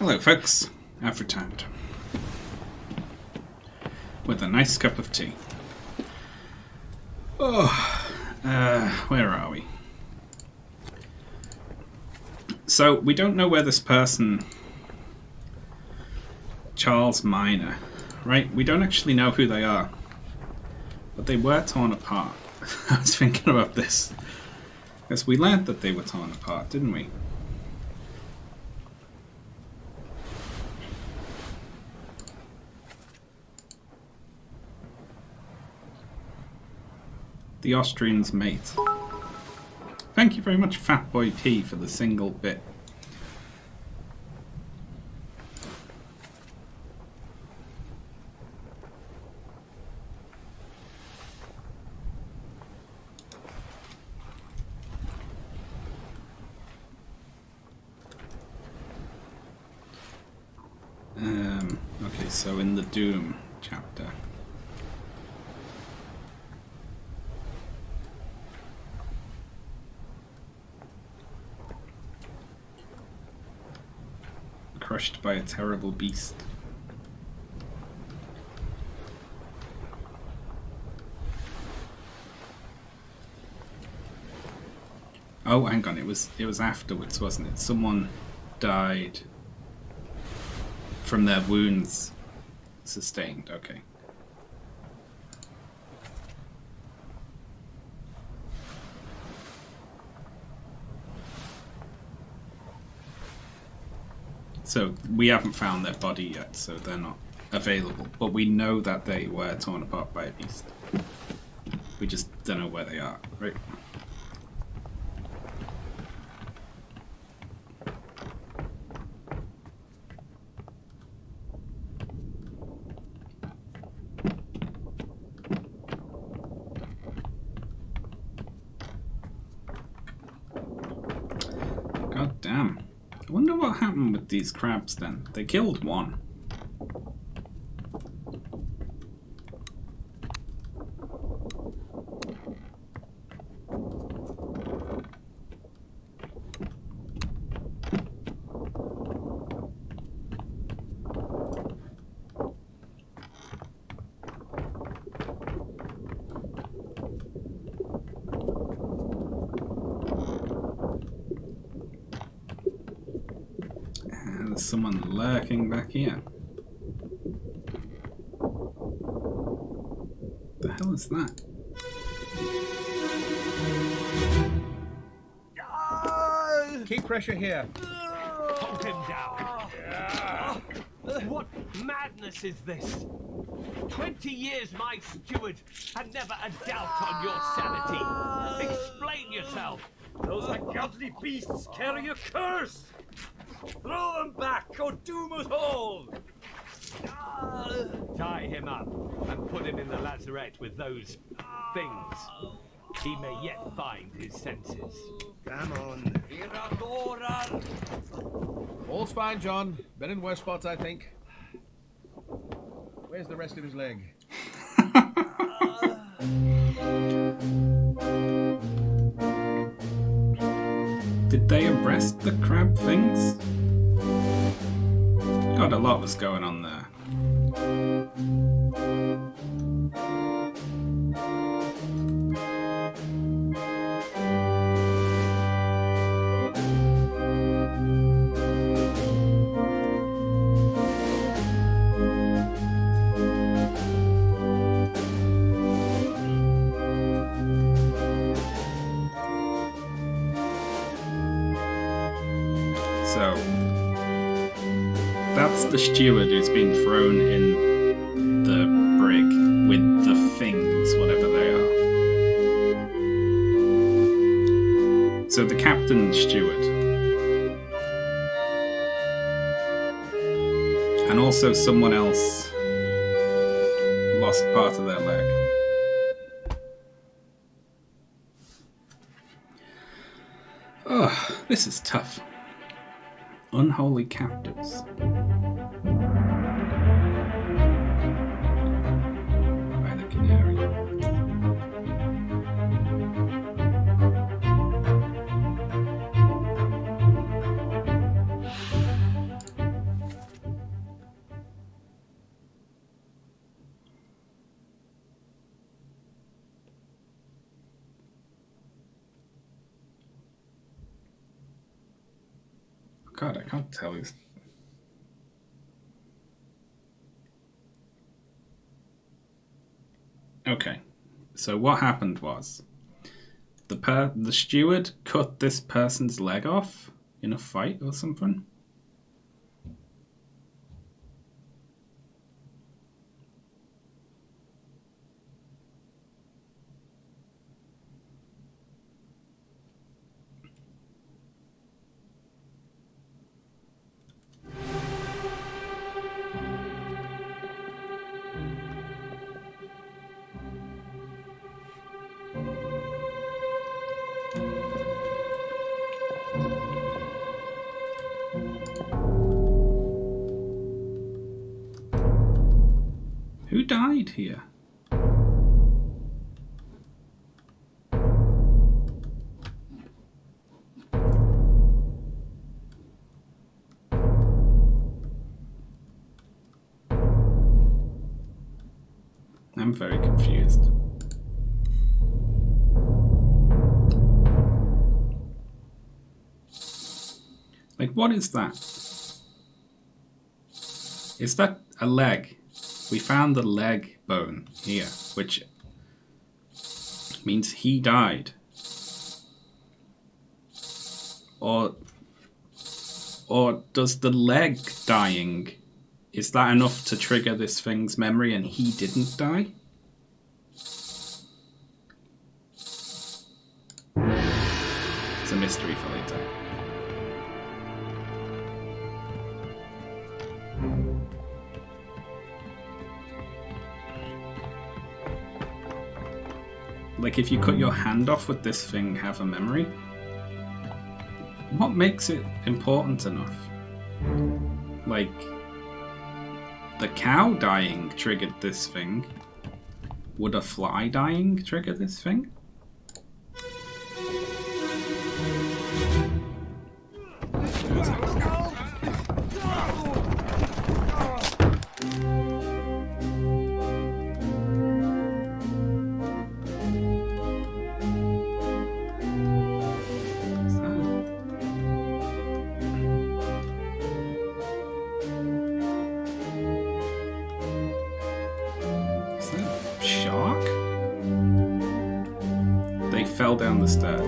Hello, folks. I've returned with a nice cup of tea. Oh, where are we? So, we don't know where this person, Charles Minor, right? We don't actually know who they are. But they were torn apart. I was thinking about this. Because we learned that they were torn apart, didn't we? The Austrian's mate. Thank you very much, Fatboy P, for the single bit. Okay, so in the Doom chapter. Crushed by a terrible beast. Oh, hang on, it was afterwards, wasn't it? Someone died from their wounds sustained. Okay. So we haven't found their body yet, so they're not available. But we know that they were torn apart by a beast. We just don't know where they are, right? God damn. I wonder what happened with these crabs then. They killed one. There's someone lurking back here. The hell is that? Keep pressure here. Hold him down. What madness is this? 20 years my steward, and never a doubt on your sanity. Explain yourself. Those ungodly beasts carry a curse! Throw them back or doom us all! Tie him up and put him in the lazarette with those things. He may yet find his senses. Come on. All's fine, John. Been in worse spots, I think. Where's the rest of his leg? Did they arrest the crab things? God, a lot was going on there. So, that's the steward who's been thrown in the brig with the things, whatever they are. So the captain's steward. And also someone else lost part of their leg. Oh, this is tough. Unholy captives. By the canary. God, I can't tell you. Okay, so what happened was the steward cut this person's leg off in a fight or something. Who died here? I'm very confused. Like, what is that? Is that a leg? We found the leg bone here, which means he died. Or does the leg dying, is that enough to trigger this thing's memory and he didn't die? It's a mystery for later. Like, if you cut your hand off, would this thing have a memory? What makes it important enough? Like, the cow dying triggered this thing. Would a fly dying trigger this thing? Shark? They fell down the stairs.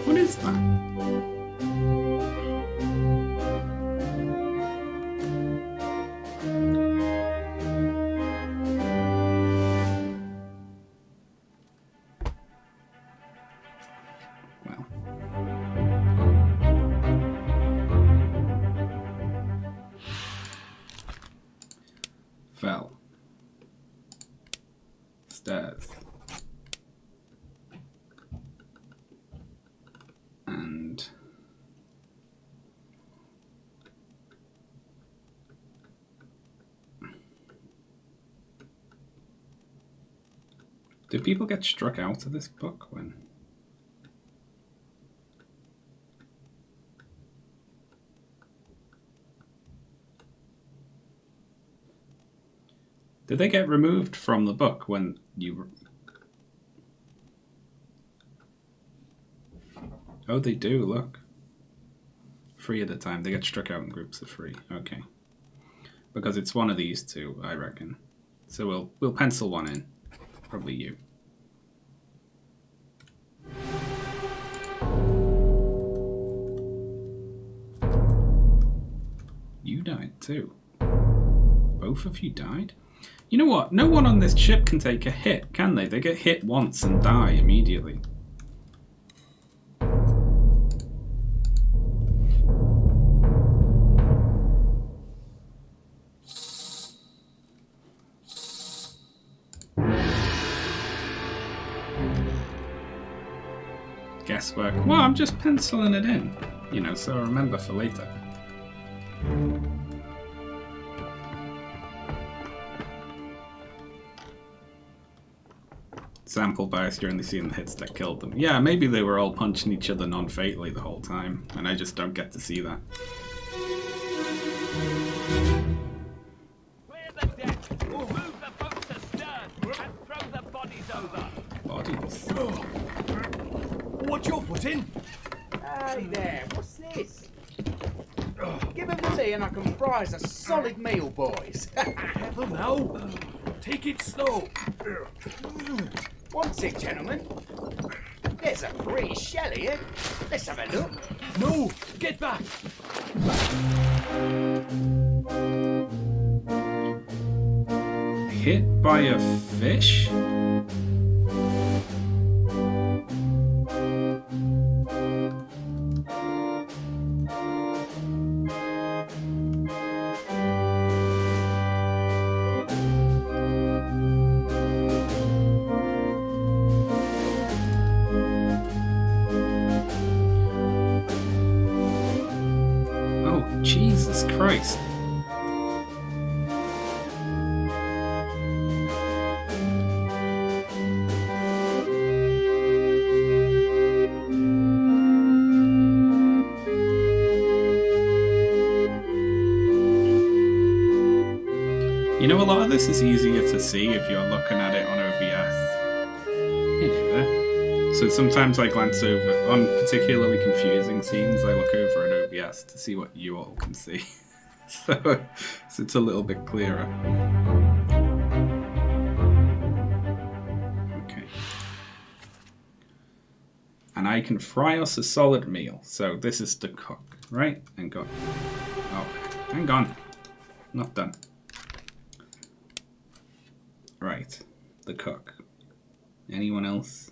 What is that? Fell. Stairs. And do people get struck out of this book when? Did they get removed from the book when you... Oh, they do, look. 3 at a time. They get struck out in groups of 3. Okay. Because it's one of these two, I reckon. So we'll pencil one in. Probably you. You died too. Both of you died? You know what? No one on this ship can take a hit, can they? They get hit once and die immediately. Guesswork. Well, I'm just penciling it in, you know, so I remember for later. Sample bias during the scene, the hits that killed them. Yeah, maybe they were all punching each other non-fatally the whole time, and I just don't get to see that. Clear the deck. Move the boats astern and throw the bodies over. Bodies. What's your foot in? Hey there, what's this? Give him to me and I can fry us a solid meal, boys. Careful now. Take it slow. What's it, gentlemen? There's a pretty shell here. Let's have a look. No, get back. Hit by a fish? Oh, Jesus Christ. You know, a lot of this is easier to see if you're looking at it on OBS. Hello. So sometimes I glance over, on particularly confusing scenes, I look over at OBS to see what you all can see. so it's a little bit clearer. Okay. And I can fry us a solid meal. So this is the cook, right? And go. Oh, hang on. Not done. Right, the cook. Anyone else?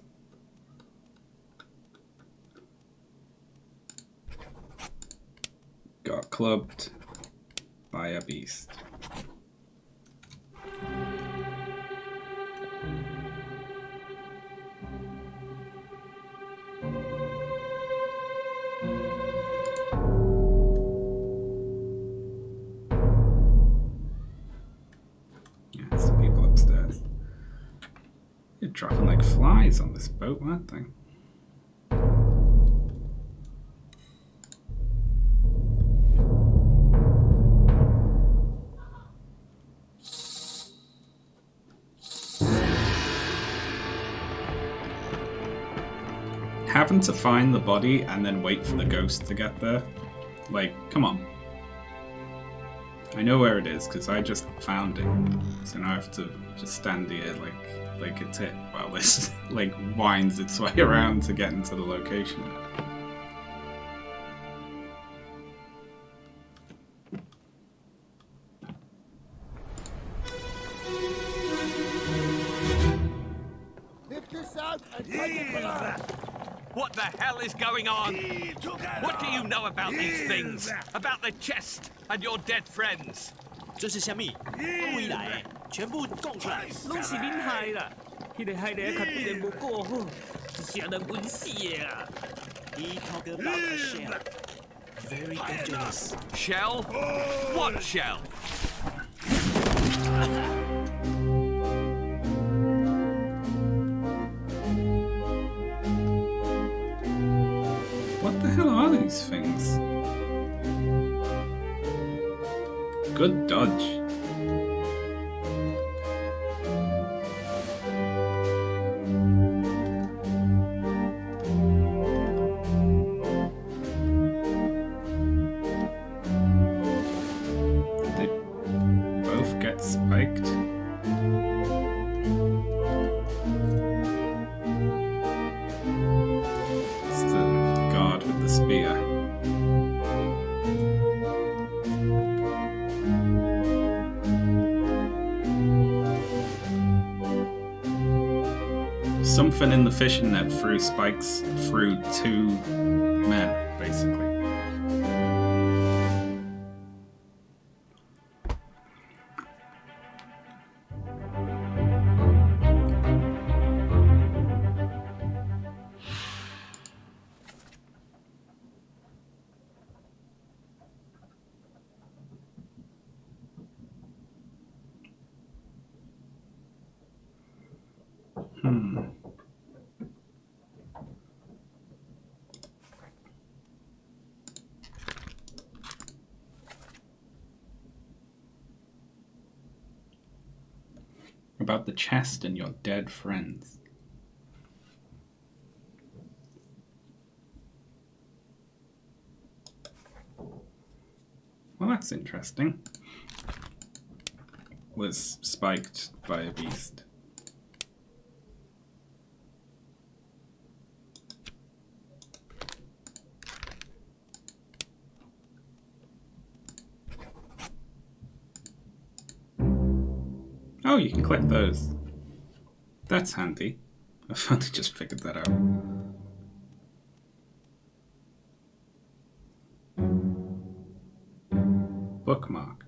Got clubbed by a beast. Yeah, some people upstairs. They're dropping like flies on this boat, weren't they? Having to find the body and then wait for the ghost to get there. Like, come on. I know where it is because I just found it. So now I have to just stand here like a tit while this like winds its way around to get into the location. Lift this out and take it below. What the hell is going on? What do you know about these things? About the chest and your dead friends? 这是虾米？未来全部供出来。拢是恁害啦！迄个害得较对人无顾好，是人稳死的啊！ He talk about a shell. Very dangerous. Shell? What shell? What the hell are these things? Good dodge. They both get spiked. It's the guard with the spear. Something in the fishing net threw spikes through two men, basically. About the chest and your dead friends. Well, that's interesting. Was spiked by a beast. Oh, you can click those. That's handy. I've only just figured that out. Bookmark.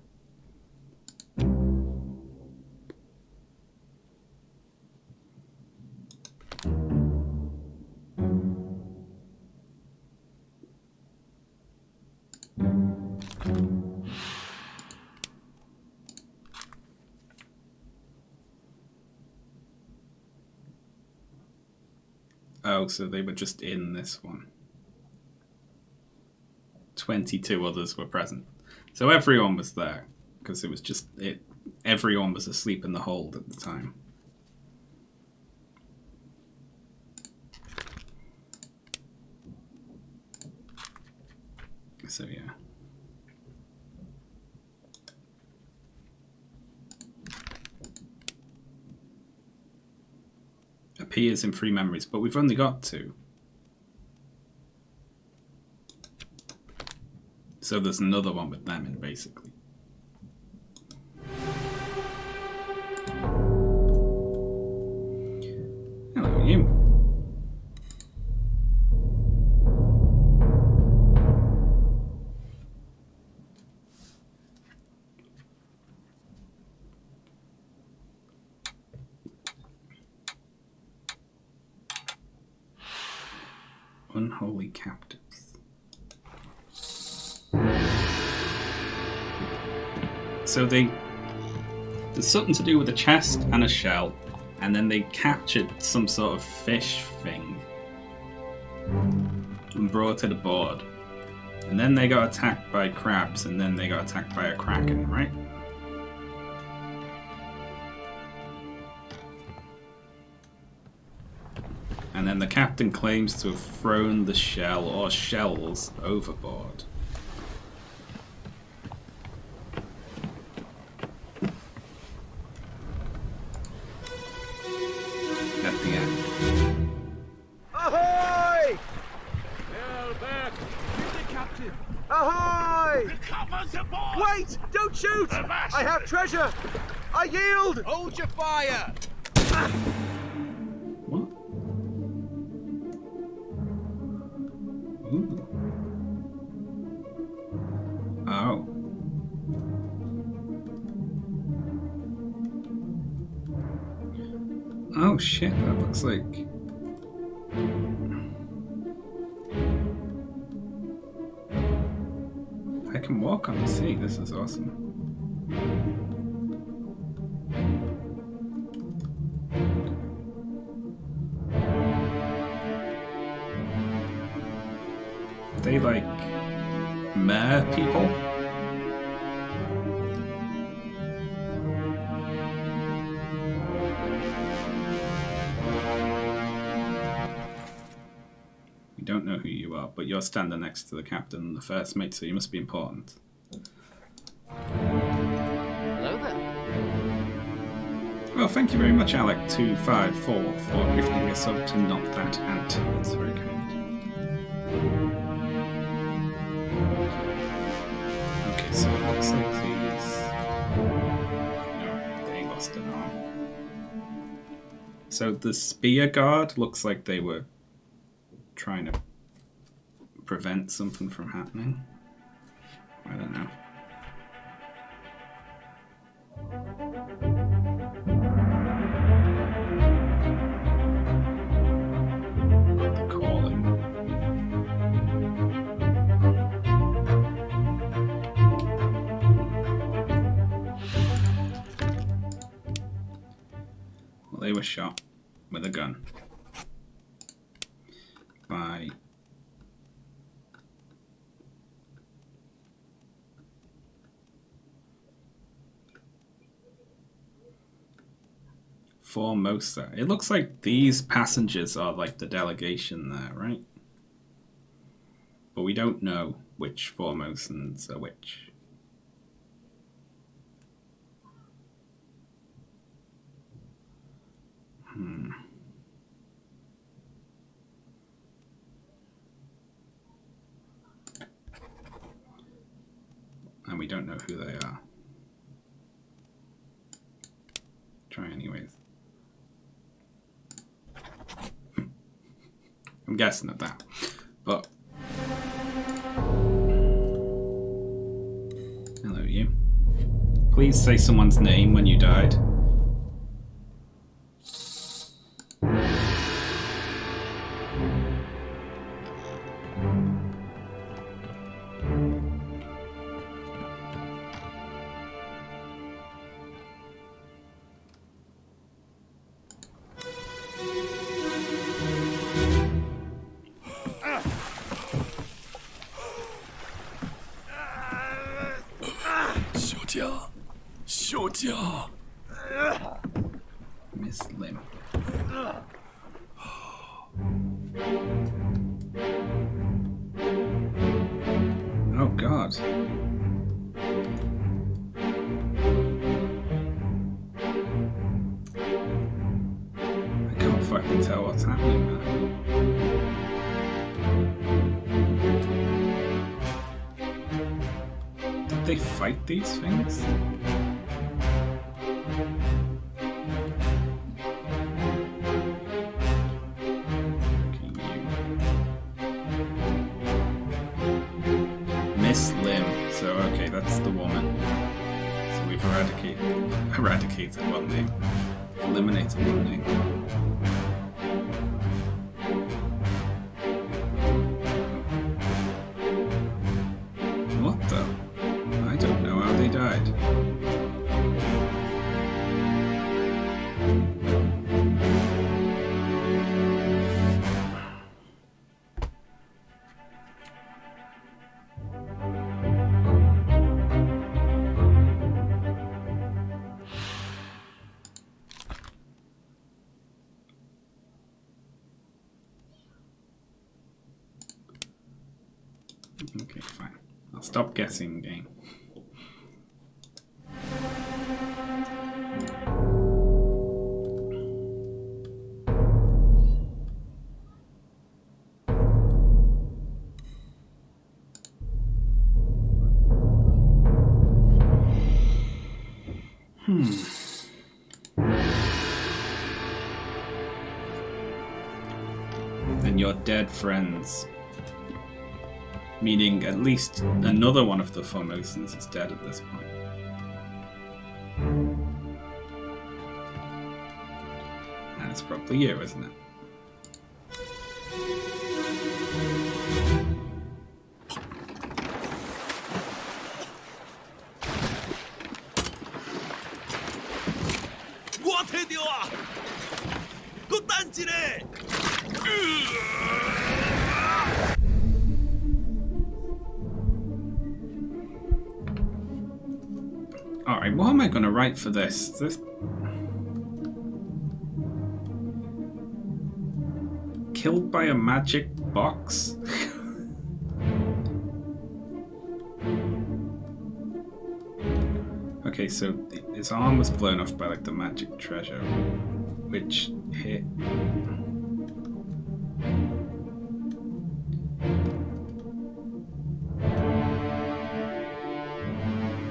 Oh, so they were just in this one. 22 others were present. So everyone was there, because it was just it. Everyone was asleep in the hold at the time. So yeah. Appears in 3 memories, but we've only got 2. So there's another one with them in, basically. Hello, you. Unholy captives. So there's something to do with a chest and a shell, and then they captured some sort of fish thing and brought it aboard. And then they got attacked by crabs, and then they got attacked by a kraken, right? And then the captain claims to have thrown the shell or shells overboard. At the end. Ahoy! Hell back! Here's the captain! Ahoy! The copper's aboard! Wait! Don't shoot! I have treasure! I yield! Hold your fire! What? Ooh. Oh. Oh shit, that looks like... I can walk on the sea, this is awesome. They like mare people? We don't know who you are, but you're standing next to the captain and the first mate, so you must be important. Hello there. Well, thank you very much, Alec254, for gifting a sub to Not That Ant. That's very kind. Okay, so it looks like these... No, they lost an arm. So the spear guard looks like they were trying to prevent something from happening. I don't know. Calling. Well, they were shot with a gun. By Formosa. It looks like these passengers are like the delegation there, right? But we don't know which Formosans are which. And we don't know who they are. Try anyways. I'm guessing at that. But hello you. Please say someone's name when you died. Miss Lim. Oh God. I can't fucking tell what's happening now. Did they fight these things? Miss Lim. So okay, that's the woman. So we've eradicated one name. Eliminated one name. What the? I don't know how they died. Okay, fine. I'll stop guessing game. And your dead friends. Meaning at least another one of the Formosans is dead at this point. And it's probably you, isn't it? Alright, what am I going to write for this? Killed by a magic box? Okay, so his arm was blown off by like the magic treasure, which hit.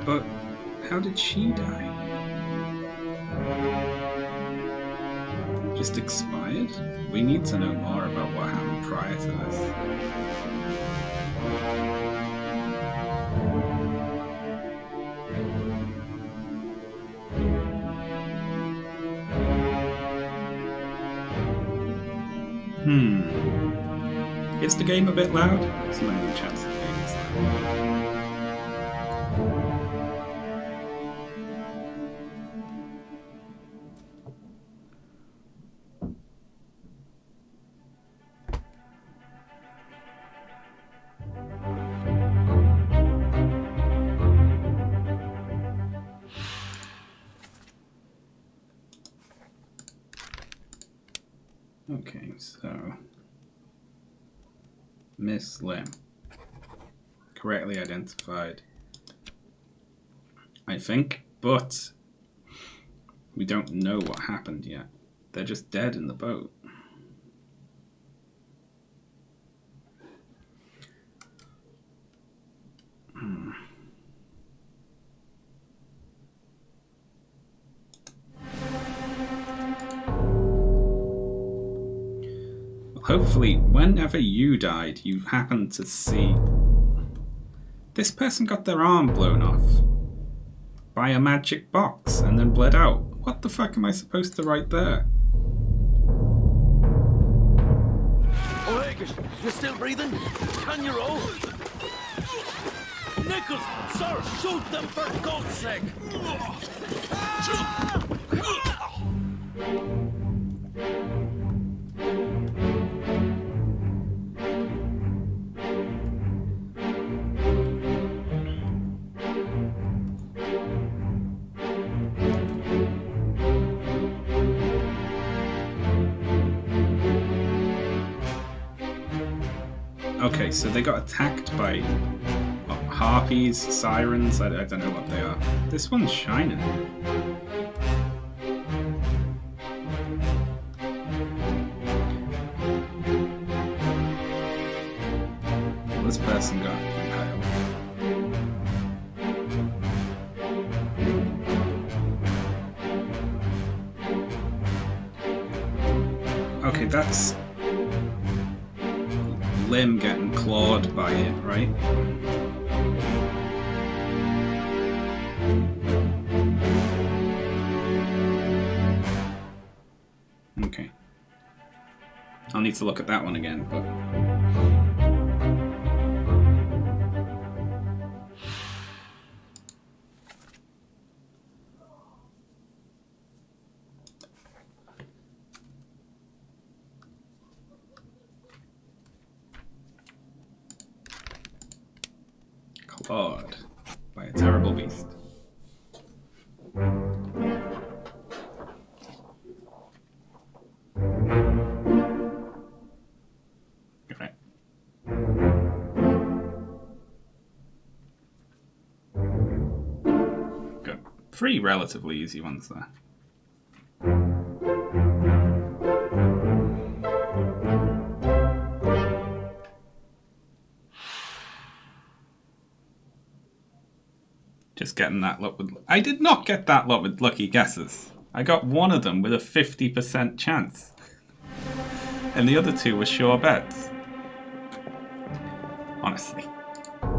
But how did she die? Just expired? We need to know more about what happened prior to this. Is the game a bit loud? Someone in the chat said the game is loud. Miss Lim. Correctly identified, I think, but we don't know what happened yet. They're just dead in the boat. Hopefully, whenever you died, you happened to see... This person got their arm blown off by a magic box and then bled out. What the fuck am I supposed to write there? Oh, Aegis, you still breathing? Can you roll? Nichols, sir, shoot them for God's sake! Okay, so they got attacked by harpies, sirens, I don't know what they are. This one's shining. Well, this person got impaled. Okay, that's Lim getting clawed by it, right? Okay. I'll need to look at that one again, but... Clawed by a terrible beast. Okay. Good. 3 relatively easy ones there. Just getting that luck with... I did not get that luck with lucky guesses. I got one of them with a 50% chance. And the other 2 were sure bets. Honestly. Are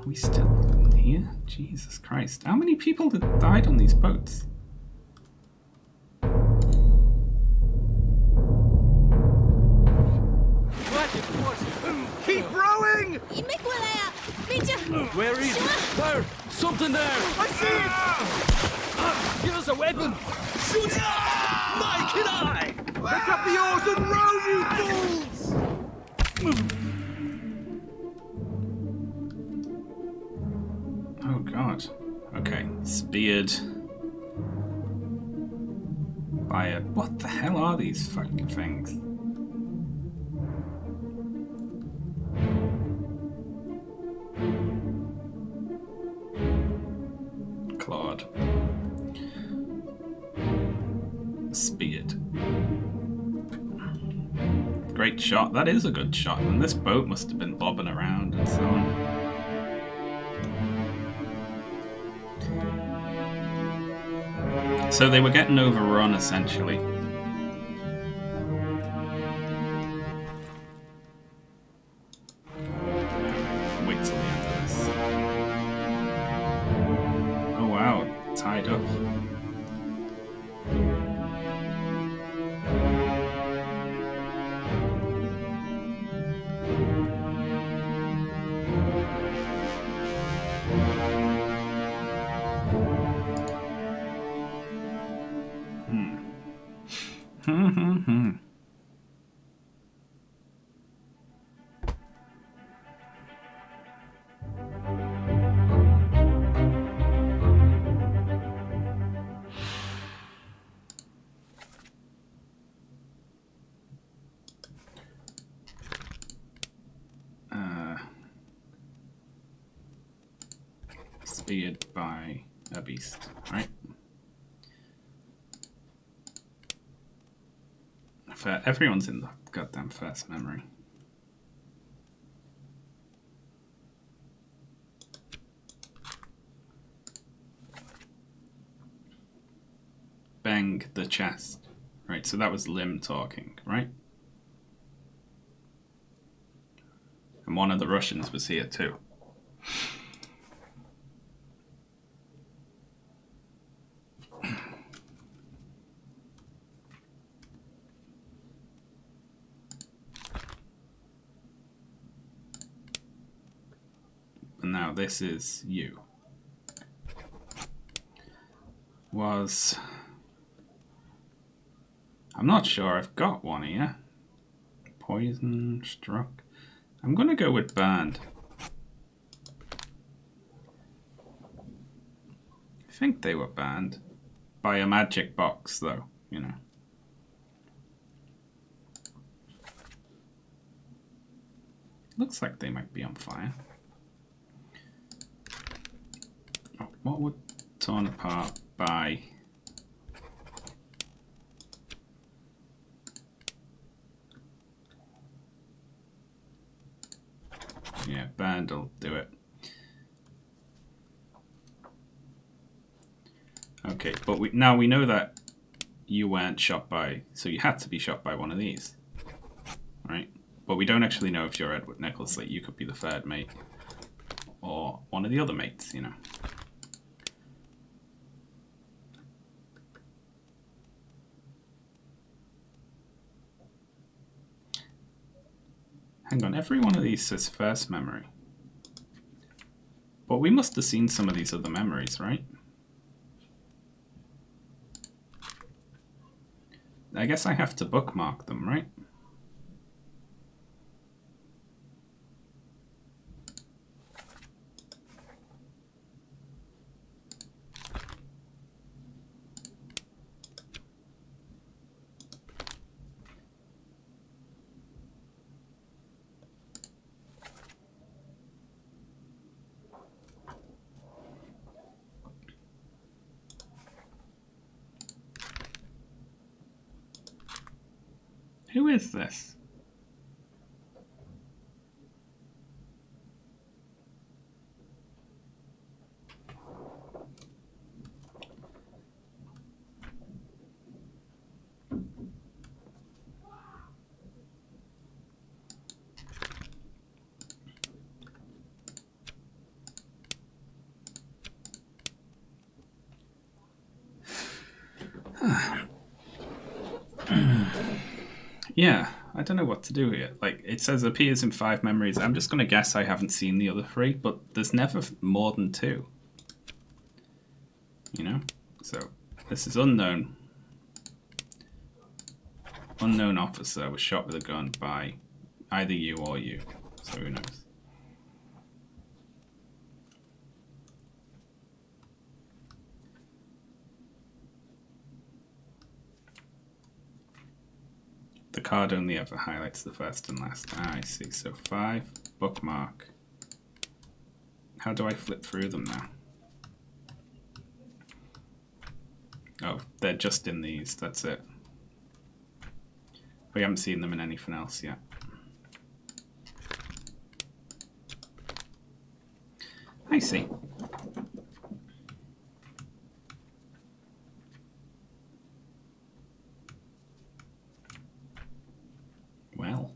we still here? Jesus Christ. How many people died on these boats? Keep rowing! Where is it? There! Something there! I see it! Give us a weapon! Shoot! My kid eye! Pick up the oars and row, you fools! Oh god. Okay. Speared by a... What the hell are these fucking things? Clawed. Speared. Great shot. That is a good shot. And this boat must have been bobbing around and so on. So they were getting overrun, essentially. Wait till the end of this. Oh wow, tied up. feared by a beast, right? Everyone's in the goddamn first memory. Bang the chest. Right, so that was Lim talking, right? And one of the Russians was here too. And now this is you. I'm not sure I've got one here. Poison, struck. I'm gonna go with banned. I think they were banned by a magic box though, you know. Looks like they might be on fire. Oh, what would torn apart by... Yeah, banned will do it. Okay, but now we know that you weren't shot by, so you had to be shot by one of these, right? But we don't actually know if you're Edward Nichols. Like, you could be the third mate or one of the other mates, you know. Hang on, every one of these says first memory. But we must have seen some of these other memories, right? I guess I have to bookmark them, right? Who is this? Yeah, I don't know what to do here. Like, it says appears in 5 memories. I'm just going to guess I haven't seen the other 3, but there's never more than 2. You know? So, this is unknown. Unknown officer was shot with a gun by either you or you. So who knows? The card only ever highlights the first and last. Ah, I see. So 5, bookmark. How do I flip through them now? Oh, they're just in these. That's it. We haven't seen them in anything else yet. I see. Well.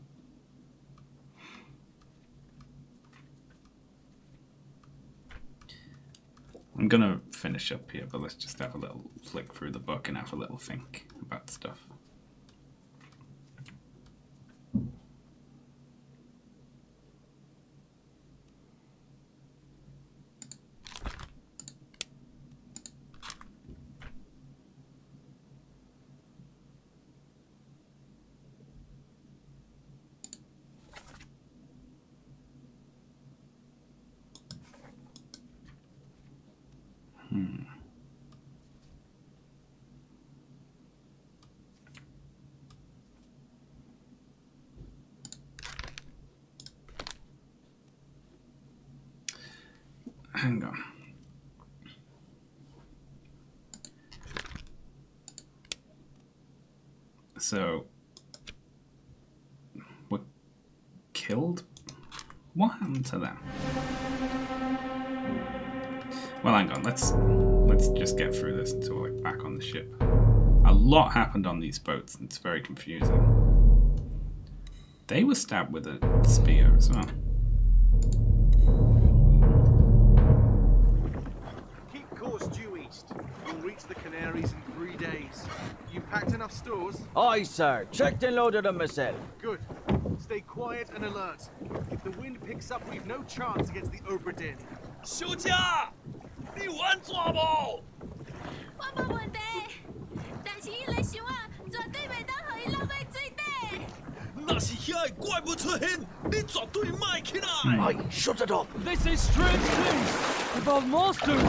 I'm gonna finish up here, but let's just have a little flick through the book and have a little think about stuff. Hang on. So, we're killed? What happened to them? Well, hang on, let's just get through this until we're back on the ship. A lot happened on these boats, and it's very confusing. They were stabbed with a spear as well. Keep course due east. We'll reach the Canaries in 3 days. You packed enough stores? Aye, sir. Checked and loaded them myself. Good. Stay quiet and alert. If the wind picks up, we've no chance against the Obra Dinn. 休假，你玩抓不？我冇问题，但是伊个想啊，绝对袂当互伊落去水底。那是遐个怪物出现，你绝对卖起来。Aye, shut it up. This is strange things about monsters.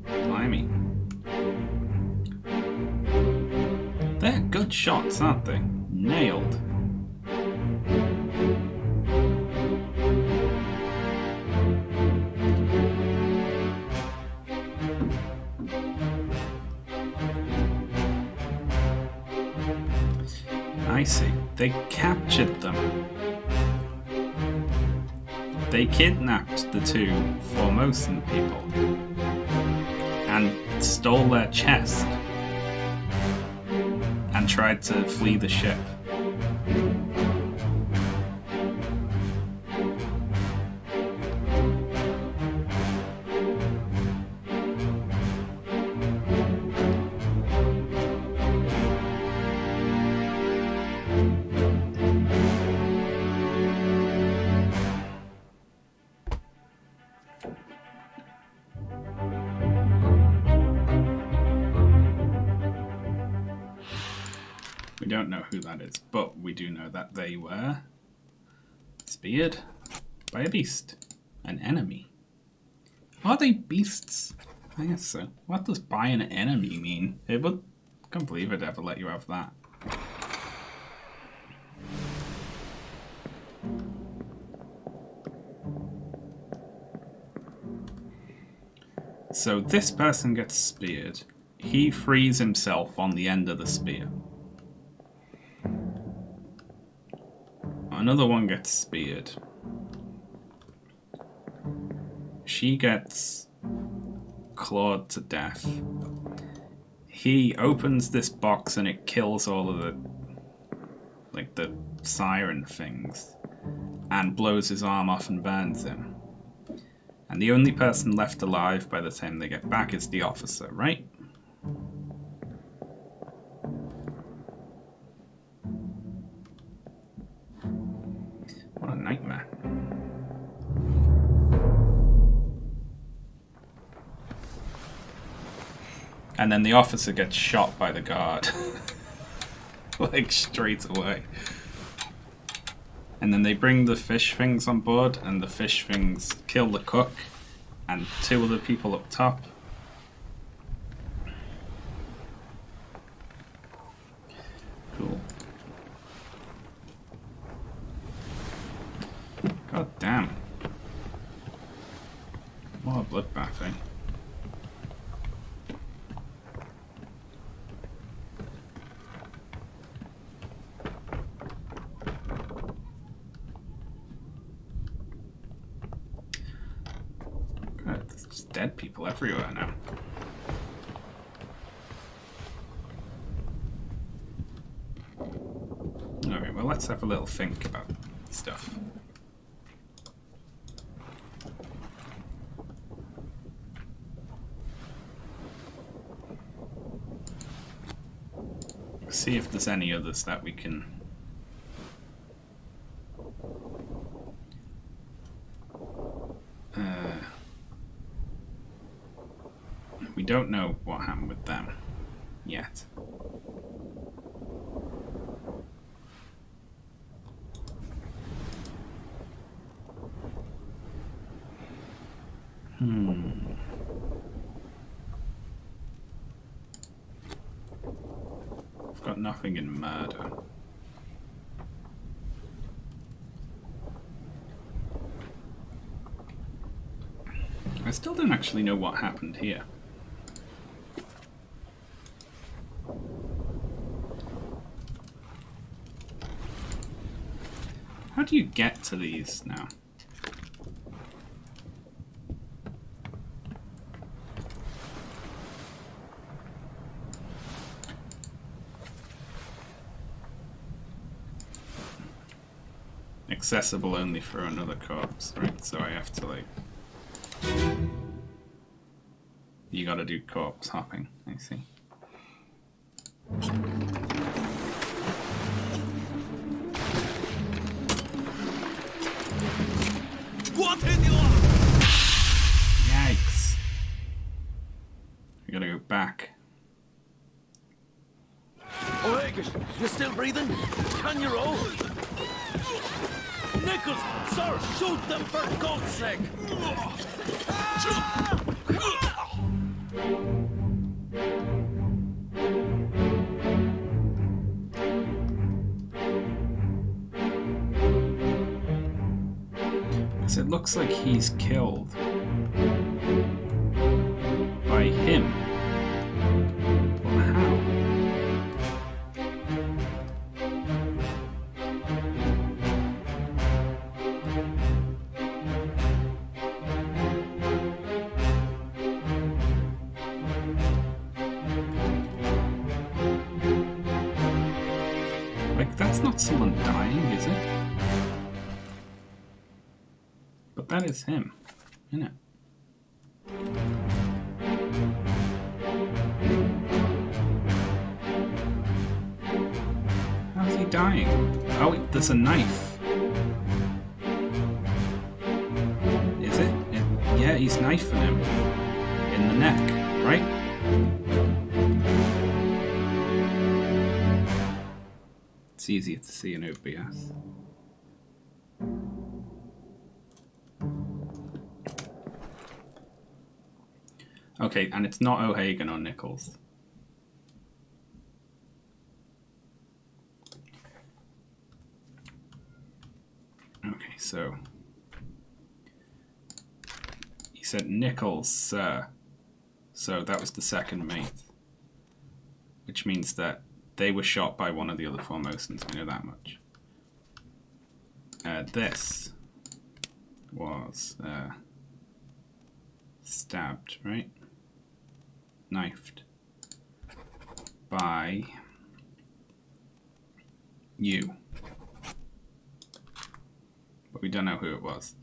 Blimey. They're good shots, aren't they? Nailed. I see. They captured them. They kidnapped the two Formosan people and stole their chest and tried to flee the ship. We don't know who that is, but we do know that they were speared by a beast, an enemy. Are they beasts? I guess so. What does by an enemy mean? I can't believe I'd ever let you have that. So this person gets speared. He frees himself on the end of the spear. Another one gets speared. She gets clawed to death. He opens this box and it kills all of the siren things and blows his arm off and burns him. And the only person left alive by the time they get back is the officer, right? What a nightmare. And then the officer gets shot by the guard. Like straight away. And then they bring the fish things on board and the fish things kill the cook and two other people up top. Cool. God damn. What a bloodbath, eh? God, there's just dead people everywhere now. Alright, well let's have a little think about stuff. See if there's any others that we can we don't know what happened with them yet. I've got nothing in murder. still don't actually know what happened here. How do you get to these now? Accessible only for another corpse, right? So I have to like... You gotta do corpse hopping, I see. Yikes. We gotta go back. O'Hagan, you still breathing? Can you roll? Nichols, sir, shoot them for God's sake! Because it looks like he's killed by him. Well, how? Like, that's not someone dying, is it? But that is him, isn't it? How's he dying? Oh, there's a knife. Is it? Yeah, he's knifing him. In the neck, right? It's easier to see in OBS. Okay, and it's not O'Hagan or Nichols. Okay, so he said Nichols, sir. So that was the second mate, which means that they were shot by one of the other Formosans. We know that much. This was stabbed, right? Knifed by you. But we don't know who it was.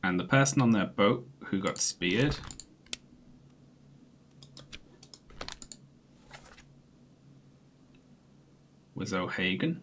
And the person on their boat who got speared was O'Hagan.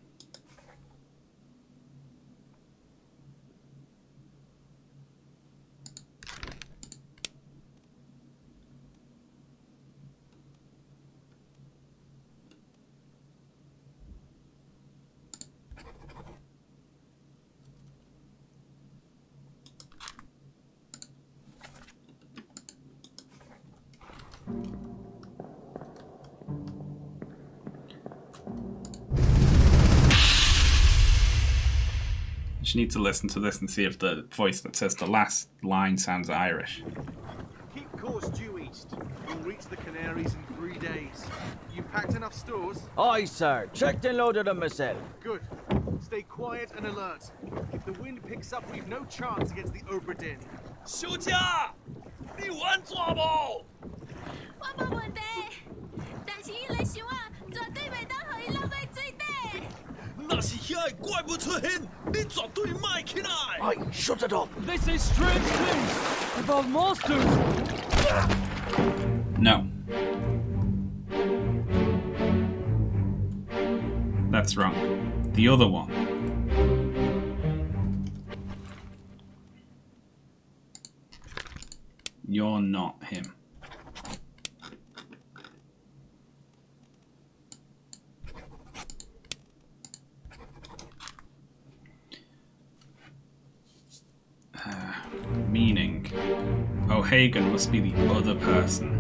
You need to listen to this and see if the voice that says the last line sounds Irish. Keep course due east. You'll reach the Canaries in 3 days. You packed enough stores? Aye, sir. Checked and loaded them myself. Good. Stay quiet and alert. If the wind picks up, we've no chance against the Obra Dinn. 休假，你玩抓不？我冇问题，但是伊来想啊，绝对袂当互伊落去水底。那是遐个怪物出现，你绝对卖起来。Aye, shut it up. They say strange things about monsters. No. That's wrong. The other one. You're not him. Meaning, O'Hagan must be the other person.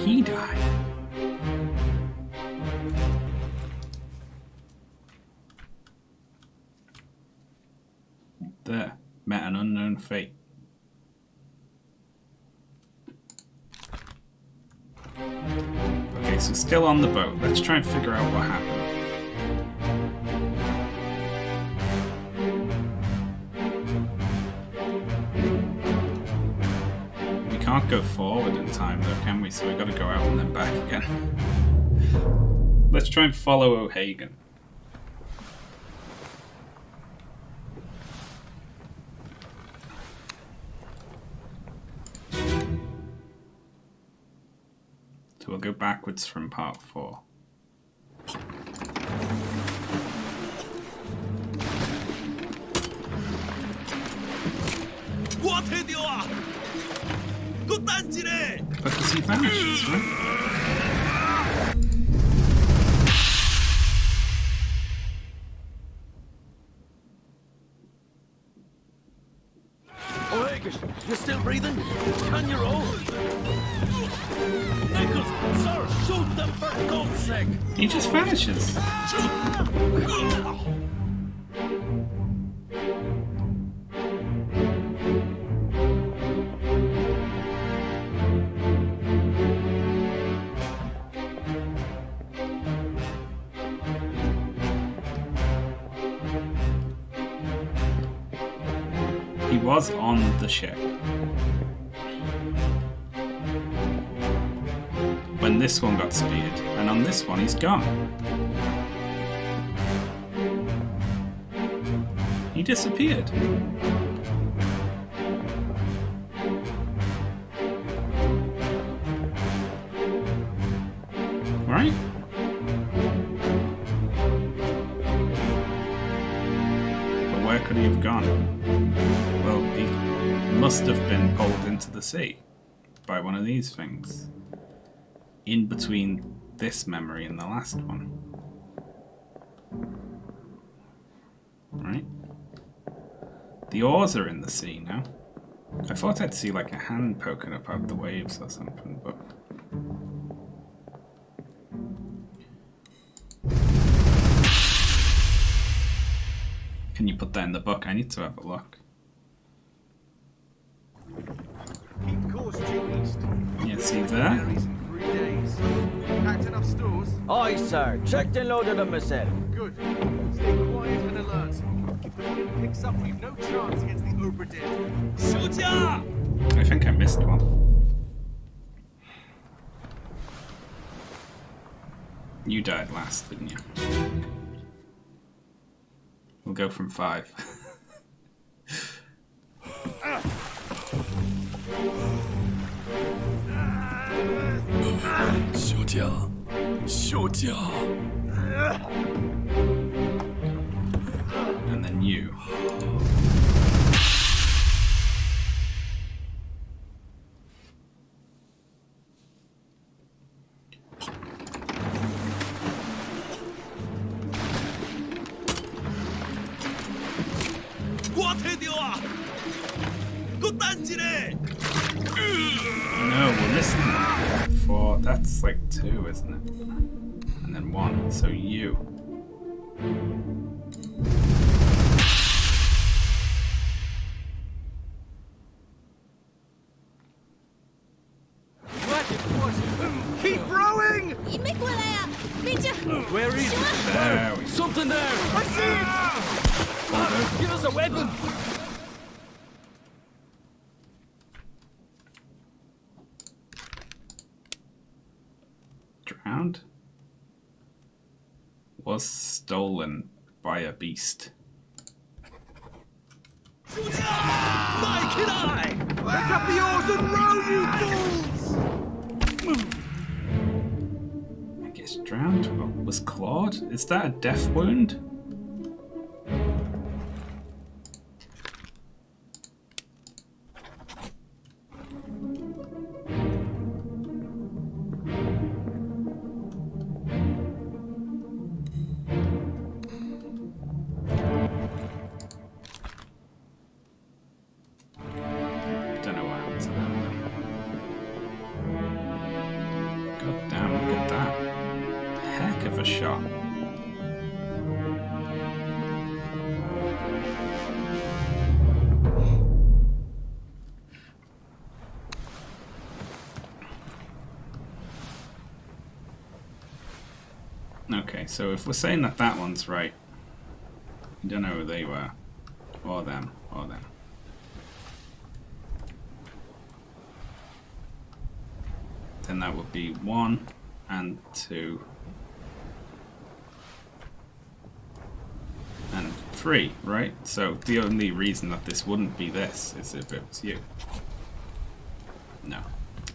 he died? There, met an unknown fate. Okay, so still on the boat. Let's try and figure out what happened. We can't go forward in time though, can we? So we gotta go out and then back again. Let's try and follow O'Hagan. So we'll go backwards from part 4. Because he vanishes, right? O'Hagan, you still breathing? Can you roll? Nichols, sir, shoot them for God's sake! He just vanishes. He was on the ship when this one got speared, and on this one he's gone. He disappeared. Right? But where could he have gone? Well, he must have been pulled into the sea by one of these things. In between this memory and the last one. Right? The oars are in the sea now. I thought I'd see like a hand poking up out the waves or something, but... Can you put that in the book? I need to have a look. Keep course due east. Yeah, see there? 3 days. Packed enough stores? Aye, sir. Checked and loaded them myself. Good. Stay quiet and alert. If the wind picks up, we've no chance against the Obra Dinn. I think I missed one. You died last, didn't you? We'll go from 5. And then you. No, we're missing 4. That's like 2, isn't it? And then 1. So you. Keep rowing! Where is it? There we go. Something there! I see it! Give us a weapon! Drowned? Was stolen by a beast. Mike and I! Pick up the oars and row, you fools! I guess drowned was clawed? Is that a death wound? so if we're saying that that one's right, I don't know who they were, or them, or them. Then that would be 1 and 2 and 3, right? So the only reason that this wouldn't be this is if it was you. No,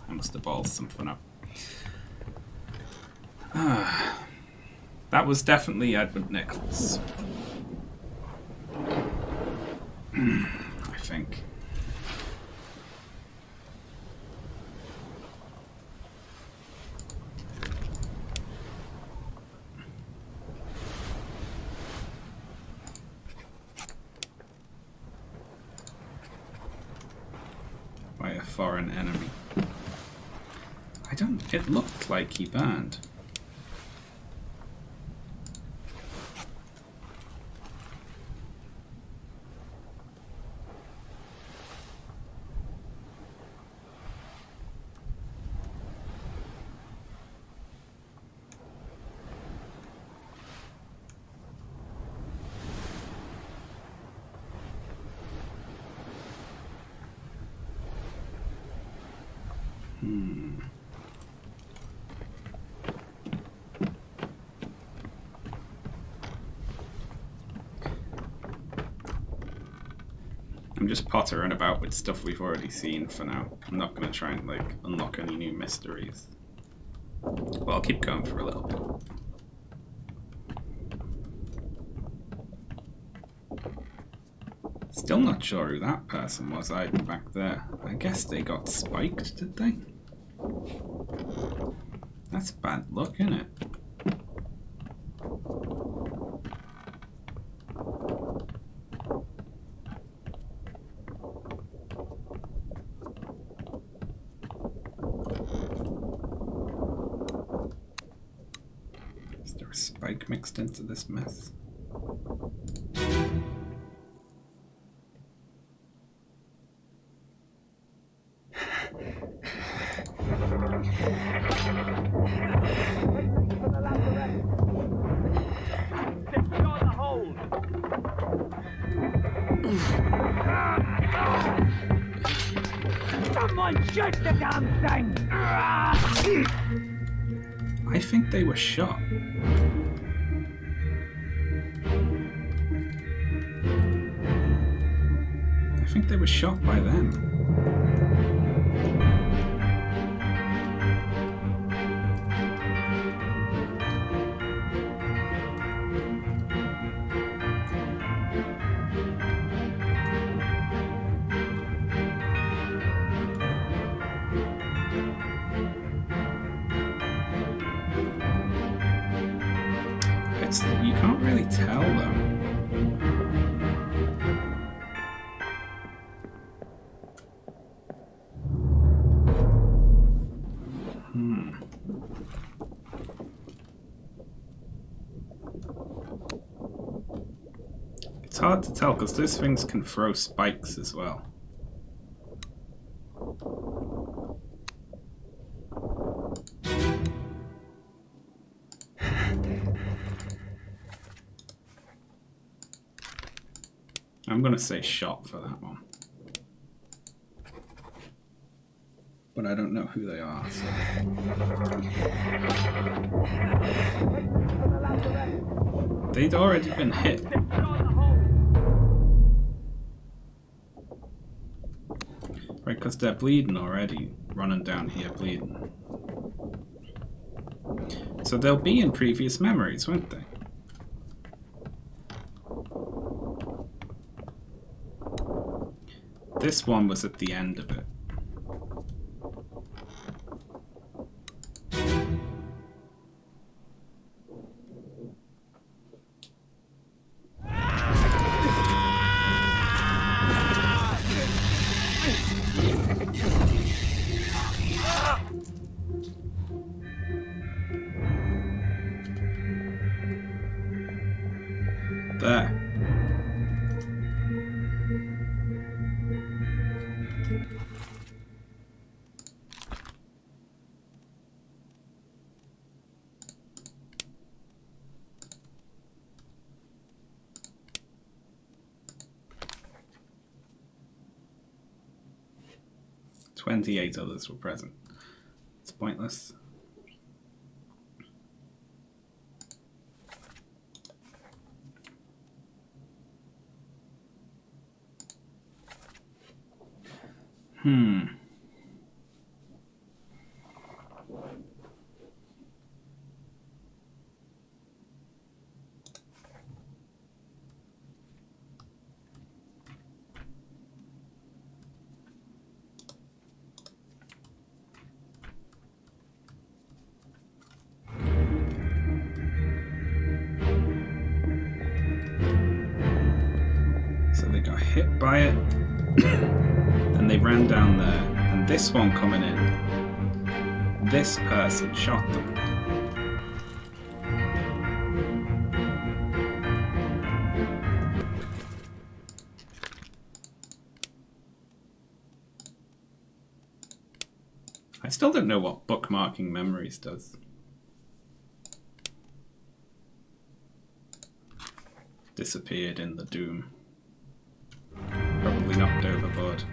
I must have ballsed something up. That was definitely Edward Nichols. I think. By a foreign enemy. I don't. It looked like he burned. I'm just pottering about with stuff we've already seen for now. I'm not going to try and like unlock any new mysteries. But I'll keep going for a little bit. Still not sure who that person was hiding back there. I guess they got spiked, did they? That's bad luck, isn't it? Is there a spike mixed into this mess? Someone shoot the damn thing! I think they were shot. I think they were shot by them. You can't really tell though. It's hard to tell because those things can throw spikes as well. I'm going to say shot for that one. But I don't know who they are. So. They'd already been hit. Right, because they're bleeding already. Running down here bleeding. So they'll be in previous memories, won't they? This one was at the end of it. There. 28 others were present. It's pointless. So they got hit by it, and they ran down there, and this one coming in, this person shot them. I still don't know what bookmarking memories does. Disappeared in the doom. Probably knocked overboard.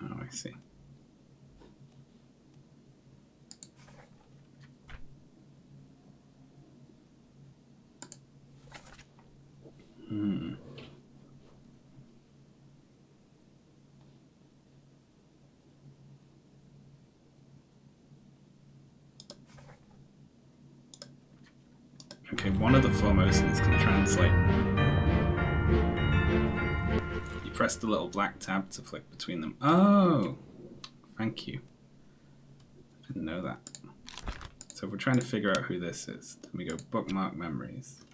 Oh, I see. Okay, one of the Formosans can translate. You press the little black tab to flick between them. Oh! Thank you. I didn't know that. So if we're trying to figure out who this is, then we go bookmark memories.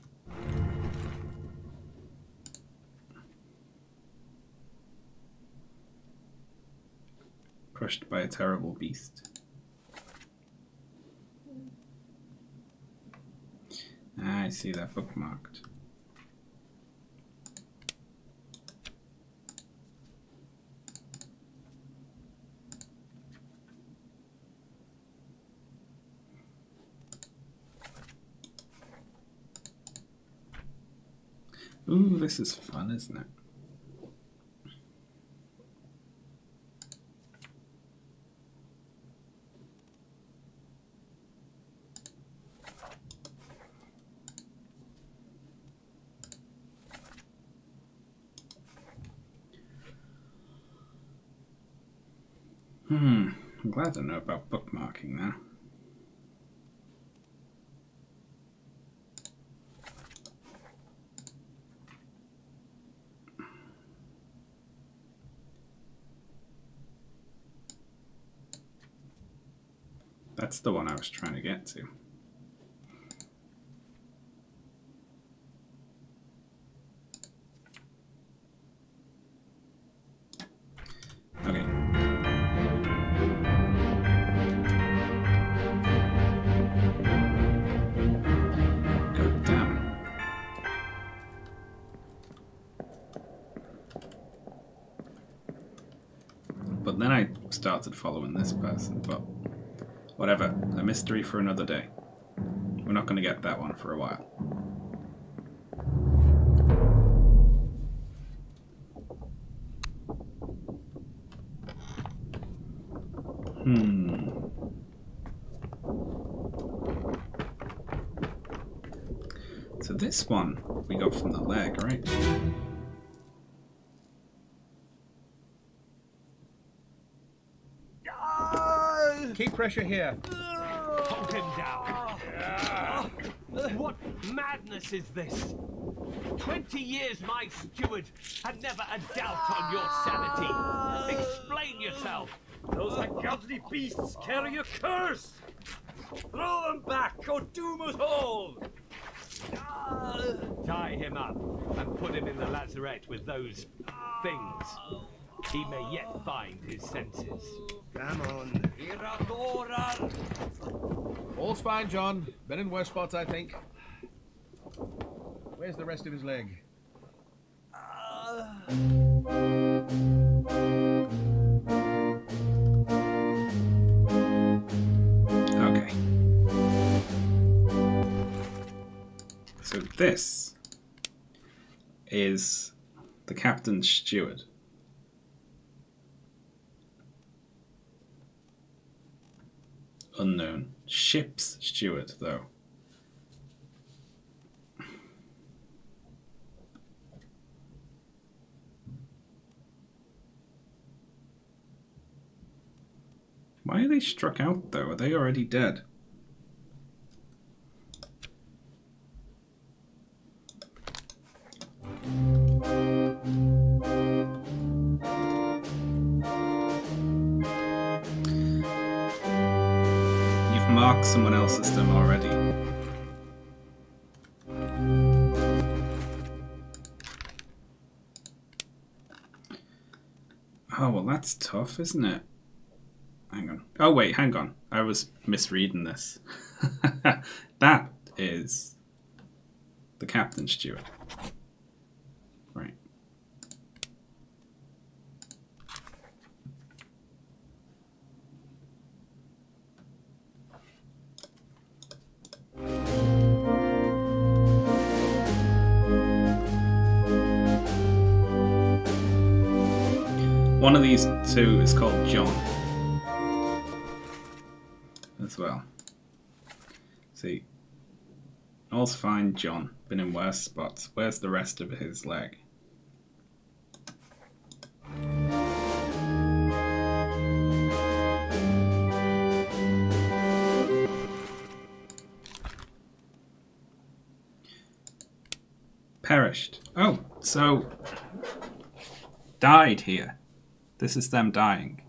Crushed by a terrible beast. Ah, I see that bookmarked. Ooh, this is fun, isn't it? I'm glad I know about bookmarking now. That's the one I was trying to get to. Okay. God damn it. But then I started following this person, but whatever, a mystery for another day. We're not going to get that one for a while. So this one we got from the leg, right? Keep pressure here. Hold him down. What madness is this? 20 years my steward, and never a doubt on your sanity. Explain yourself. Those ungodly beasts carry a curse! Throw them back or doom us all! Tie him up and put him in the lazarette with those things. He may yet find his senses. Come on. All's fine, John. Been in worse spots, I think. Where's the rest of his leg? Okay. So this is the captain's steward. Unknown. Ship's steward, though. Why are they struck out, though? Are they already dead? You've marked someone else's them already. Oh, well, that's tough, isn't it? Hang on. Oh, wait, hang on. I was misreading this. That is the captain's steward. Right. One of these two is called John as well. See, all's fine, John. Been in worse spots. Where's the rest of his leg? Perished. Oh, so died here. This is them dying.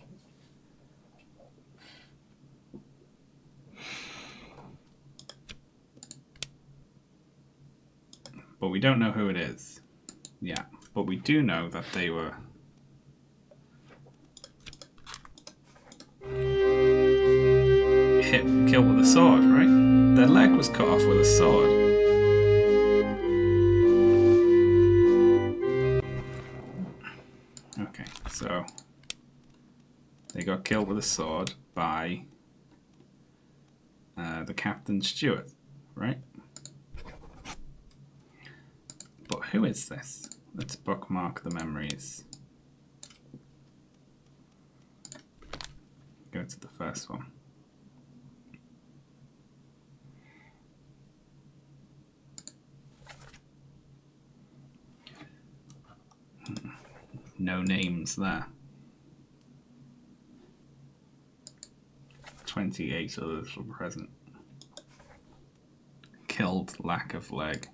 But we don't know who it is. Yeah, but we do know that they were killed with a sword, right? Their leg was cut off with a sword. Okay, so they got killed with a sword by the captain's steward, right? But who is this? Let's bookmark the memories. Go to the first one. No names there. 28 others were present. Killed, lack of leg.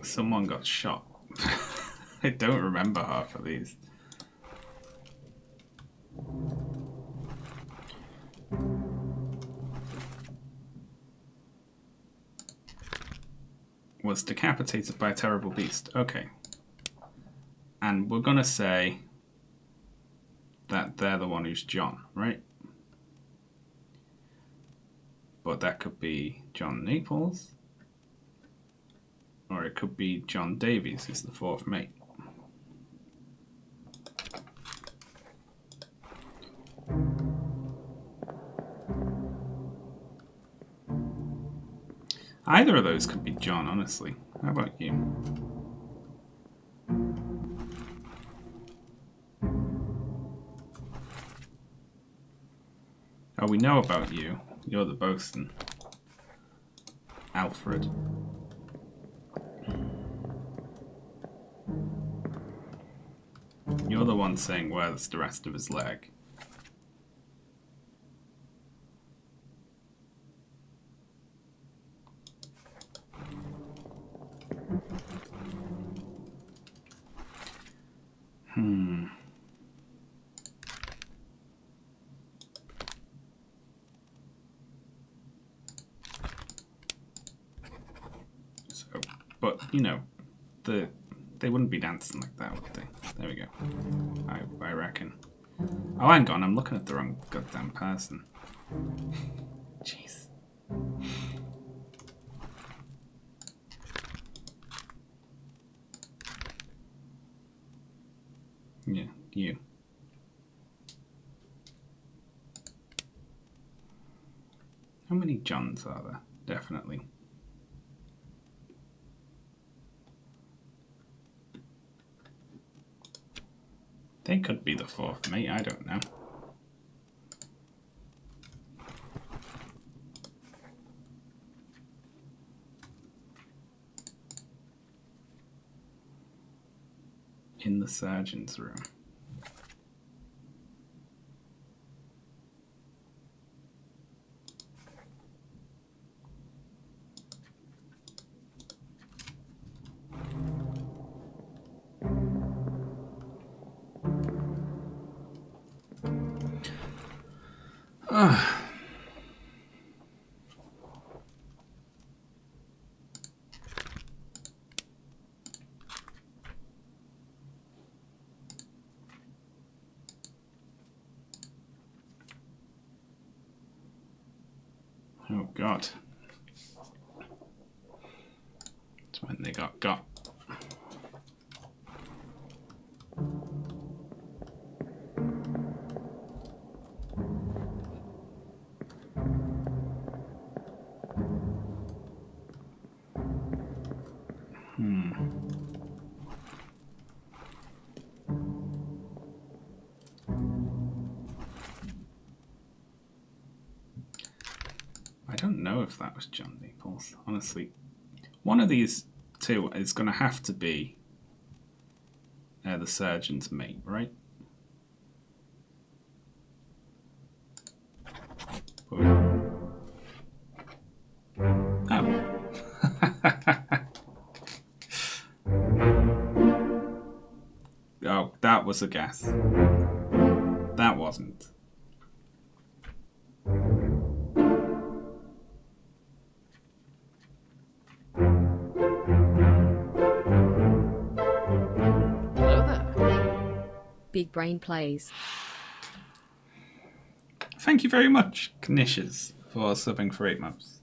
Someone got shot. I don't remember half of these. Was decapitated by a terrible beast. Okay. And we're gonna say that they're the one who's John, right? But that could be John Naples. Or it could be John Davies, who's the fourth mate. Either of those could be John, honestly. How about you? Oh, we know about you. You're the bosun. Alfred. You're Another one saying, where's the rest of his leg? So, but, you know, they wouldn't be dancing like that, would they? There we go. I reckon. Oh, hang on, I'm looking at the wrong goddamn person. Jeez. Yeah, you. How many Johns are there? Definitely. They could be the fourth mate, I don't know. In the surgeon's room. Oh God. It's when they got. I don't know if that was John Naples, honestly. One of these two is going to have to be the surgeon's mate, right? Oh. Oh, that was a guess. That wasn't. Big brain plays. Thank you very much, Knishes, for subbing for 8 months.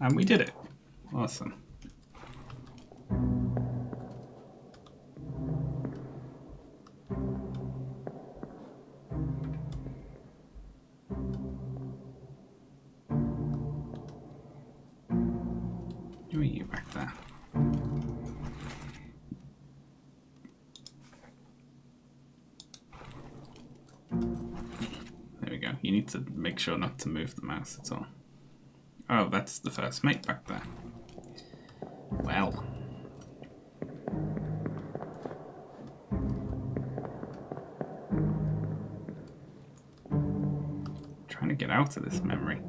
And we did it. Awesome. Who are you back there? There we go. You need to make sure not to move the mouse at all. Oh, that's the first mate back there. Well. Trying to get out of this memory.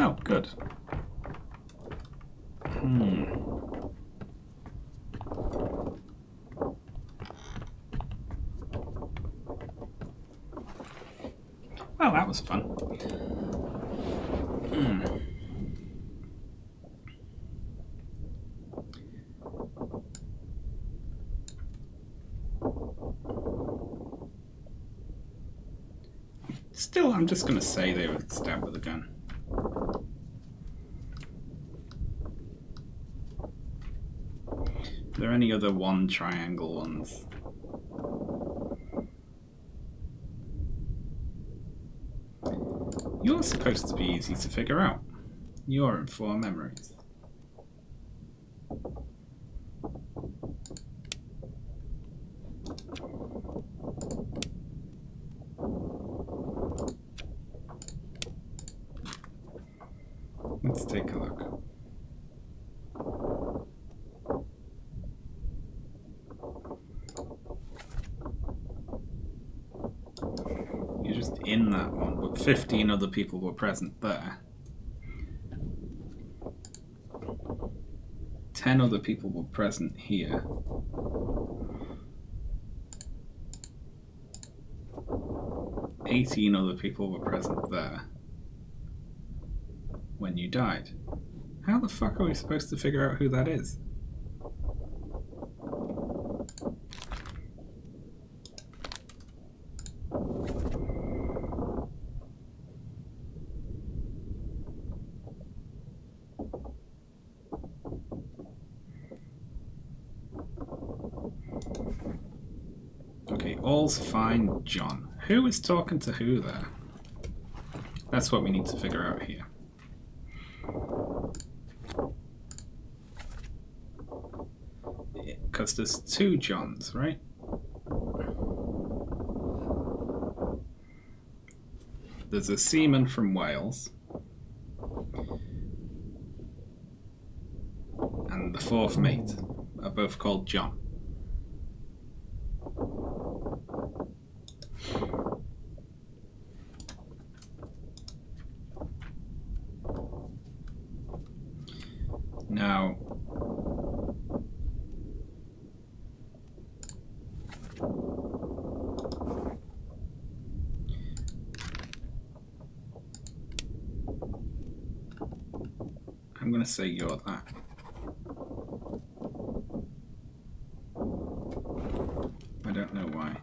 Oh, good. Well, that was fun. Still, I'm just going to say they were stabbed with a gun. Are there any other one triangle ones? You're supposed to be easy to figure out. You're in 4 memories. take a look. You're just in that one, but 15 other people were present there. 10 other people were present here. 18 other people were present there when you died. How the fuck are we supposed to figure out who that is? Okay, all's fine, John. Who is talking to who there? That's what we need to figure out here. Because there's two Johns, right? There's a seaman from Wales. And the fourth mate are both called John. Now, I'm going to say you're that. I don't know why.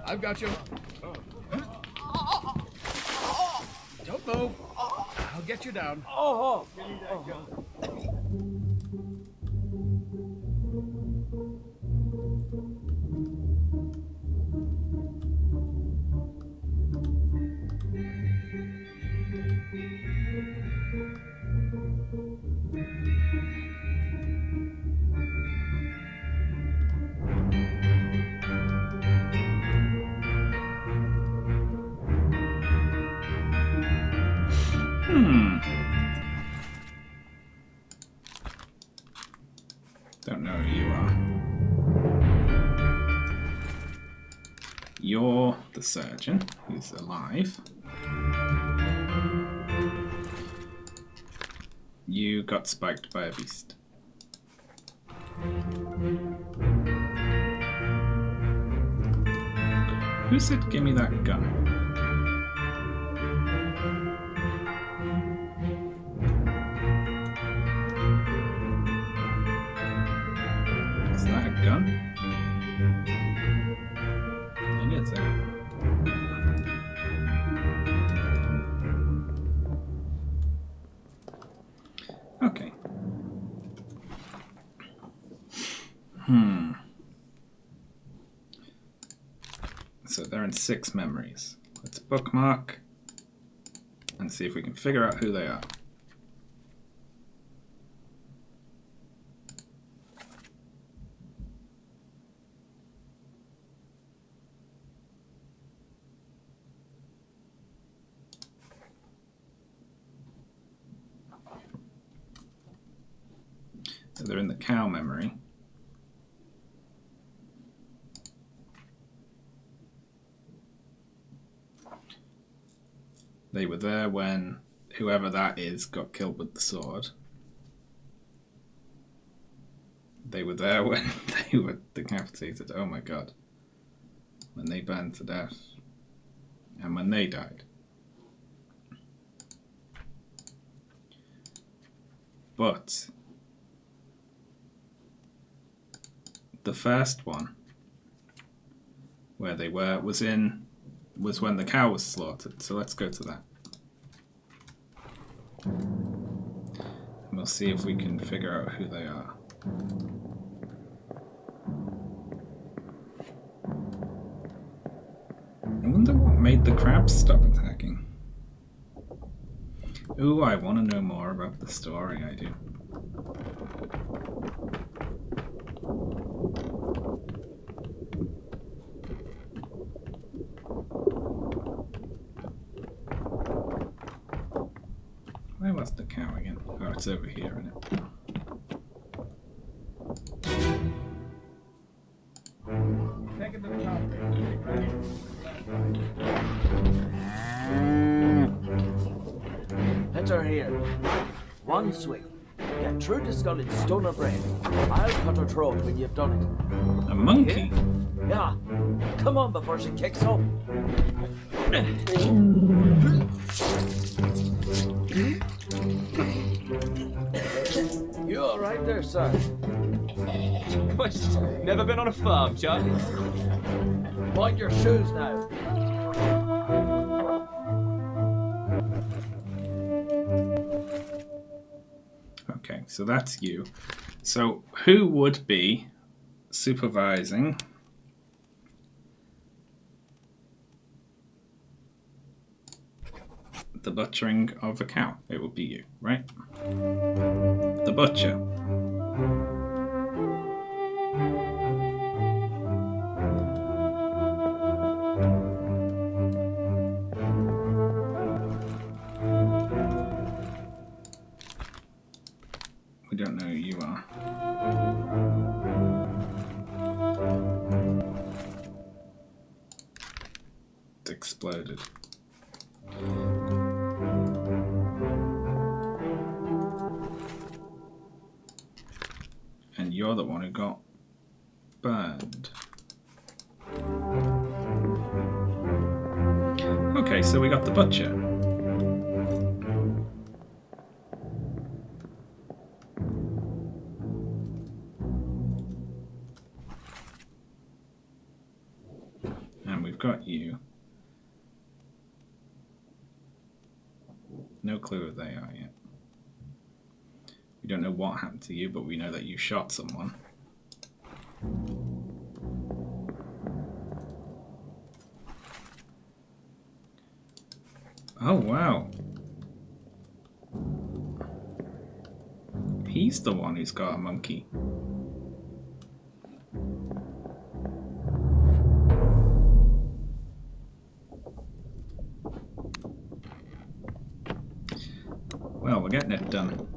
I've got you. Don't move. I'll get you down. Don't know who you are. You're the surgeon who's alive. You got spiked by a beast. Who said, "Give me that gun"? Is that a gun? It is, Okay. So they're in 6 memories. Let's bookmark and see if we can figure out who they are. So they're in the cow memory. They were there when whoever that is got killed with the sword. They were there when they were decapitated. Oh my god. When they burned to death. And when they died. But the first one, where they were, was when the cow was slaughtered. So let's go to that. And we'll see if we can figure out who they are. I wonder what made the crabs stop attacking. Ooh, I want to know more about the story, I do. Where was the cow again? Oh, it's over here, isn't it? Take it to the top. Enter here. One swing. Get through the skull in stone or brain. I'll cut her throat when you've done it. A monkey? Yeah. Come on before she kicks up. You all right there, sir? Never been on a farm, Charlie? Mind your shoes now. Okay, so that's you. So who would be supervising the butchering of a cow? It would be you, right? The butcher. We don't know who you are. It's exploded. And you're the one who got burned. Okay, so we got the butcher. And we've got you. No clue who they are yet. We don't know what happened to you, but we know that you shot someone. Oh, wow. He's the one who's got a monkey. Well, we're getting it done.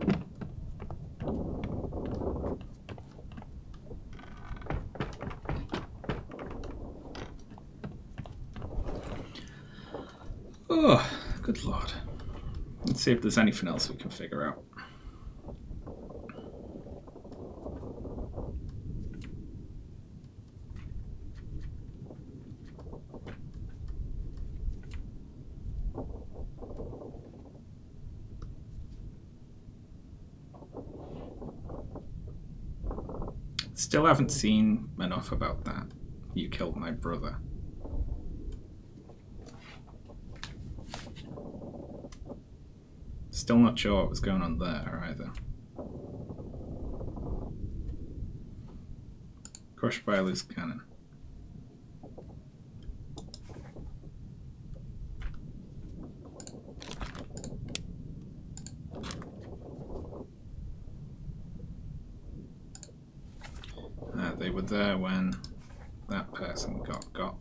Oh, good lord. Let's see if there's anything else we can figure out. Still haven't seen enough about that. You killed my brother. Still not sure what was going on there either. Crushed by a loose cannon. They were there when that person got.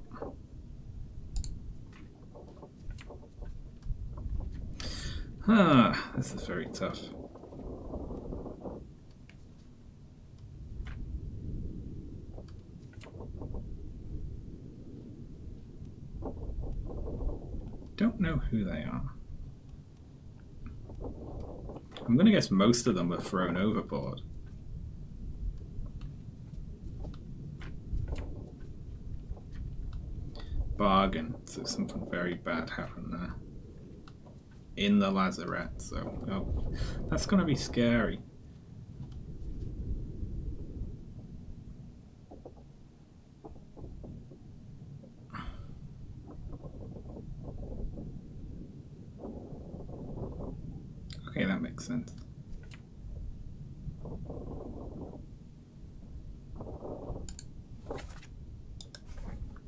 Ah, this is very tough. Don't know who they are. I'm gonna guess most of them were thrown overboard. Bargain, so something very bad happened there. In the lazarette, so oh, that's gonna be scary. Okay, that makes sense.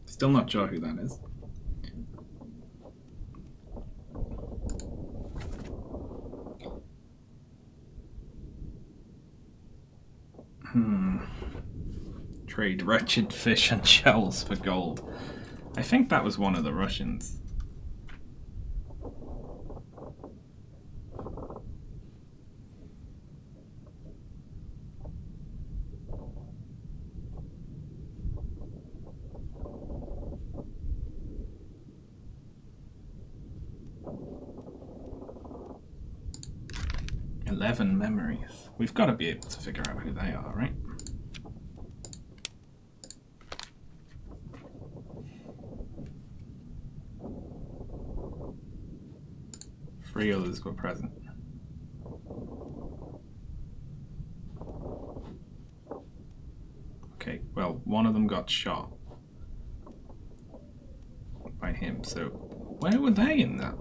Still not sure who that is. Trade wretched fish and shells for gold. I think that was one of the Russians. "11 memories." We've got to be able to figure out who they are, right? Three others were present. Okay, well, one of them got shot by him, so where were they in that?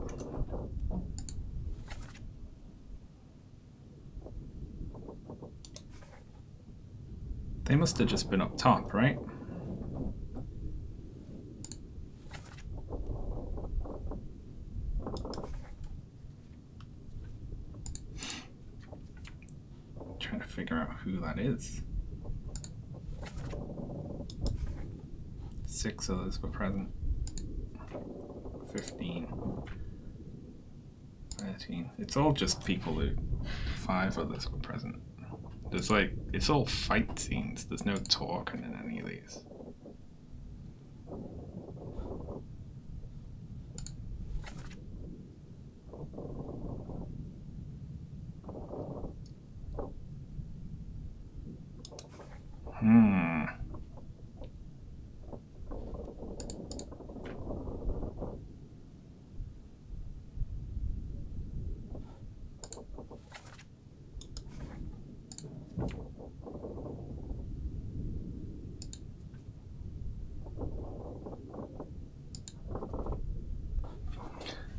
They must have just been up top, right? Trying to figure out who that is. 6 others were present. 15. 13. It's all just people who... 5 others were present. There's like... It's all fight scenes. There's no talking in any of these.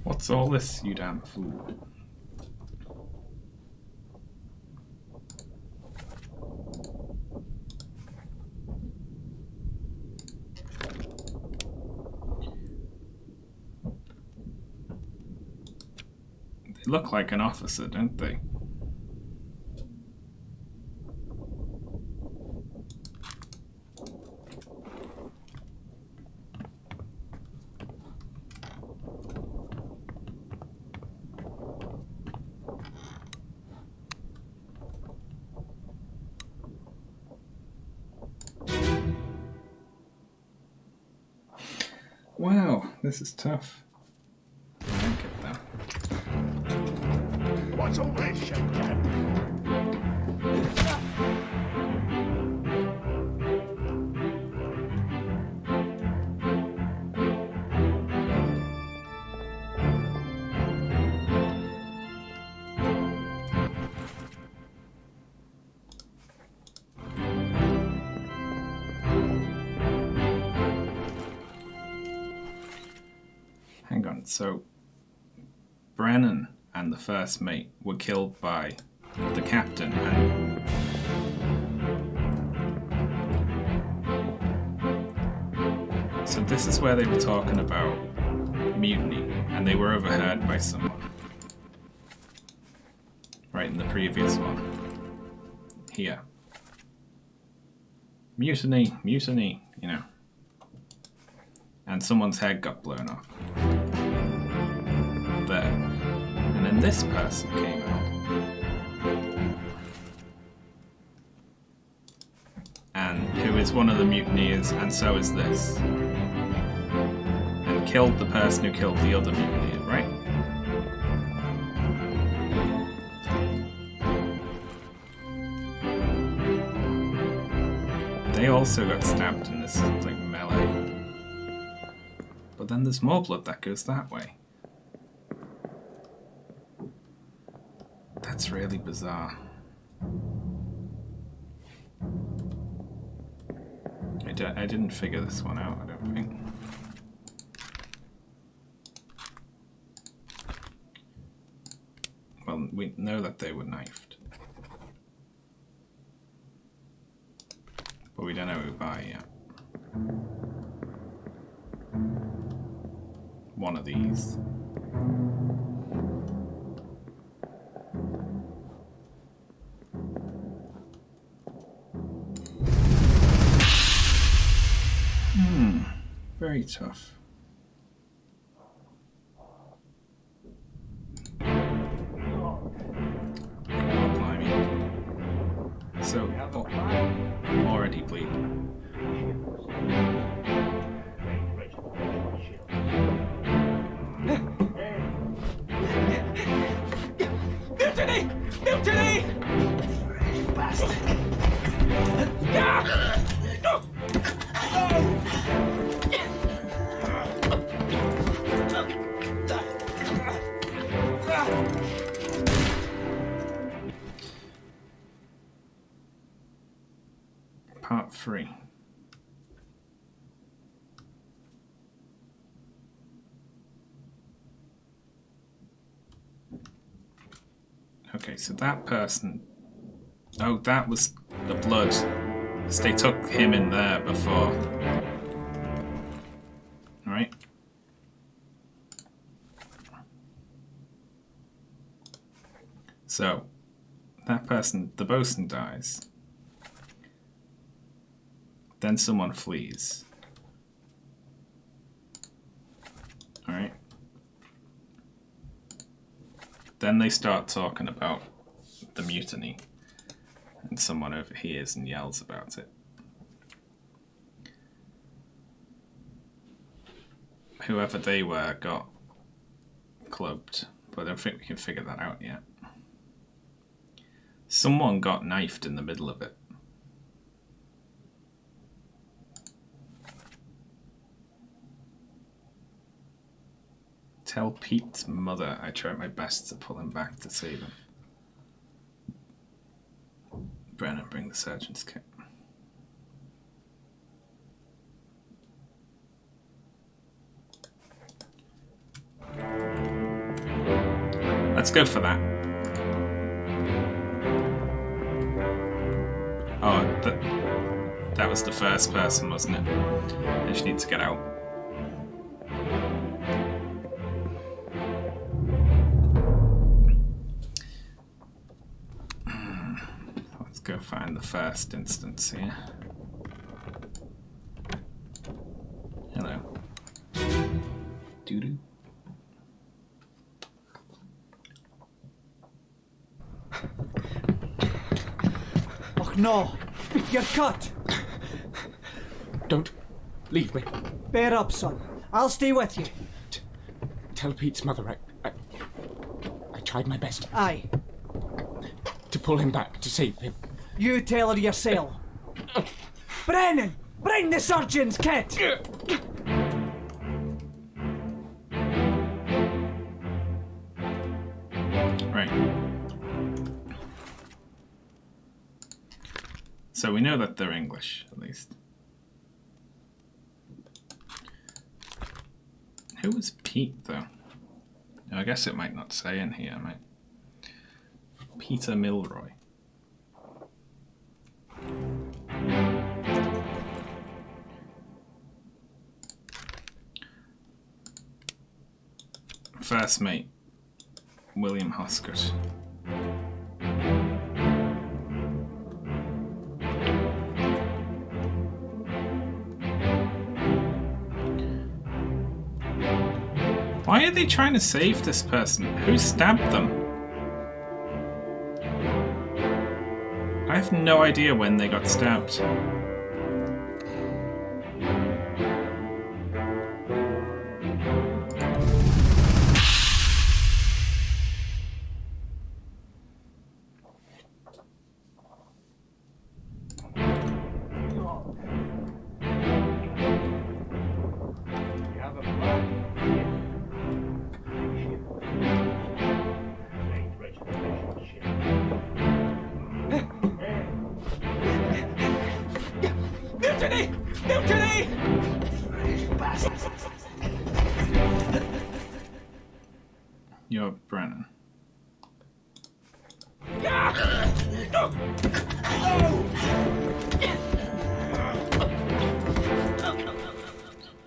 What's all this, you damn fool? They look like an officer, don't they? Wow, this is tough. I don't get that. What's all this shit, Dad? Hang on, so Brennan and the first mate were killed by the captain and... So this is where they were talking about mutiny, and they were overheard by someone. Right in the previous one. Here. Mutiny, mutiny, you know. And someone's head got blown off. There. And then this person came out. And who is one of the mutineers, and so is this. And killed the person who killed the other mutineer, right? They also got stabbed in this like melee. But then there's more blood that goes that way. That's really bizarre. I didn't figure this one out, I don't think. Well, we know that they were knifed. But we don't know who by yet. One of these. very tough. So, already bleeding. Mutiny! Mutiny! Bastard! Part 3. Okay, so that person... Oh, that was the blood. So they took him in there before. Right? So, that person, the bosun dies. Then someone flees. Alright. Then they start talking about the mutiny. And someone overhears and yells about it. Whoever they were got clubbed, but I don't think we can figure that out yet. Someone got knifed in the middle of it. Tell Pete's mother I tried my best to pull him back to save him. Brennan, bring the surgeon's kit. Let's go for that. Oh, that was the first person, wasn't it? I just need to get out. Let's go find the first instance here. Hello. Doo-doo. Oh no! You're cut! Don't leave me. Bear up, son. I'll stay with you. Tell Pete's mother I tried my best. Aye. To pull him back, to save him. You tell her yourself. Brennan! Bring the surgeon's kit! Right. So we know that they're English, at least. Who was Pete, though? I guess it might not say in here, might. Peter Milroy. First mate, William Hoskett. Why are they trying to save this person? Who stabbed them? I have no idea when they got stabbed. Mutiny! Mutiny! You're Brennan.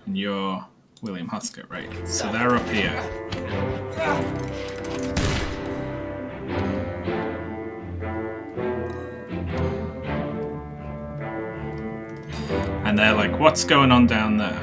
And you're William Hoskett, right? So they're up here. And they're like, what's going on down there?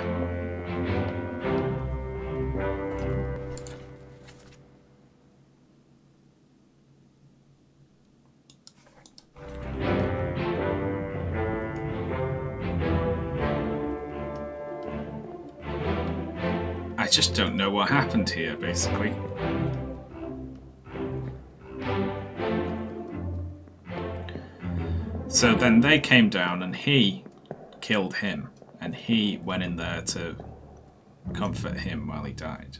just don't know what happened here, basically. So then they came down and he killed him, and he went in there to comfort him while he died.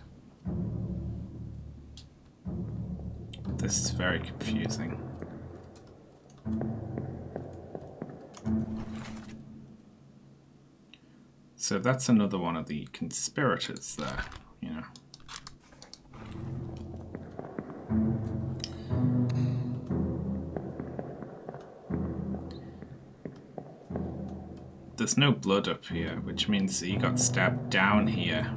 This is very confusing. So that's another one of the conspirators there, you know. There's no blood up here, which means he got stabbed down here.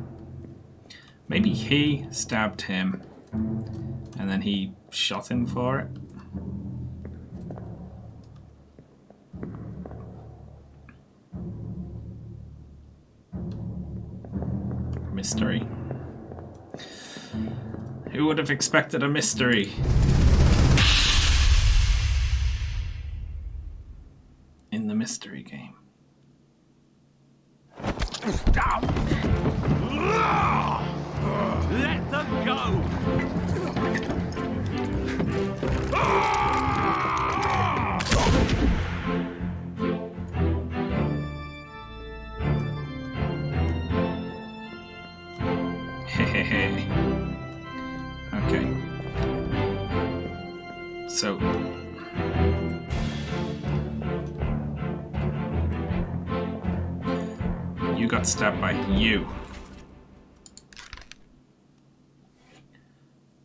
Maybe he stabbed him, and then he shot him for it. Mystery. Who would have expected a mystery? In the mystery game. Down! Let them go! Hehehe. Okay. So. You got stabbed by you.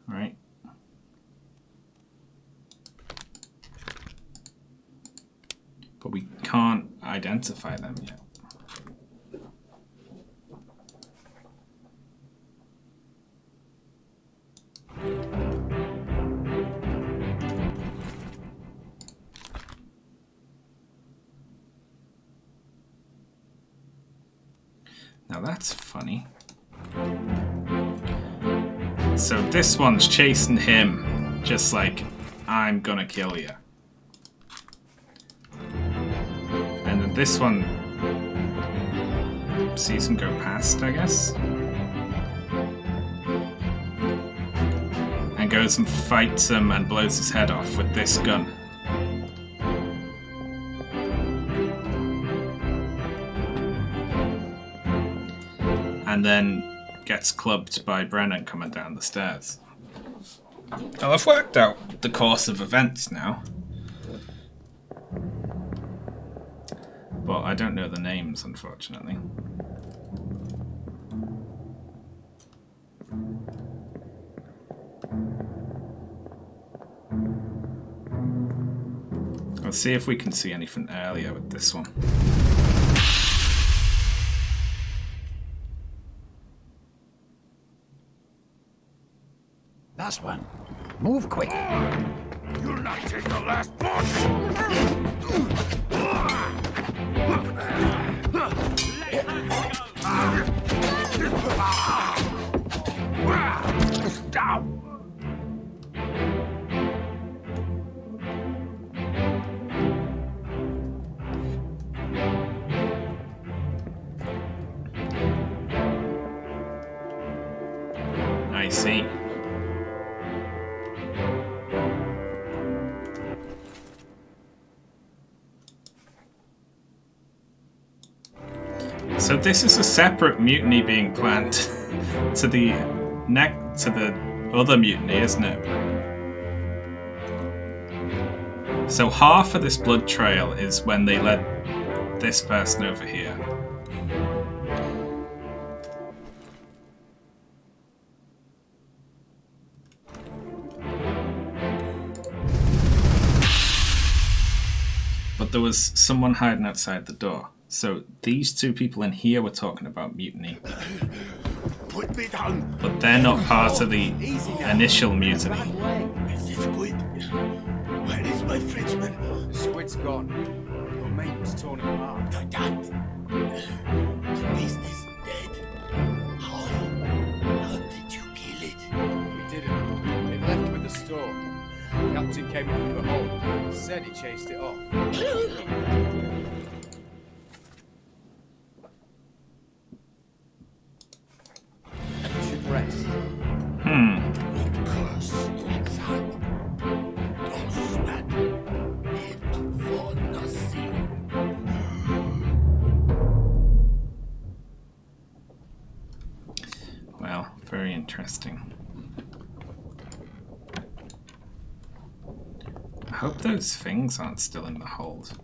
Right. But we can't identify them yet. Now that's funny. So this one's chasing him, just like, I'm gonna kill you. And then this one sees him go past, I guess. And goes and fights him and blows his head off with this gun. And then gets clubbed by Brennan coming down the stairs. Well, I've worked out the course of events now. But I don't know the names, unfortunately. Let's see if we can see anything earlier with this one. Last one. Move quick. You'll not take the last punch! Down. I see. So this is a separate mutiny being planned to the other mutiny, isn't it? So half of this blood trail is when they led this person over here. But there was someone hiding outside the door. So these two people in here were talking about mutiny. Put me down! But they're not part of the initial mutiny. Is this squid? Where is my Frenchman? The squid's gone. Your mate was torn apart. The cat! The beast is dead. How did you kill it? We didn't. It left with the store. The captain came in from the hole. Said he chased it off. Interesting. I hope those things aren't still in the hold.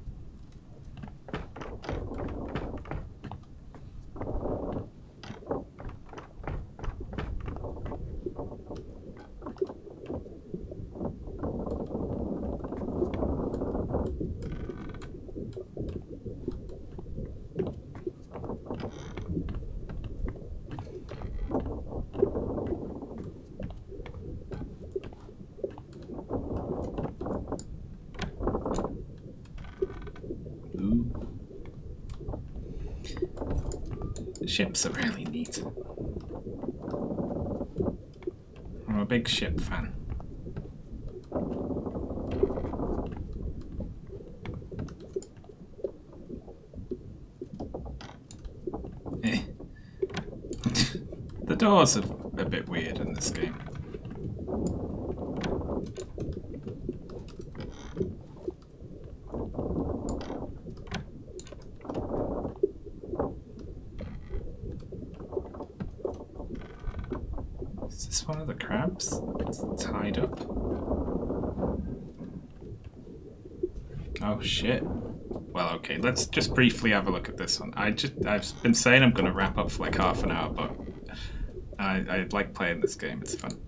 Ships are really neat. I'm a big ship fan. The doors are a bit weird in this game. Is this one of the crabs? It's tied up. Oh shit. Well, okay, let's just briefly have a look at this one. I've been saying I'm going to wrap up for like half an hour, but I like playing this game. It's fun.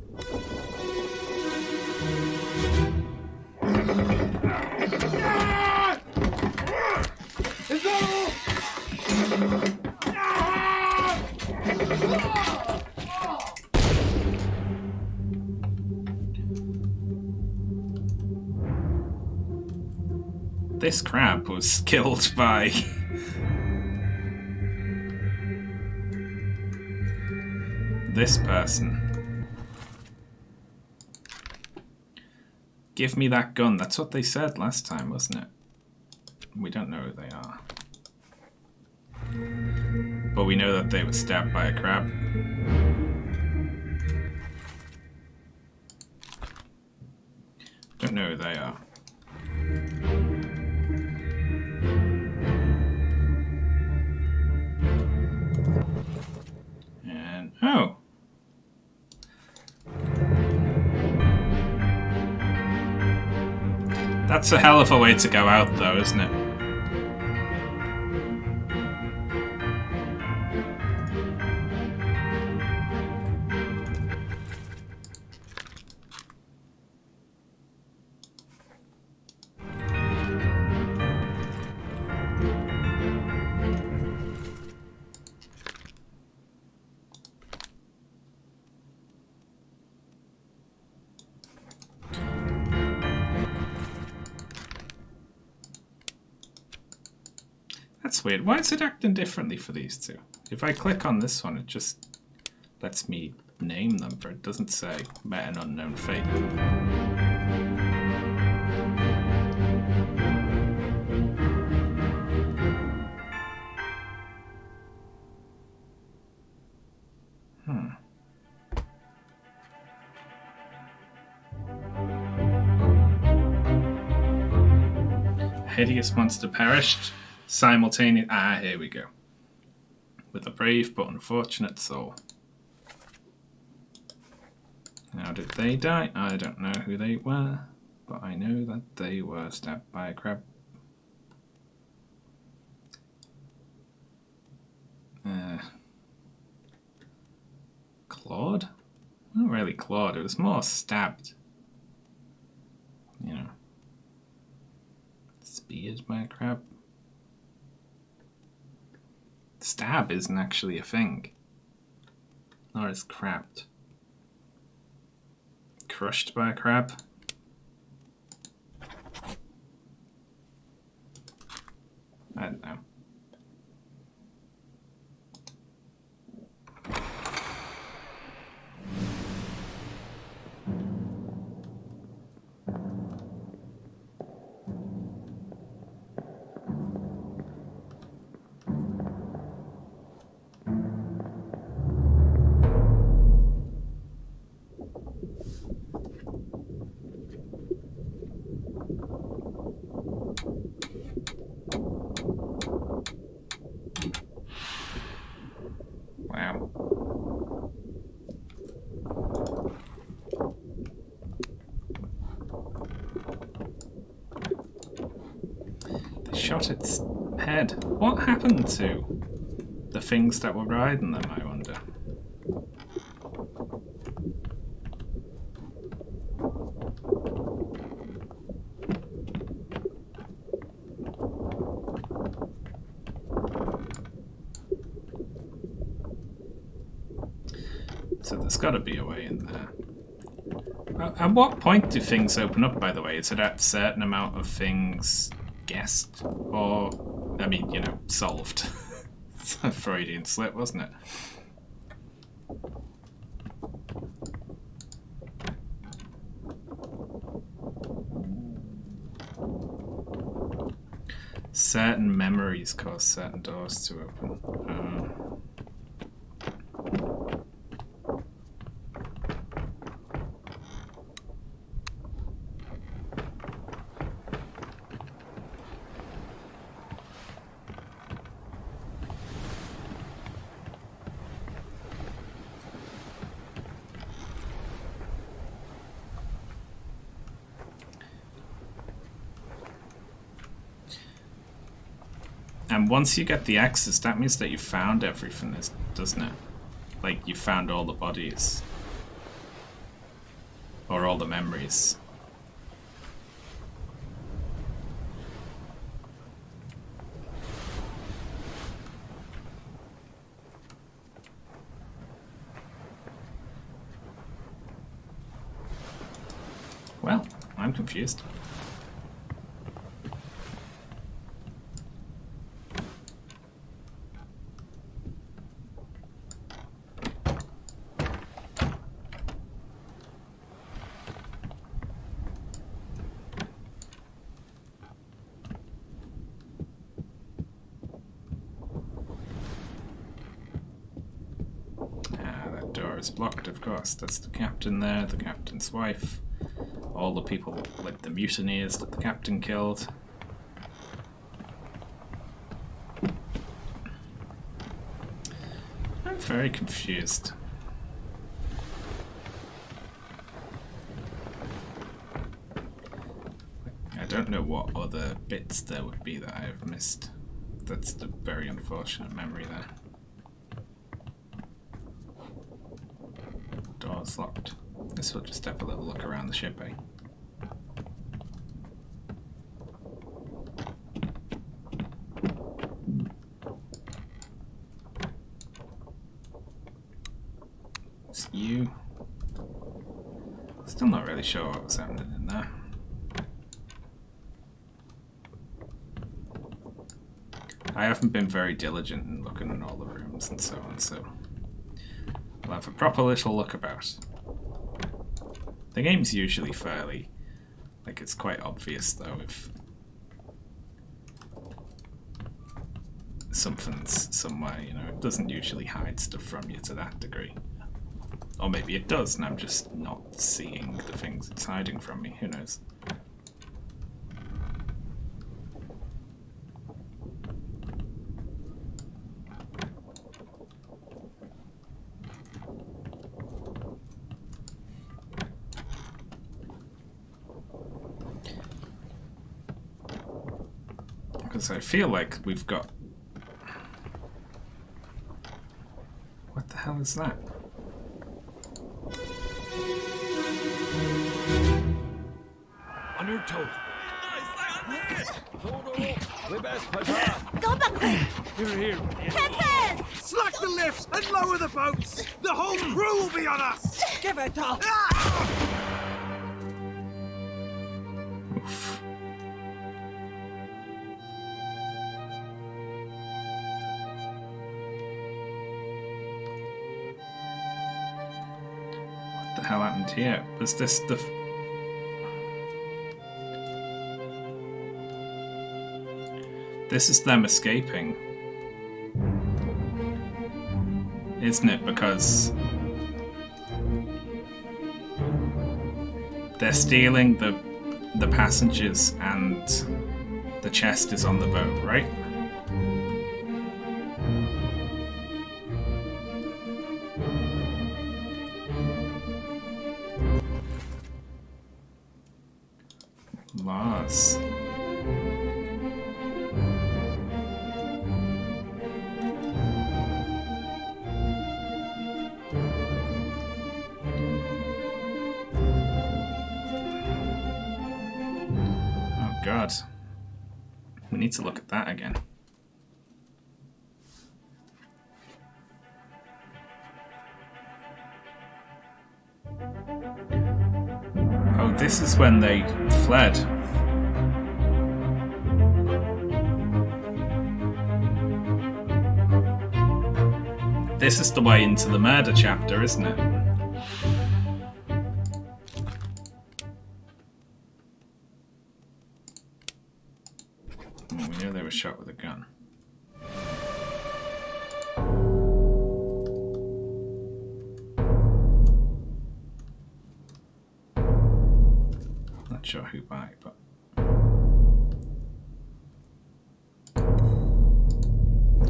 This crab was killed by this person. Give me that gun. That's what they said last time, wasn't it? We don't know who they are. But we know that they were stabbed by a crab. Don't know who they are. And oh. That's a hell of a way to go out though, isn't it? That's weird. Why is it acting differently for these two? If I click on this one, it just lets me name them, but it doesn't say met an unknown fate. Hideous monster perished simultaneously. Ah, here we go. With a brave but unfortunate soul. How did they die? I don't know who they were, but I know that they were stabbed by a crab. Clawed? Not really clawed, it was more stabbed. You know. Speared by a crab. Stab isn't actually a thing. Nor is crabbed. Crushed by a crab. I don't know. shot its head. What happened to the things that were riding them, I wonder? So there's got to be a way in there. At what point do things open up, by the way? Is it at a certain amount of things guessed? Or, I mean, you know, solved? It's a Freudian slip, wasn't it? Certain memories cause certain doors to open. And once you get the X's, that means that you found everything, doesn't it? Like, you found all the bodies. Or all the memories. Well, I'm confused. Is blocked, of course. That's the captain there, the captain's wife, all the people, like the mutineers that the captain killed. I'm very confused. I don't know what other bits there would be that I have missed. That's the very unfortunate memory there. Door's locked. Guess we'll just have a little look around the ship, eh? It's you. Still not really sure what was happening in there. I haven't been very diligent in looking in all the rooms and so on, so we'll have a proper little look about. The game's usually fairly, like, it's quite obvious though if something's somewhere, you know, it doesn't usually hide stuff from you to that degree. Or maybe it does and I'm just not seeing the things it's hiding from me, who knows. Because I feel like we've got... What the hell is that? On your toes. Go back there! Here. Captain! Slack the lifts and lower the boats! The whole crew will be on us! Give it up! Oof. What the hell happened here? Was this the... This is them escaping, isn't it? Because they're stealing the passengers and the chest is on the boat, right? Laws. god. We need to look at that again. Oh, this is when they fled. This is the way into the murder chapter, isn't it? We knew they were shot with a gun. Not sure who by, but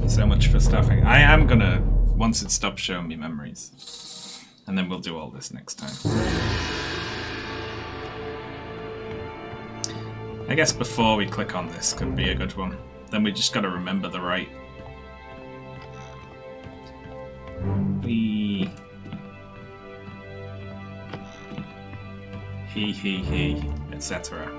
so much for stuffing. I am gonna, once it stops showing me memories, and then we'll do all this next time. I guess before we click on this could be a good one. Then we just gotta remember the right. He, etc.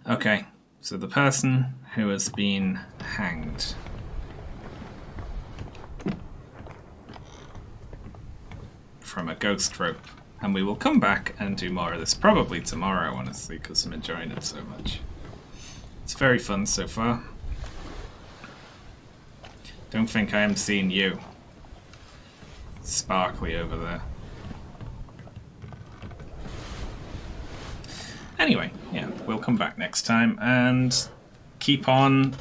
Okay, so the person who has been hanged. From a ghost rope. And we will come back and do more of this probably tomorrow, honestly, because I'm enjoying it so much. It's very fun so far. Don't think I am seeing you. Sparkly over there. Anyway, yeah, we'll come back next time and keep on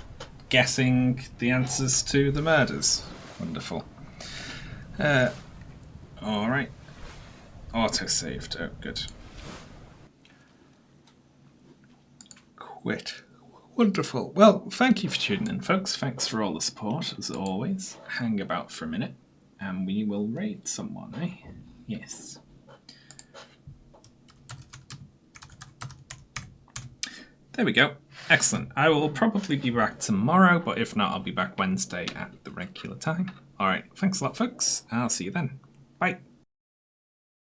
guessing the answers to the murders. Wonderful. Alright. Auto-saved. Oh, good. Quit. Wonderful. Well, thank you for tuning in, folks. Thanks for all the support, as always. Hang about for a minute, and we will raid someone, eh? Yes. There we go. Excellent. I will probably be back tomorrow, but if not, I'll be back Wednesday at the regular time. Alright, thanks a lot, folks. I'll see you then. Bye.